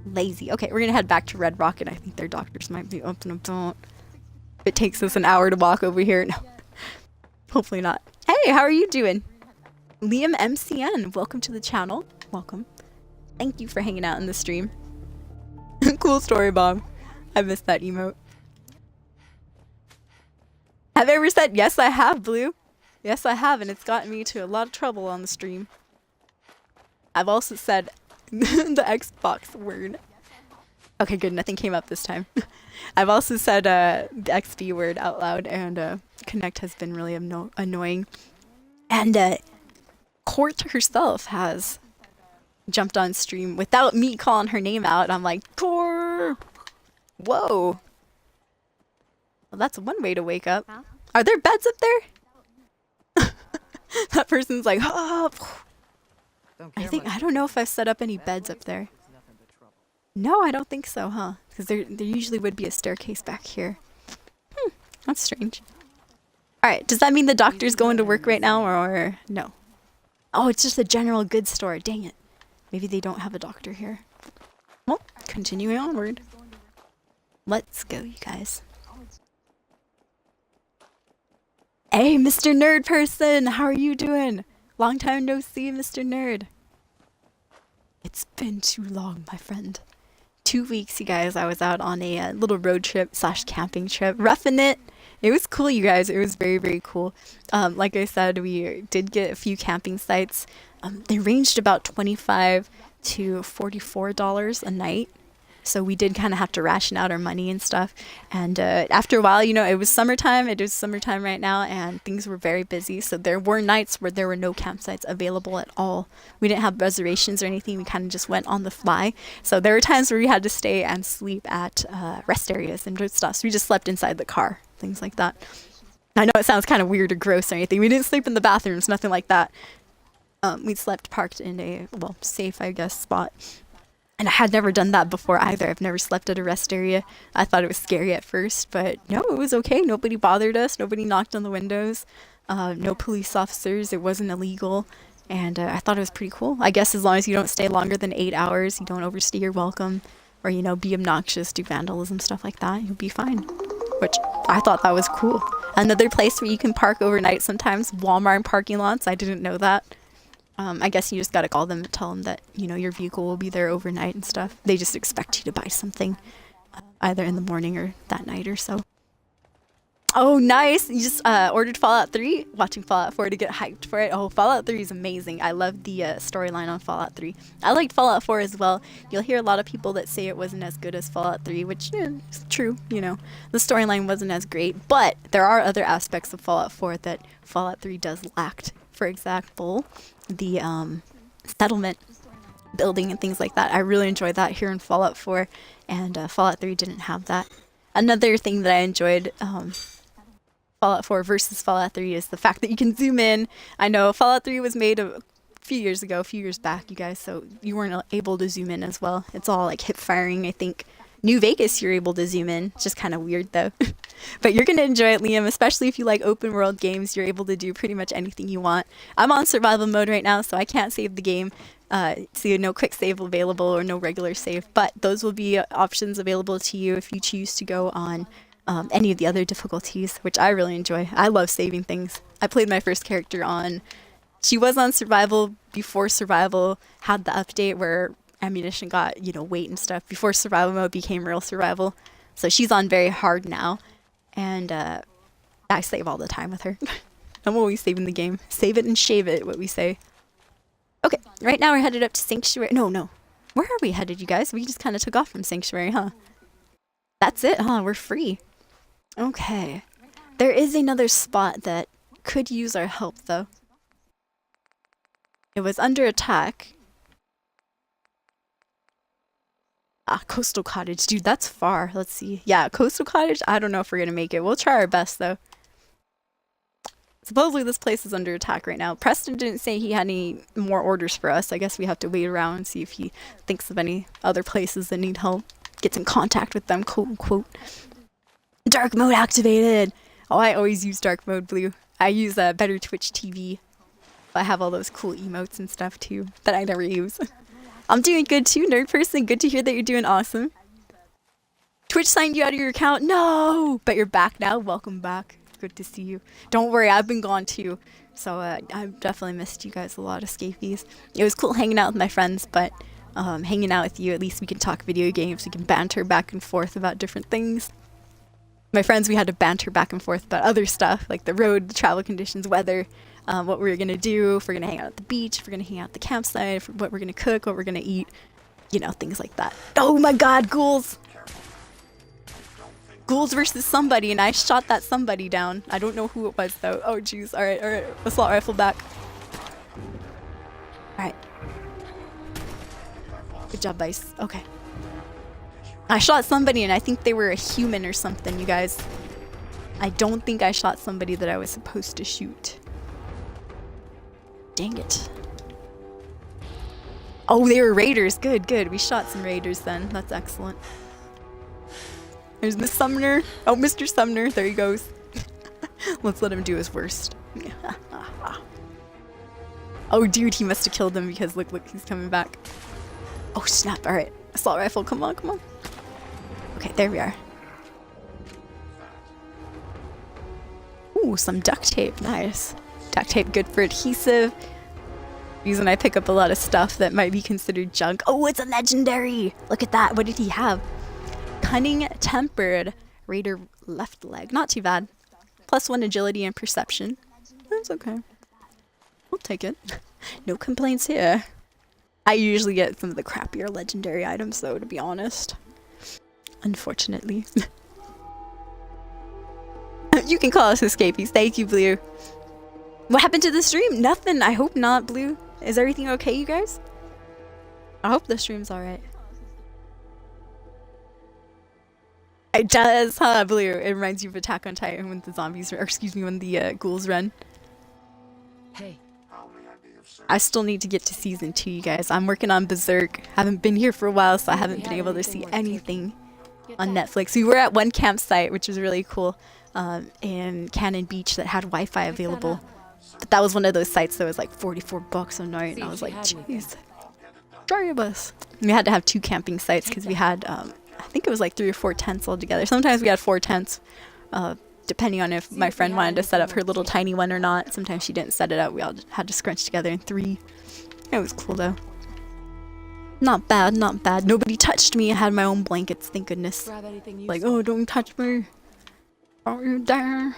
Lazy. Okay, we're gonna head back to Red Rocket. I think their doctors might be up and about. If it takes us an hour to walk over here. No. Hopefully not. Hey, how are you doing? Liam MCN, welcome to the channel. Welcome. Thank you for hanging out in the stream. Cool story, Bob. I missed that emote. Have I ever said, yes, I have, Blue? Yes, I have, and it's gotten me to a lot of trouble on the stream. I've also said the Xbox word. Okay, good, nothing came up this time. I've also said the XB word out loud, and Connect has been really annoying. And Court herself has jumped on stream without me calling her name out. I'm like, Court! Whoa! Well, that's one way to wake up. Huh? Are there beds up there? That person's like, oh. I don't know if I've set up any beds up there. No, I don't think so, huh? Because there usually would be a staircase back here. That's strange. Alright, does that mean the doctor's going to work right now, or no? Oh, it's just a general goods store. Dang it. Maybe they don't have a doctor here. Well, continuing onward. Let's go, you guys. Hey, Mr. Nerd Person! How are you doing? Long time no see, Mr. Nerd. It's been too long, my friend. 2 weeks, you guys. I was out on a little road trip / camping trip. Roughing it. It was cool, you guys. It was very, very cool. Like I said, we did get a few camping sites. They ranged about $25 to $44 a night. So we did kind of have to ration out our money and stuff. And after a while, you know, it was summertime. It is summertime right now, and things were very busy. So there were nights where there were no campsites available at all. We didn't have reservations or anything. We kind of just went on the fly. So there were times where we had to stay and sleep at rest areas and stuff. So we just slept inside the car, things like that. I know it sounds kind of weird or gross or anything. We didn't sleep in the bathrooms, nothing like that. We slept parked in a, well, safe, I guess, spot. And I had never done that before either. I've never slept at a rest area. I thought it was scary at first, but no, it was okay. Nobody bothered us. Nobody knocked on the windows. No police officers. It wasn't illegal. And I thought it was pretty cool. I guess as long as you don't stay longer than 8 hours, you don't overstay your welcome, or, you know, be obnoxious, do vandalism, stuff like that, you'll be fine. Which I thought that was cool. Another place where you can park overnight sometimes, Walmart parking lots. I didn't know that. I guess you just gotta call them and tell them that, you know, your vehicle will be there overnight and stuff. They just expect you to buy something either in the morning or that night or so. Oh, nice! You just ordered Fallout 3? Watching Fallout 4 to get hyped for it. Oh, Fallout 3 is amazing. I love the storyline on Fallout 3. I liked Fallout 4 as well. You'll hear a lot of people that say it wasn't as good as Fallout 3, which is true, you know. The storyline wasn't as great, but there are other aspects of Fallout 4 that Fallout 3 does lack. For example, the settlement building and things like that. I really enjoyed that here in Fallout 4, and Fallout 3 didn't have that. Another thing that I enjoyed Fallout 4 versus Fallout 3 is the fact that you can zoom in. I know Fallout 3 was made a few years back, you guys, so you weren't able to zoom in as well. It's all like hip firing, I think. New Vegas, you're able to zoom in. It's just kind of weird though. But you're going to enjoy it, Liam, especially if you like open world games. You're able to do pretty much anything you want. I'm on survival mode right now, so I can't save the game. So no quick save available or no regular save, but those will be options available to you if you choose to go on any of the other difficulties, which I really enjoy. I love saving things. I played my first character on... She was on survival before survival had the update where ammunition got, you know, weight and stuff before survival mode became real survival. So she's on very hard now, and I save all the time with her. I'm always saving the game. Save it and shave it, what we say. Okay, right now we're headed up to Sanctuary. No. Where are we headed, you guys? We just kind of took off from Sanctuary, huh? That's it, huh? We're free. Okay. There is another spot that could use our help, though. It was under attack. Coastal Cottage. Dude, that's far. Let's see. Yeah, Coastal Cottage. I don't know if we're gonna make it. We'll try our best, though. Supposedly this place is under attack right now. Preston didn't say he had any more orders for us. I guess we have to wait around and see if he thinks of any other places that need help. Gets in contact with them, quote unquote. Dark mode activated! Oh, I always use dark mode, Blue. I use Better Twitch TV. I have all those cool emotes and stuff, too, that I never use. I'm doing good, too, Nerd Person. Good to hear that you're doing awesome. Twitch signed you out of your account? No! But you're back now. Welcome back. Good to see you. Don't worry, I've been gone, too. So, I've definitely missed you guys a lot, Escapees. It was cool hanging out with my friends, but hanging out with you, at least we can talk video games. We can banter back and forth about different things. my friends, we had to banter back and forth about other stuff, like the road, the travel conditions, weather, what we were going to do, if we're going to hang out at the beach, if we're going to hang out at the campsite, what we're going to cook, what we're going to eat, you know, things like that. Oh my god, ghouls! Ghouls versus somebody, and I shot that somebody down. I don't know who it was, though. Oh, jeez. Alright, alright. Assault rifle back. Alright. Good job, Vice. Okay. I shot somebody, and I think they were a human or something, you guys. I don't think I shot somebody that I was supposed to shoot. Dang it. Oh, they were raiders. Good, good. We shot some raiders then. That's excellent. There's Miss Sumner. Oh, Mr. Sumner. There he goes. Let's let him do his worst. Oh, dude, he must have killed him because look, he's coming back. Oh, snap. All right. Assault rifle. Come on, come on. Okay, there we are. Ooh, some duct tape. Nice. Duct tape, good for adhesive. Reason I pick up a lot of stuff that might be considered junk. Oh, it's a legendary. Look at that. What did he have? Cunning tempered raider left leg. Not too bad. +1 agility and perception. That's okay. We'll take it. No complaints here. I usually get some of the crappier legendary items though, to be honest. Unfortunately. You can call us escapees. Thank you, Blue. What happened to the stream? Nothing. I hope not, Blue. Is everything okay, you guys? I hope the stream's alright. It does, huh, Blue? It reminds you of Attack on Titan when the zombies, or excuse me, when the ghouls run. Hey. I still need to get to season 2, you guys. I'm working on Berserk. Haven't been here for a while, so I haven't been able to see anything on Netflix. We were at one campsite, which was really cool, in Cannon Beach that had Wi-Fi available. But that was one of those sites that was like $44 a night, and I was like, jeez. Sorry of us. We had to have 2 camping sites because we had, I think it was like 3 or 4 tents altogether. Sometimes we had 4 tents, depending on if my friend wanted to set up her little tiny one or not. Sometimes she didn't set it up. We all had to scrunch together in 3. It was cool though. Not bad, not bad. Nobody touched me. I had my own blankets, thank goodness. Like, oh, don't touch me. Don't you dare.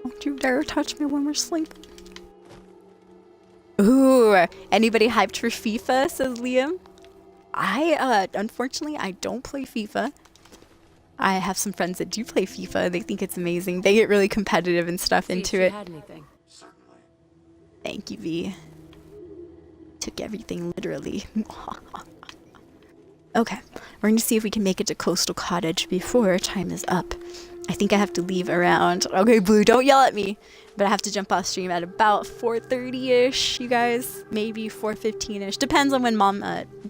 Don't you dare touch me when we're sleeping. Ooh, anybody hyped for FIFA, says Liam? Unfortunately, I don't play FIFA. I have some friends that do play FIFA. They think it's amazing. They get really competitive and stuff into it. Thank you, V. Took everything literally. Okay, we're going to see if we can make it to Coastal Cottage before time is up. I think I have to leave around... Okay, Blue, don't yell at me. But I have to jump off stream at about 4:30-ish, you guys. Maybe 4:15-ish. Depends on when Mom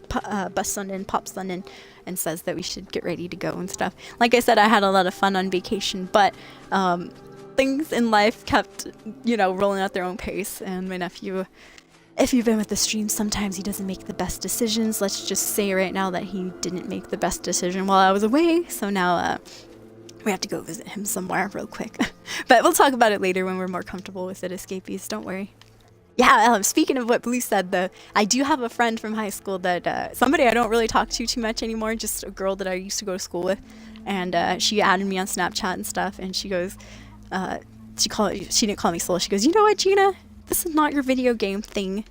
pops on in, and says that we should get ready to go and stuff. Like I said, I had a lot of fun on vacation, but things in life kept, you know, rolling at their own pace. And my nephew... If you've been with the stream, sometimes he doesn't make the best decisions. Let's just say right now that he didn't make the best decision while I was away. So now we have to go visit him somewhere real quick. But we'll talk about it later when we're more comfortable with it, escapees. Don't worry. Yeah, speaking of what Blue said, though, I do have a friend from high school that somebody I don't really talk to too much anymore, just a girl that I used to go to school with. And she added me on Snapchat and stuff. And she goes, she didn't call me Soul. She goes, you know what, Gina? This is not your video game thing.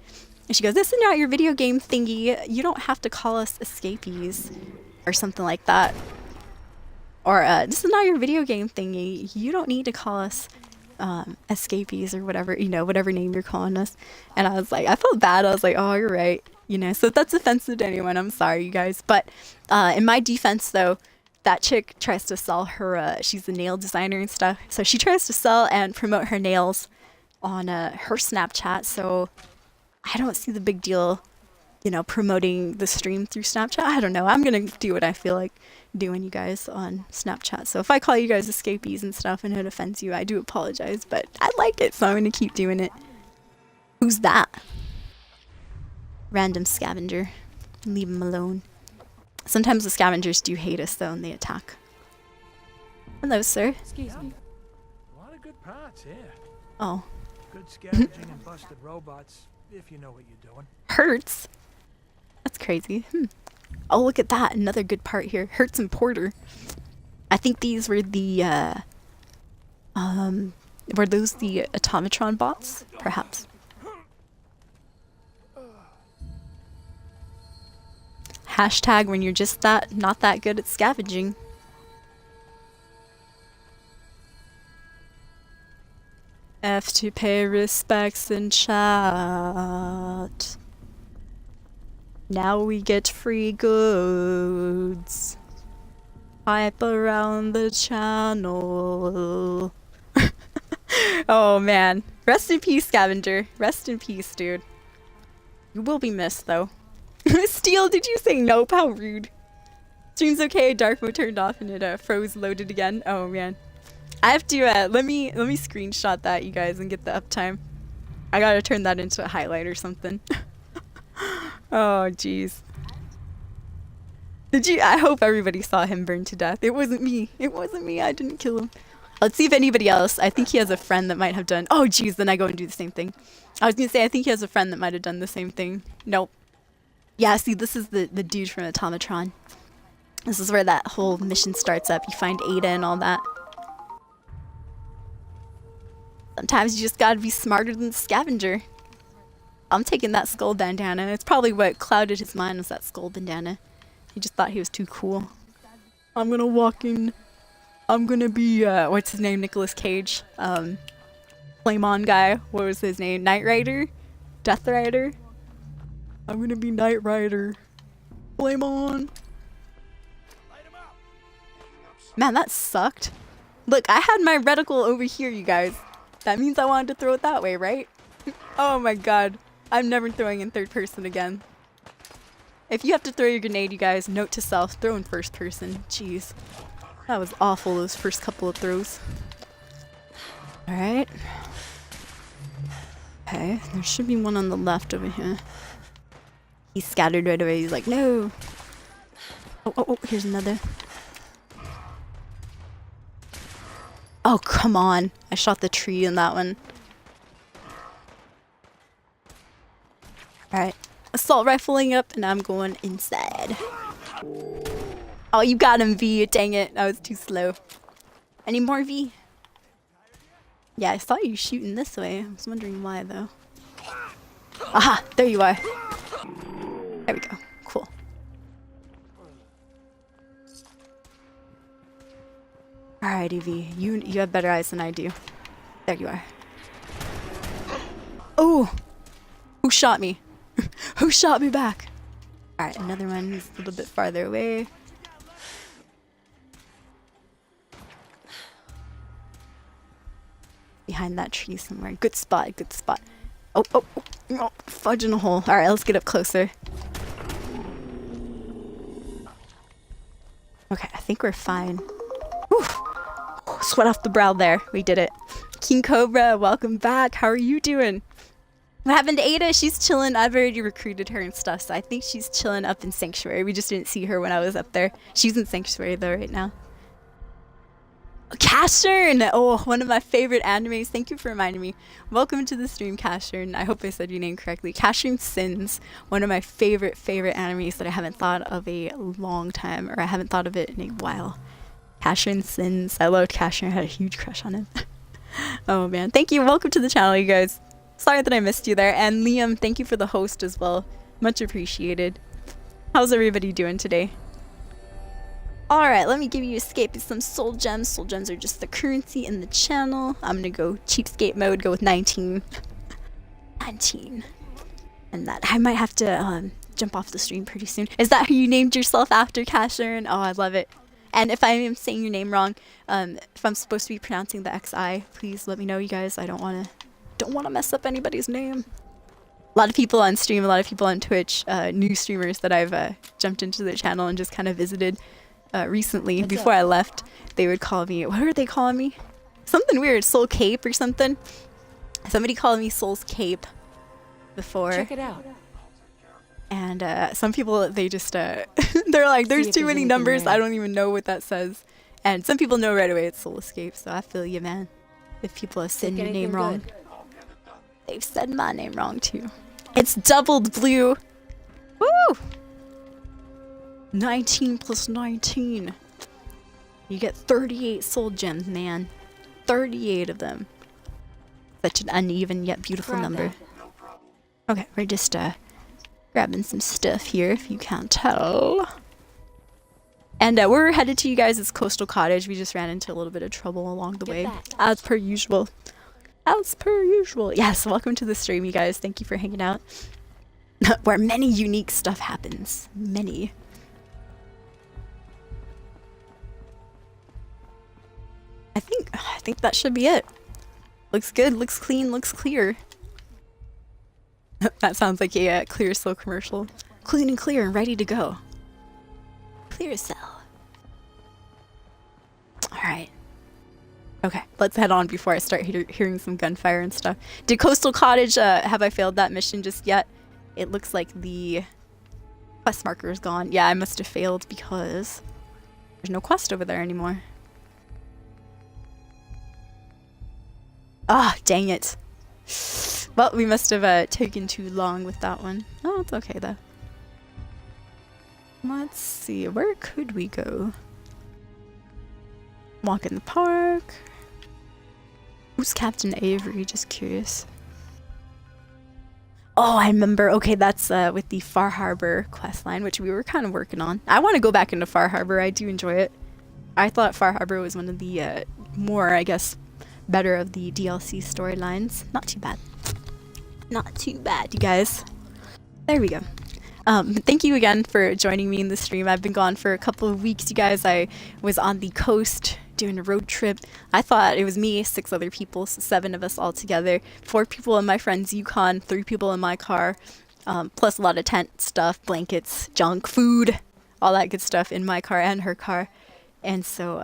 And she goes, this is not your video game thingy. You don't have to call us escapees or something like that. Or this is not your video game thingy. You don't need to call us escapees or whatever, you know, whatever name you're calling us. And I was like, I felt bad. I was like, oh, you're right. You know, so if that's offensive to anyone, I'm sorry, you guys. But in my defense, though, that chick tries to sell her, she's a nail designer and stuff. So she tries to sell and promote her nails on her Snapchat, so I don't see the big deal, you know, promoting the stream through Snapchat. I don't know. I'm gonna do what I feel like doing, you guys, on Snapchat. So if I call you guys escapees and stuff and it offends you, I do apologize, but I like it, so I'm gonna keep doing it. Who's that? Random scavenger. Leave him alone. Sometimes the scavengers do hate us, though, and they attack. Hello, sir. Excuse me. A lot of good parts here. Oh. Good scavenging and busted robots, if you know what you're doing. Hurts? That's crazy. Oh, look at that. Another good part here. Hertz and Porter. I think these were the, were those the automatron bots? Perhaps. Hashtag when you're just not that good at scavenging. F to pay respects in chat. Now we get free goods. Hype around the channel. Oh man. Rest in peace, Scavenger. Rest in peace, dude. You will be missed, though. Steel, did you say nope? How rude. Stream's okay, dark mode turned off and it froze loaded again. Oh man. I have to let me screenshot that, you guys, and get the uptime. I gotta turn that into a highlight or something. Oh jeez. Did you? I hope everybody saw him burn to death. It wasn't me. It wasn't me. I didn't kill him. Let's see if anybody else. I think he has a friend that might have done. Oh jeez, then I go and do the same thing. I was gonna say I think he has a friend that might have done the same thing. Nope. Yeah, see, this is the dude from Automatron. This is where that whole mission starts up. You find Ada and all that. Sometimes you just gotta be smarter than the Scavenger. I'm taking that skull bandana. It's probably what clouded his mind, was that skull bandana. He just thought he was too cool. I'm gonna walk in. I'm gonna be, what's his name? Nicolas Cage. Flame on guy. What was his name? Knight Rider? Death Rider? I'm gonna be Knight Rider. Flame on. Man, that sucked. Look, I had my reticle over here, you guys. That means I wanted to throw it that way, right? Oh my god. I'm never throwing in third person again. If you have to throw your grenade, you guys, note to self, throw in first person. Jeez. That was awful, those first couple of throws. Alright. Okay, there should be one on the left over here. He scattered right away. He's like, no. Oh, here's another. Oh, come on. I shot the tree in that one. Alright. Assault rifling up, and I'm going inside. Oh, you got him, V. Dang it. I was too slow. Any more, V? Yeah, I saw you shooting this way. I was wondering why, though. Aha! There you are. There we go. Cool. Alrighty, V. You have better eyes than I do. There you are. Oh! Who shot me? Who shot me back? Alright, another one. He's a little bit farther away. Behind that tree somewhere. Good spot, good spot. Oh, fudge in a hole. Alright, let's get up closer. Okay, I think we're fine. Whew. Sweat off the brow there. We did it. King Cobra, welcome back. How are you doing? What happened to Ada? She's chilling. I've already recruited her and stuff, so I think she's chilling up in Sanctuary. We just didn't see her when I was up there. She's in Sanctuary though right now. Cashern! Oh, one of my favorite animes. Thank you for reminding me. Welcome to the stream, Cashern. I hope I said your name correctly. Cashern Sins. One of my favorite animes that I haven't thought of a long time, or I haven't thought of it in a while. Cashern Sins. I loved Cashern. I had a huge crush on him. Oh man. Thank you. Welcome to the channel, you guys. Sorry that I missed you there. And Liam, thank you for the host as well. Much appreciated. How's everybody doing today? Alright, let me give you escape with some soul gems. Soul gems are just the currency in the channel. I'm gonna go cheapskate mode, go with 19. 19. And that, I might have to jump off the stream pretty soon. Is that who you named yourself after, Cashern? Oh, I love it. And if I am saying your name wrong, if I'm supposed to be pronouncing the XI, please let me know, you guys. I don't wanna mess up anybody's name. A lot of people on stream, a lot of people on Twitch, new streamers that I've jumped into their channel and just kind of visited recently. Before I left, they would call me, what are they calling me? Something weird, Soul Cape or something. Somebody called me Soul's Cape before. Check it out. And some people, they just, they're like, there's too many numbers, I don't even know what that says. And some people know right away it's Soul Escape, so I feel you, man. If people have said your name wrong. They've said my name wrong too. It's doubled blue. Woo! 19 plus 19. You get 38 soul gems, man. 38 of them. Such an uneven yet beautiful number. Okay, we're just grabbing some stuff here, if you can't tell. And we're headed to you guys' coastal cottage. We just ran into a little bit of trouble along the way, as per usual. As per usual. Yes, welcome to the stream, you guys. Thank you for hanging out. Where many unique stuff happens. Many. I think that should be it. Looks good, looks clean, looks clear. That sounds like a Clear Cell commercial. Clean and clear and ready to go. Clear Cell. Alright. Okay, let's head on before I start hearing some gunfire and stuff. Did Coastal Cottage, have I failed that mission just yet? It looks like the quest marker is gone. Yeah, I must have failed because there's no quest over there anymore. Ah, dang it. Well, we must have taken too long with that one. Oh, it's okay though. Let's see, where could we go? Walk in the park. Who's Captain Avery? Just curious. Oh, I remember. Okay, that's with the Far Harbor quest line, which we were kind of working on. I want to go back into Far Harbor. I do enjoy it. I thought Far Harbor was one of the more, I guess, better of the DLC storylines. Not too bad. Not too bad, you guys. There we go. Thank you again for joining me in the stream. I've been gone for a couple of weeks, you guys. I was on the coast doing a road trip. I thought it was me, 6 other people, so 7 of us all together. 4 people in my friend's Yukon, 3 people in my car, plus a lot of tent stuff, blankets, junk, food, all that good stuff in my car and her car. And so,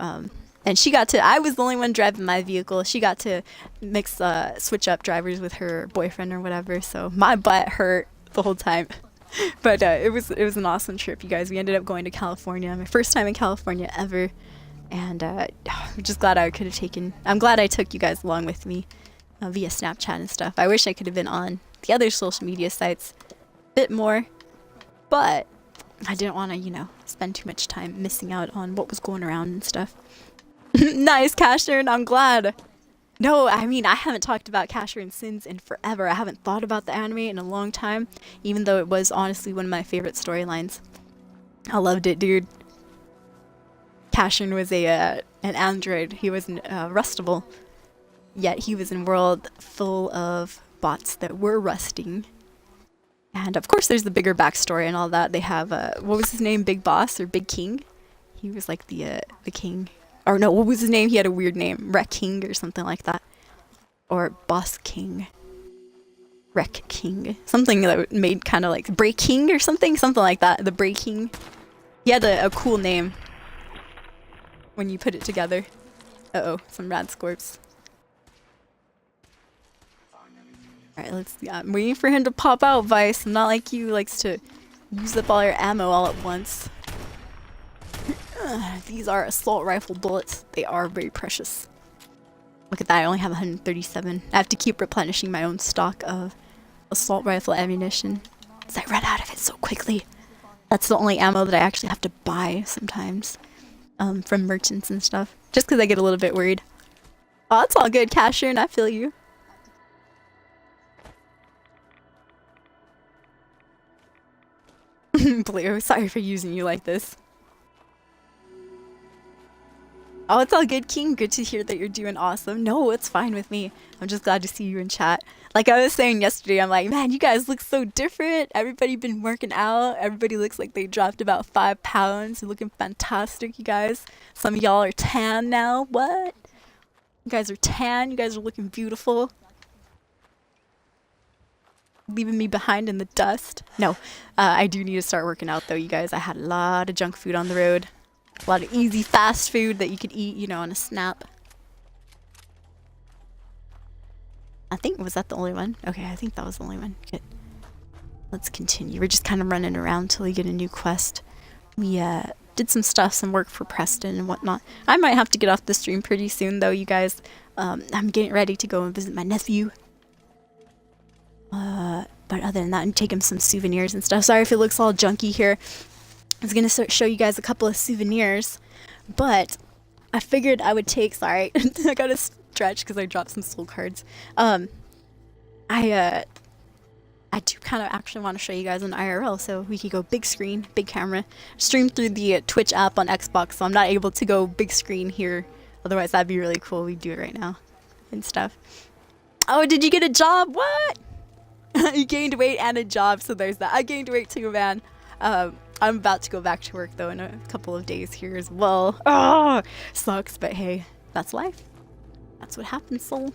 and she got to, I was the only one driving my vehicle. She got to mix, switch up drivers with her boyfriend or whatever. So my butt hurt the whole time. But it was an awesome trip, you guys. We ended up going to California. My first time in California ever. And I'm just glad I could have taken, I'm glad I took you guys along with me via Snapchat and stuff. I wish I could have been on the other social media sites a bit more. But I didn't want to, you know, spend too much time missing out on what was going around and stuff. Nice, Casher, and I'm glad. No, I mean, I haven't talked about Casher and Sins in forever. I haven't thought about the anime in a long time, even though it was honestly one of my favorite storylines. I loved it, dude. Casher was an android. He was rustable, yet he was in a world full of bots that were rusting. And of course, there's the bigger backstory and all that. They have what was his name? Big Boss or Big King? He was like the king. Or no, what was his name? He had a weird name. Wreck King or something like that. Or Boss King. Wreck King. Something that made kind of like Break King or something? Something like that. The Break King. He had a cool name when you put it together. Uh-oh, some rad scorps. Alright, let's see. I'm waiting for him to pop out, Vice. I'm not like you, who likes to use up all your ammo all at once. These are assault rifle bullets. They are very precious. Look at that, I only have 137. I have to keep replenishing my own stock of assault rifle ammunition, because I run out of it so quickly. That's the only ammo that I actually have to buy sometimes, from merchants and stuff, just because I get a little bit worried. Oh, it's all good, Casher, and I feel you. Blue, sorry for using you like this. Oh, it's all good, King. Good to hear that you're doing awesome. No, it's fine with me. I'm just glad to see you in chat. Like I was saying yesterday, I'm like, man, you guys look so different. Everybody been working out. Everybody looks like they dropped about 5 pounds. You're looking fantastic, you guys. Some of y'all are tan now. What? You guys are tan. You guys are looking beautiful. Leaving me behind in the dust. No, I do need to start working out though, you guys. I had a lot of junk food on the road. A lot of easy, fast food that you could eat, you know, on a snap. I think, was that the only one? Okay, I think that was the only one. Good. Let's continue. We're just kind of running around till we get a new quest. We did some stuff, some work for Preston and whatnot. I might have to get off the stream pretty soon though, you guys. I'm getting ready to go and visit my nephew. But other than that, and take him some souvenirs and stuff. Sorry if it looks all junky here. I was gonna show you guys a couple of souvenirs, but I figured I would take. Sorry, I gotta stretch because I dropped some soul cards. I do kind of actually want to show you guys an IRL, so we could go big screen, big camera, stream through the Twitch app on Xbox. So I'm not able to go big screen here. Otherwise, that'd be really cool. We'd do it right now and stuff. Oh, did you get a job? What? You gained weight and a job, so there's that. I gained weight too, man. I'm about to go back to work though in a couple of days here as well. Oh, sucks, but hey, that's life. That's what happens, soul.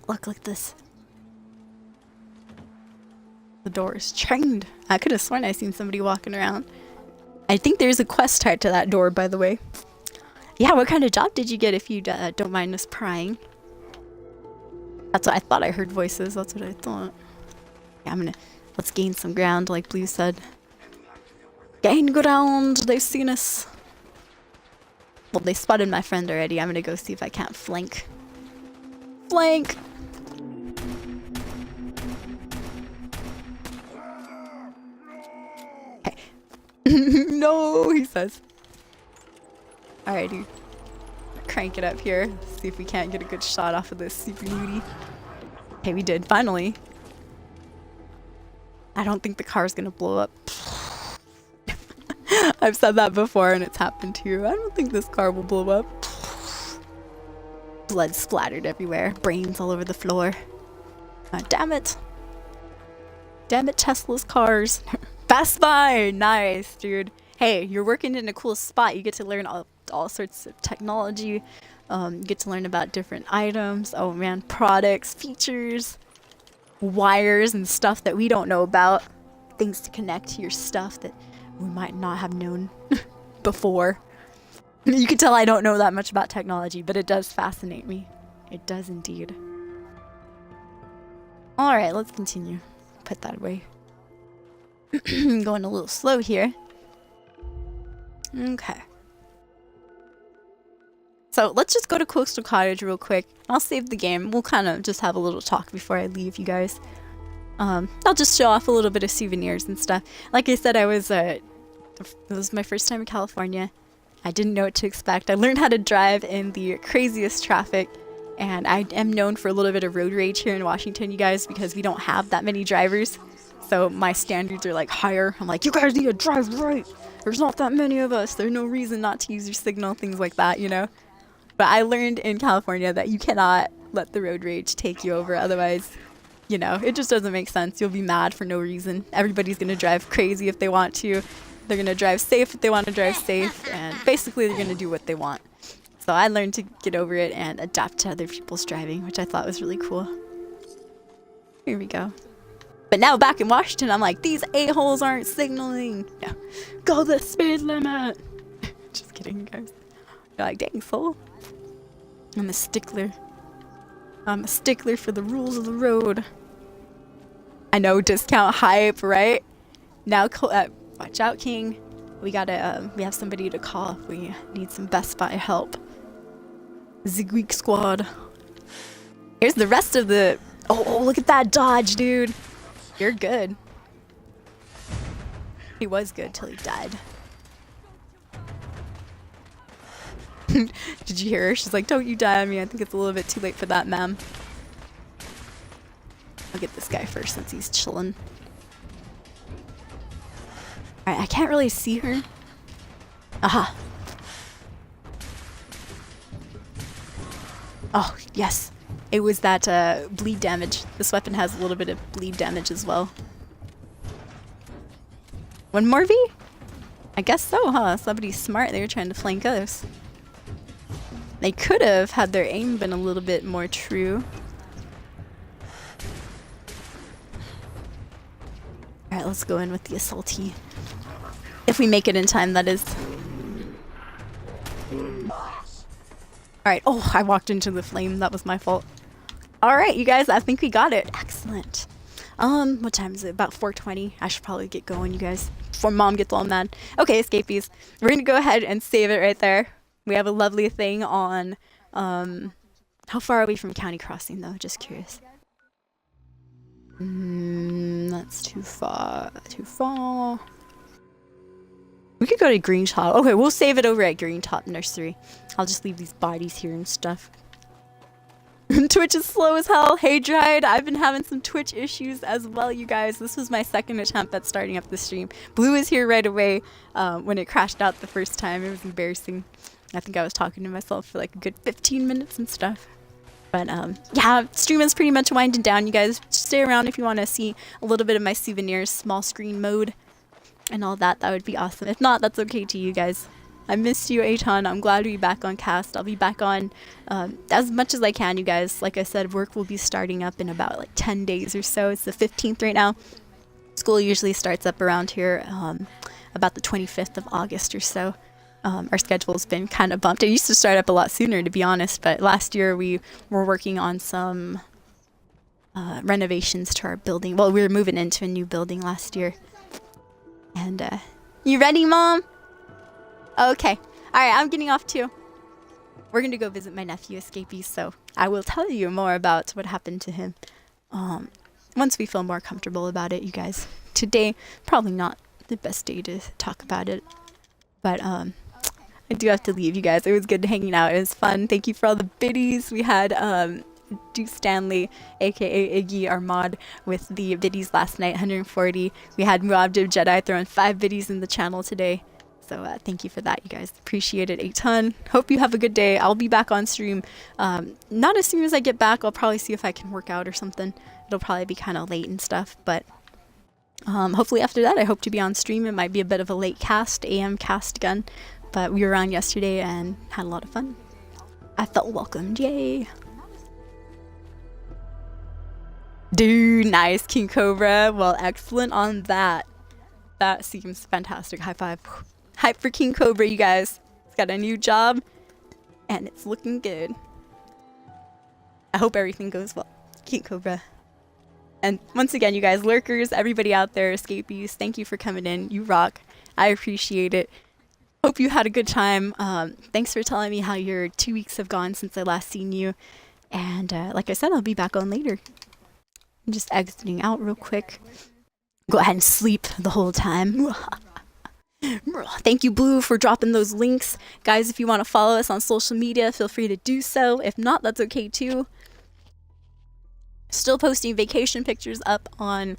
Look like this. The door is chained. I could have sworn I seen somebody walking around. I think there's a quest tied to that door, by the way. Yeah, what kind of job did you get, if you don't mind us prying? That's what I thought. I heard voices. That's what I thought. Yeah, let's gain some ground, like Blue said. Gain ground. They've seen us. Well, they spotted my friend already. I'm gonna go see if I can't flank. Flank! Okay. No, he says. Alrighty. Crank it up here. See if we can't get a good shot off of this super nudie. Okay, we did. Finally. I don't think the car's gonna blow up. I've said that before and it's happened too. I don't think this car will blow up. Blood splattered everywhere. Brains all over the floor. Damn it. Damn it, Tesla's cars. Best Buy! Nice, dude. Hey, you're working in a cool spot. You get to learn all sorts of technology. You get to learn about different items. Oh man, products, features, wires and stuff that we don't know about. Things to connect to your stuff that we might not have known before. You can tell I don't know that much about technology, but it does fascinate me. It does indeed. Alright, let's continue. Put that away. Going a little slow here. Okay. So let's just go to Coastal Cottage real quick. I'll save the game. We'll kind of just have a little talk before I leave you guys. I'll just show off a little bit of souvenirs and stuff. Like I said, it was my first time in California. I didn't know what to expect. I learned how to drive in the craziest traffic, and I am known for a little bit of road rage here in Washington, you guys, because we don't have that many drivers. So my standards are like higher. I'm like, you guys need to drive right. There's not that many of us. There's no reason not to use your signal, things like that, you know? But I learned in California that you cannot let the road rage take you over. Otherwise, you know, it just doesn't make sense. You'll be mad for no reason. Everybody's going to drive crazy if they want to. They're going to drive safe if they want to drive safe. And basically, they're going to do what they want. So I learned to get over it and adapt to other people's driving, which I thought was really cool. Here we go. But now back in Washington, I'm like, these a-holes aren't signaling. No. Go the speed limit. Just kidding, you guys. You're like, dang, soul. I'm a stickler. I'm a stickler for the rules of the road. I know, discount hype, right? Now, watch out, King. We have somebody to call if we need some Best Buy help. Zigweek squad. Here's the rest of the... Oh, look at that dodge, dude. You're good. He was good till he died. Did you hear her? She's like, don't you die on me. I think it's a little bit too late for that, ma'am. I'll get this guy first since he's chilling. Alright, I can't really see her. Aha. Oh, yes. It was that bleed damage. This weapon has a little bit of bleed damage as well. One more V? I guess so, huh? Somebody's smart. They were trying to flank us. They could have had their aim been a little bit more true. Alright, let's go in with the assaultee. If we make it in time, that is. Alright, oh, I walked into the flame. That was my fault. Alright, you guys, I think we got it. Excellent. What time is it? About 4:20. I should probably get going, you guys, before Mom gets all mad. Okay, escapees. We're gonna go ahead and save it right there. We have a lovely thing on, how far are we from County Crossing, though? Just curious. That's too far. Too far. We could go to Green Top. Okay, we'll save it over at Green Top Nursery. I'll just leave these bodies here and stuff. Twitch is slow as hell. Hey, Dried. I've been having some Twitch issues as well, you guys. This was my second attempt at starting up the stream. Blue is here right away when it crashed out the first time. It was embarrassing. I think I was talking to myself for like a good 15 minutes and stuff. But yeah, stream is pretty much winding down, you guys. Stay around if you want to see a little bit of my souvenirs, small screen mode, and all that. That would be awesome. If not, that's okay too, you guys. I missed you a ton. I'm glad to be back on cast. I'll be back on as much as I can, you guys. Like I said, work will be starting up in about like 10 days or so. It's the 15th right now. School usually starts up around here about the 25th of August or so. Our schedule's been kind of bumped. It used to start up a lot sooner, to be honest, but last year we were working on some renovations to our building. Well, we were moving into a new building last year. And you ready, Mom? Okay. Alright, I'm getting off too. We're going to go visit my nephew, Escapee, so I will tell you more about what happened to him once we feel more comfortable about it, you guys. Today, probably not the best day to talk about it, but I do have to leave, you guys. It was good hanging out. It was fun. Thank you for all the biddies. We had Duke Stanley, aka Iggy, our mod, with the biddies last night, 140. We had Muabdib Jedi throwing 5 biddies in the channel today. So thank you for that, you guys. Appreciate it a ton. Hope you have a good day. I'll be back on stream. Not as soon as I get back. I'll probably see if I can work out or something. It'll probably be kind of late and stuff. But hopefully after that, I hope to be on stream. It might be a bit of a late cast, AM cast again. But we were on yesterday and had a lot of fun. I felt welcomed. Yay. Dude, nice, King Cobra. Well, excellent on that. That seems fantastic. High five. Hype for King Cobra, you guys. He's got a new job, and it's looking good. I hope everything goes well, King Cobra. And once again, you guys, lurkers, everybody out there, escapees, thank you for coming in. You rock. I appreciate it. Hope you had a good time. Thanks for telling me how your 2 weeks have gone since I last seen you. And like I said, I'll be back on later. I'm just exiting out real quick. Go ahead and sleep the whole time. Thank you, Blue, for dropping those links. Guys, if you want to follow us on social media, feel free to do so. If not, that's okay too. Still posting vacation pictures up on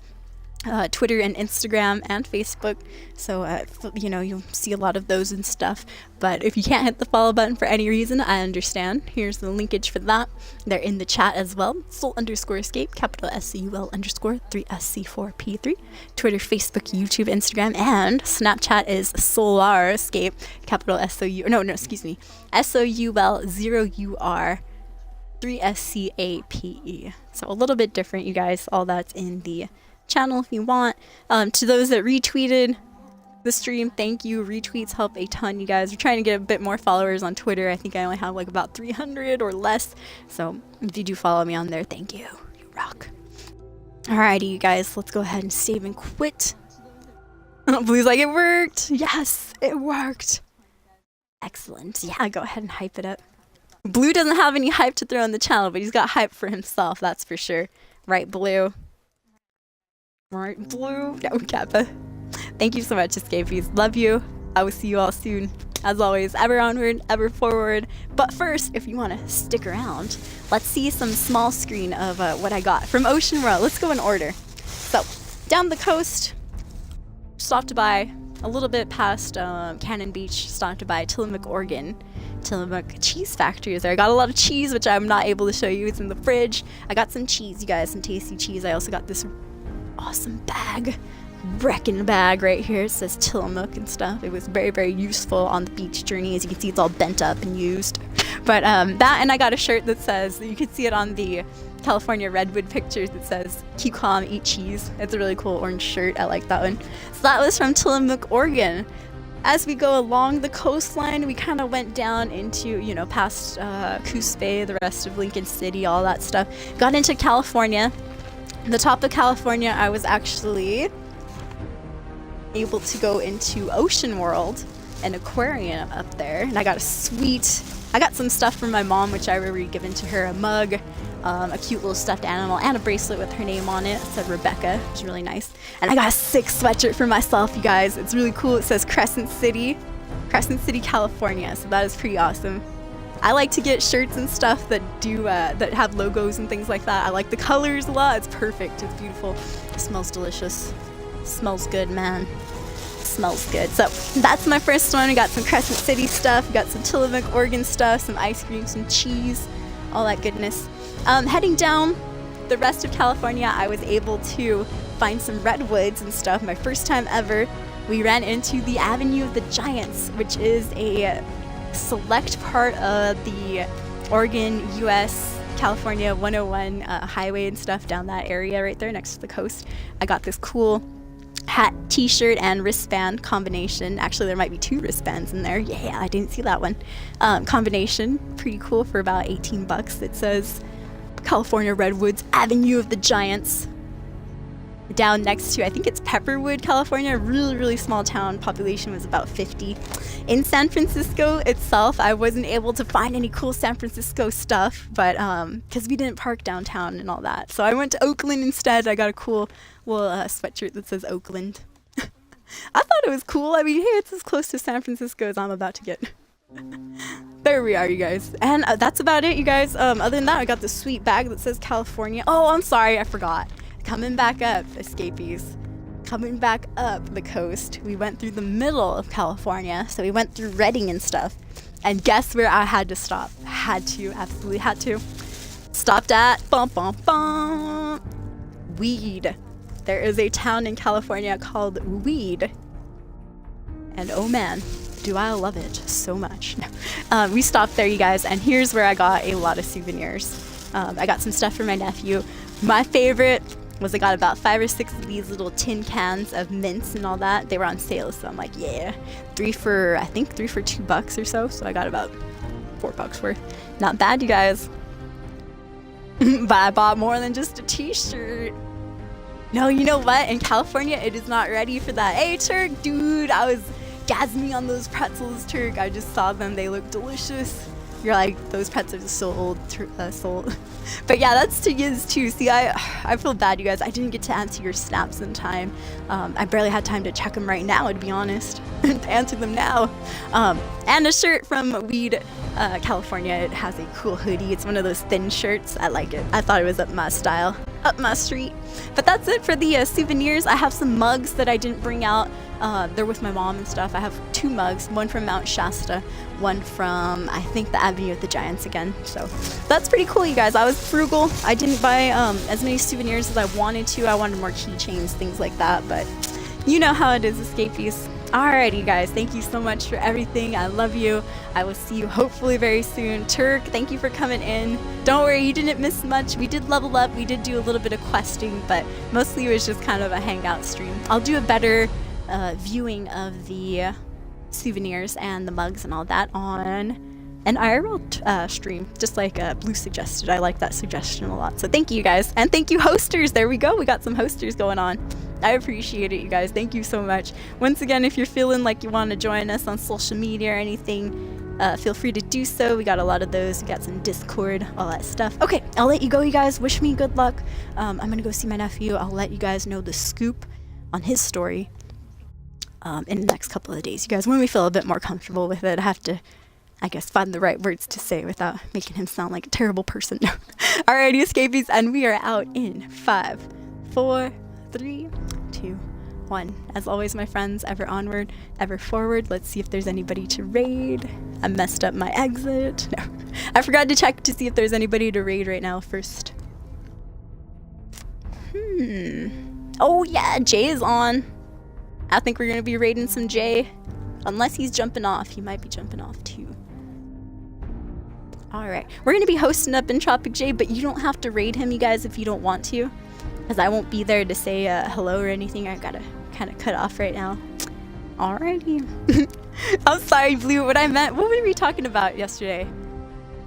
Twitter and Instagram and Facebook, so you know, you'll see a lot of those and stuff. But if you can't hit the follow button for any reason, I understand. Here's the linkage for that. They're in the chat as well. Soul_escape, capital SCUL_3SC4P3. Twitter, Facebook, YouTube, Instagram, and Snapchat is SoulStream, capital SOUL0UR3SCAPE. So a little bit different, you guys. All that's in the channel if you want. To those that retweeted the stream, thank you. Retweets help a ton, you guys. We're trying to get a bit more followers on Twitter. I think I only have like about 300 or less, so if you do follow me on there, thank you. You rock. Alrighty, you guys, let's go ahead and save and quit. Blue's like, it worked. Yes, it worked. Excellent. Yeah, go ahead and hype it up. Blue doesn't have any hype to throw in the channel, but he's got hype for himself, that's for sure. Right, Blue? Right, Blue? No, Kappa. Thank you so much, Escapees. Love you. I will see you all soon. As always, ever onward, ever forward. But first, if you want to stick around, let's see some small screen of what I got from Ocean World. Let's go in order. So, down the coast, stopped by a little bit past Cannon Beach, stopped by Tillamook, Oregon. Tillamook cheese factory is there. I got a lot of cheese, which I'm not able to show you. It's in the fridge. I got some cheese, you guys, some tasty cheese. I also got this awesome bag, Brecken bag right here. It says Tillamook and stuff. It was very, very useful on the beach journey. As you can see, it's all bent up and used. But that, and I got a shirt that says, you can see it on the California Redwood pictures, that says, keep calm, eat cheese. It's a really cool orange shirt. I like that one. So that was from Tillamook, Oregon. As we go along the coastline, we kind of went down into, you know, past Coos Bay, the rest of Lincoln City, all that stuff. Got into California. The top of California, I was actually able to go into Ocean World, an aquarium up there, and I got some stuff from my mom, which I already given to her, a mug, a cute little stuffed animal, and a bracelet with her name on it. It said Rebecca, which is really nice. And I got a sick sweatshirt for myself, you guys. It's really cool. It says Crescent City, California. So that is pretty awesome. I like to get shirts and stuff that do that have logos and things like that. I like the colors a lot. It's perfect. It's beautiful. It smells delicious. It smells good, man. It smells good. So that's my first one. We got some Crescent City stuff. We got some Tillamook, Oregon stuff, some ice cream, some cheese, all that goodness. Heading down the rest of California, I was able to find some redwoods and stuff. My first time ever. We ran into the Avenue of the Giants, which is a select part of the Oregon, US, California 101 highway and stuff down that area right there next to the coast. I got this cool hat, t-shirt, and wristband combination. Actually, there might be 2 wristbands in there. Yeah, I didn't see that one. Combination, pretty cool for about 18 bucks. It says California Redwoods, Avenue of the Giants. Down next to, I think it's Pepperwood, California, really, really small town. Population was about 50. In San Francisco itself, I wasn't able to find any cool San Francisco stuff, but because we didn't park downtown and all that. So I went to Oakland instead. I got a cool little sweatshirt that says Oakland. I thought it was cool. I mean, hey, it's as close to San Francisco as I'm about to get. There we are, you guys. And that's about it, you guys. Other than that, I got this sweet bag that says California. Oh, I'm sorry, I forgot. Coming back up, escapees. Coming back up the coast, we went through the middle of California. So we went through Redding and stuff. And guess where I had to stop? Had to, absolutely had to. Stopped at Weed. There is a town in California called Weed. And oh man, do I love it so much. We stopped there, you guys, and here's where I got a lot of souvenirs. I got some stuff for my nephew. My favorite was I got about 5 or 6 of these little tin cans of mints and all that. They were on sale, so I'm like, yeah. 3 for $2 or so. So I got about $4 worth. Not bad, you guys. But I bought more than just a t-shirt. No, you know what? In California, it is not ready for that. Hey, Turk, dude, I was gassing on those pretzels, Turk. I just saw them. They look delicious. You're like, those pretzels are so old, sold. But yeah, that's to Yiz too. See, I feel bad, you guys. I didn't get to answer your snaps in time. I barely had time to check them right now, to be honest. To answer them now. And a shirt from Weed, California. It has a cool hoodie. It's one of those thin shirts. I like it. I thought it was up my style, up my street. But that's it for the souvenirs. I have some mugs that I didn't bring out. They're with my mom and stuff. I have 2 mugs, one from Mount Shasta, one from, I think, the Avenue of the Giants again. So that's pretty cool, you guys. I was frugal. I didn't buy as many souvenirs as I wanted to. I wanted more keychains, things like that, but you know how it is, escapees. Alrighty, guys, thank you so much for everything. I love you. I will see you hopefully very soon. Turk, thank you for coming in. Don't worry, you didn't miss much. We did level up. We did do a little bit of questing, but mostly it was just kind of a hangout stream. I'll do a better viewing of the souvenirs and the mugs and all that on an IRL stream, just like Blue suggested. I like that suggestion a lot. So thank you, guys. And thank you, hosters. There we go. We got some hosters going on. I appreciate it, you guys. Thank you so much. Once again, if you're feeling like you want to join us on social media or anything, feel free to do so. We got a lot of those. We got some Discord, all that stuff. Okay, I'll let you go, you guys. Wish me good luck. I'm going to go see my nephew. I'll let you guys know the scoop on his story in the next couple of days. You guys, when we feel a bit more comfortable with it, I have to, I guess, find the right words to say without making him sound like a terrible person. Alrighty, escapees, and we are out in 5, 4, 3, 2, 1. As always, my friends, ever onward, ever forward. Let's see if there's anybody to raid. I messed up my exit. No, I forgot to check to see if there's anybody to raid right now first. Oh yeah, Jay is on. I think we're gonna be raiding some Jay. Unless he's jumping off. He might be jumping off too. Alright, we're gonna be hosting up in Tropic J, but you don't have to raid him, you guys, if you don't want to. Because I won't be there to say hello or anything. I gotta kind of cut off right now. Alrighty. I'm sorry, Blue. What I meant, what were we talking about yesterday?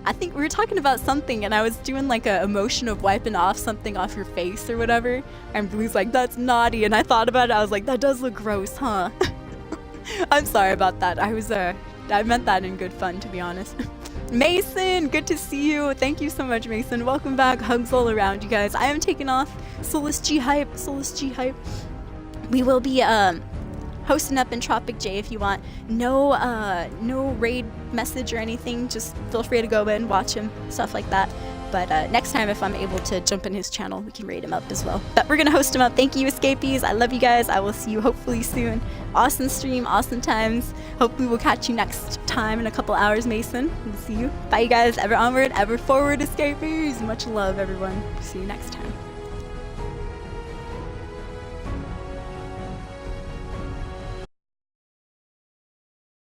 I think we were talking about something, and I was doing like a emotion of wiping off something off your face or whatever. And Blue's like, that's naughty. And I thought about it. I was like, that does look gross, huh? I'm sorry about that. I meant that in good fun, to be honest. Mason, good to see you. Thank you so much, Mason. Welcome back. Hugs all around, you guys. I am taking off. Soulless G hype. We will be hosting up in Tropic J if you want. No raid message or anything. Just feel free to go in, watch him, stuff like that. But next time, if I'm able to jump in his channel, we can raid him up as well. But we're gonna host him up. Thank you, Escapees. I love you guys. I will see you hopefully soon. Awesome stream, awesome times. Hopefully we'll catch you next time in a couple hours, Mason. We'll see you. Bye, you guys. Ever onward, ever forward, Escapees. Much love, everyone. See you next time.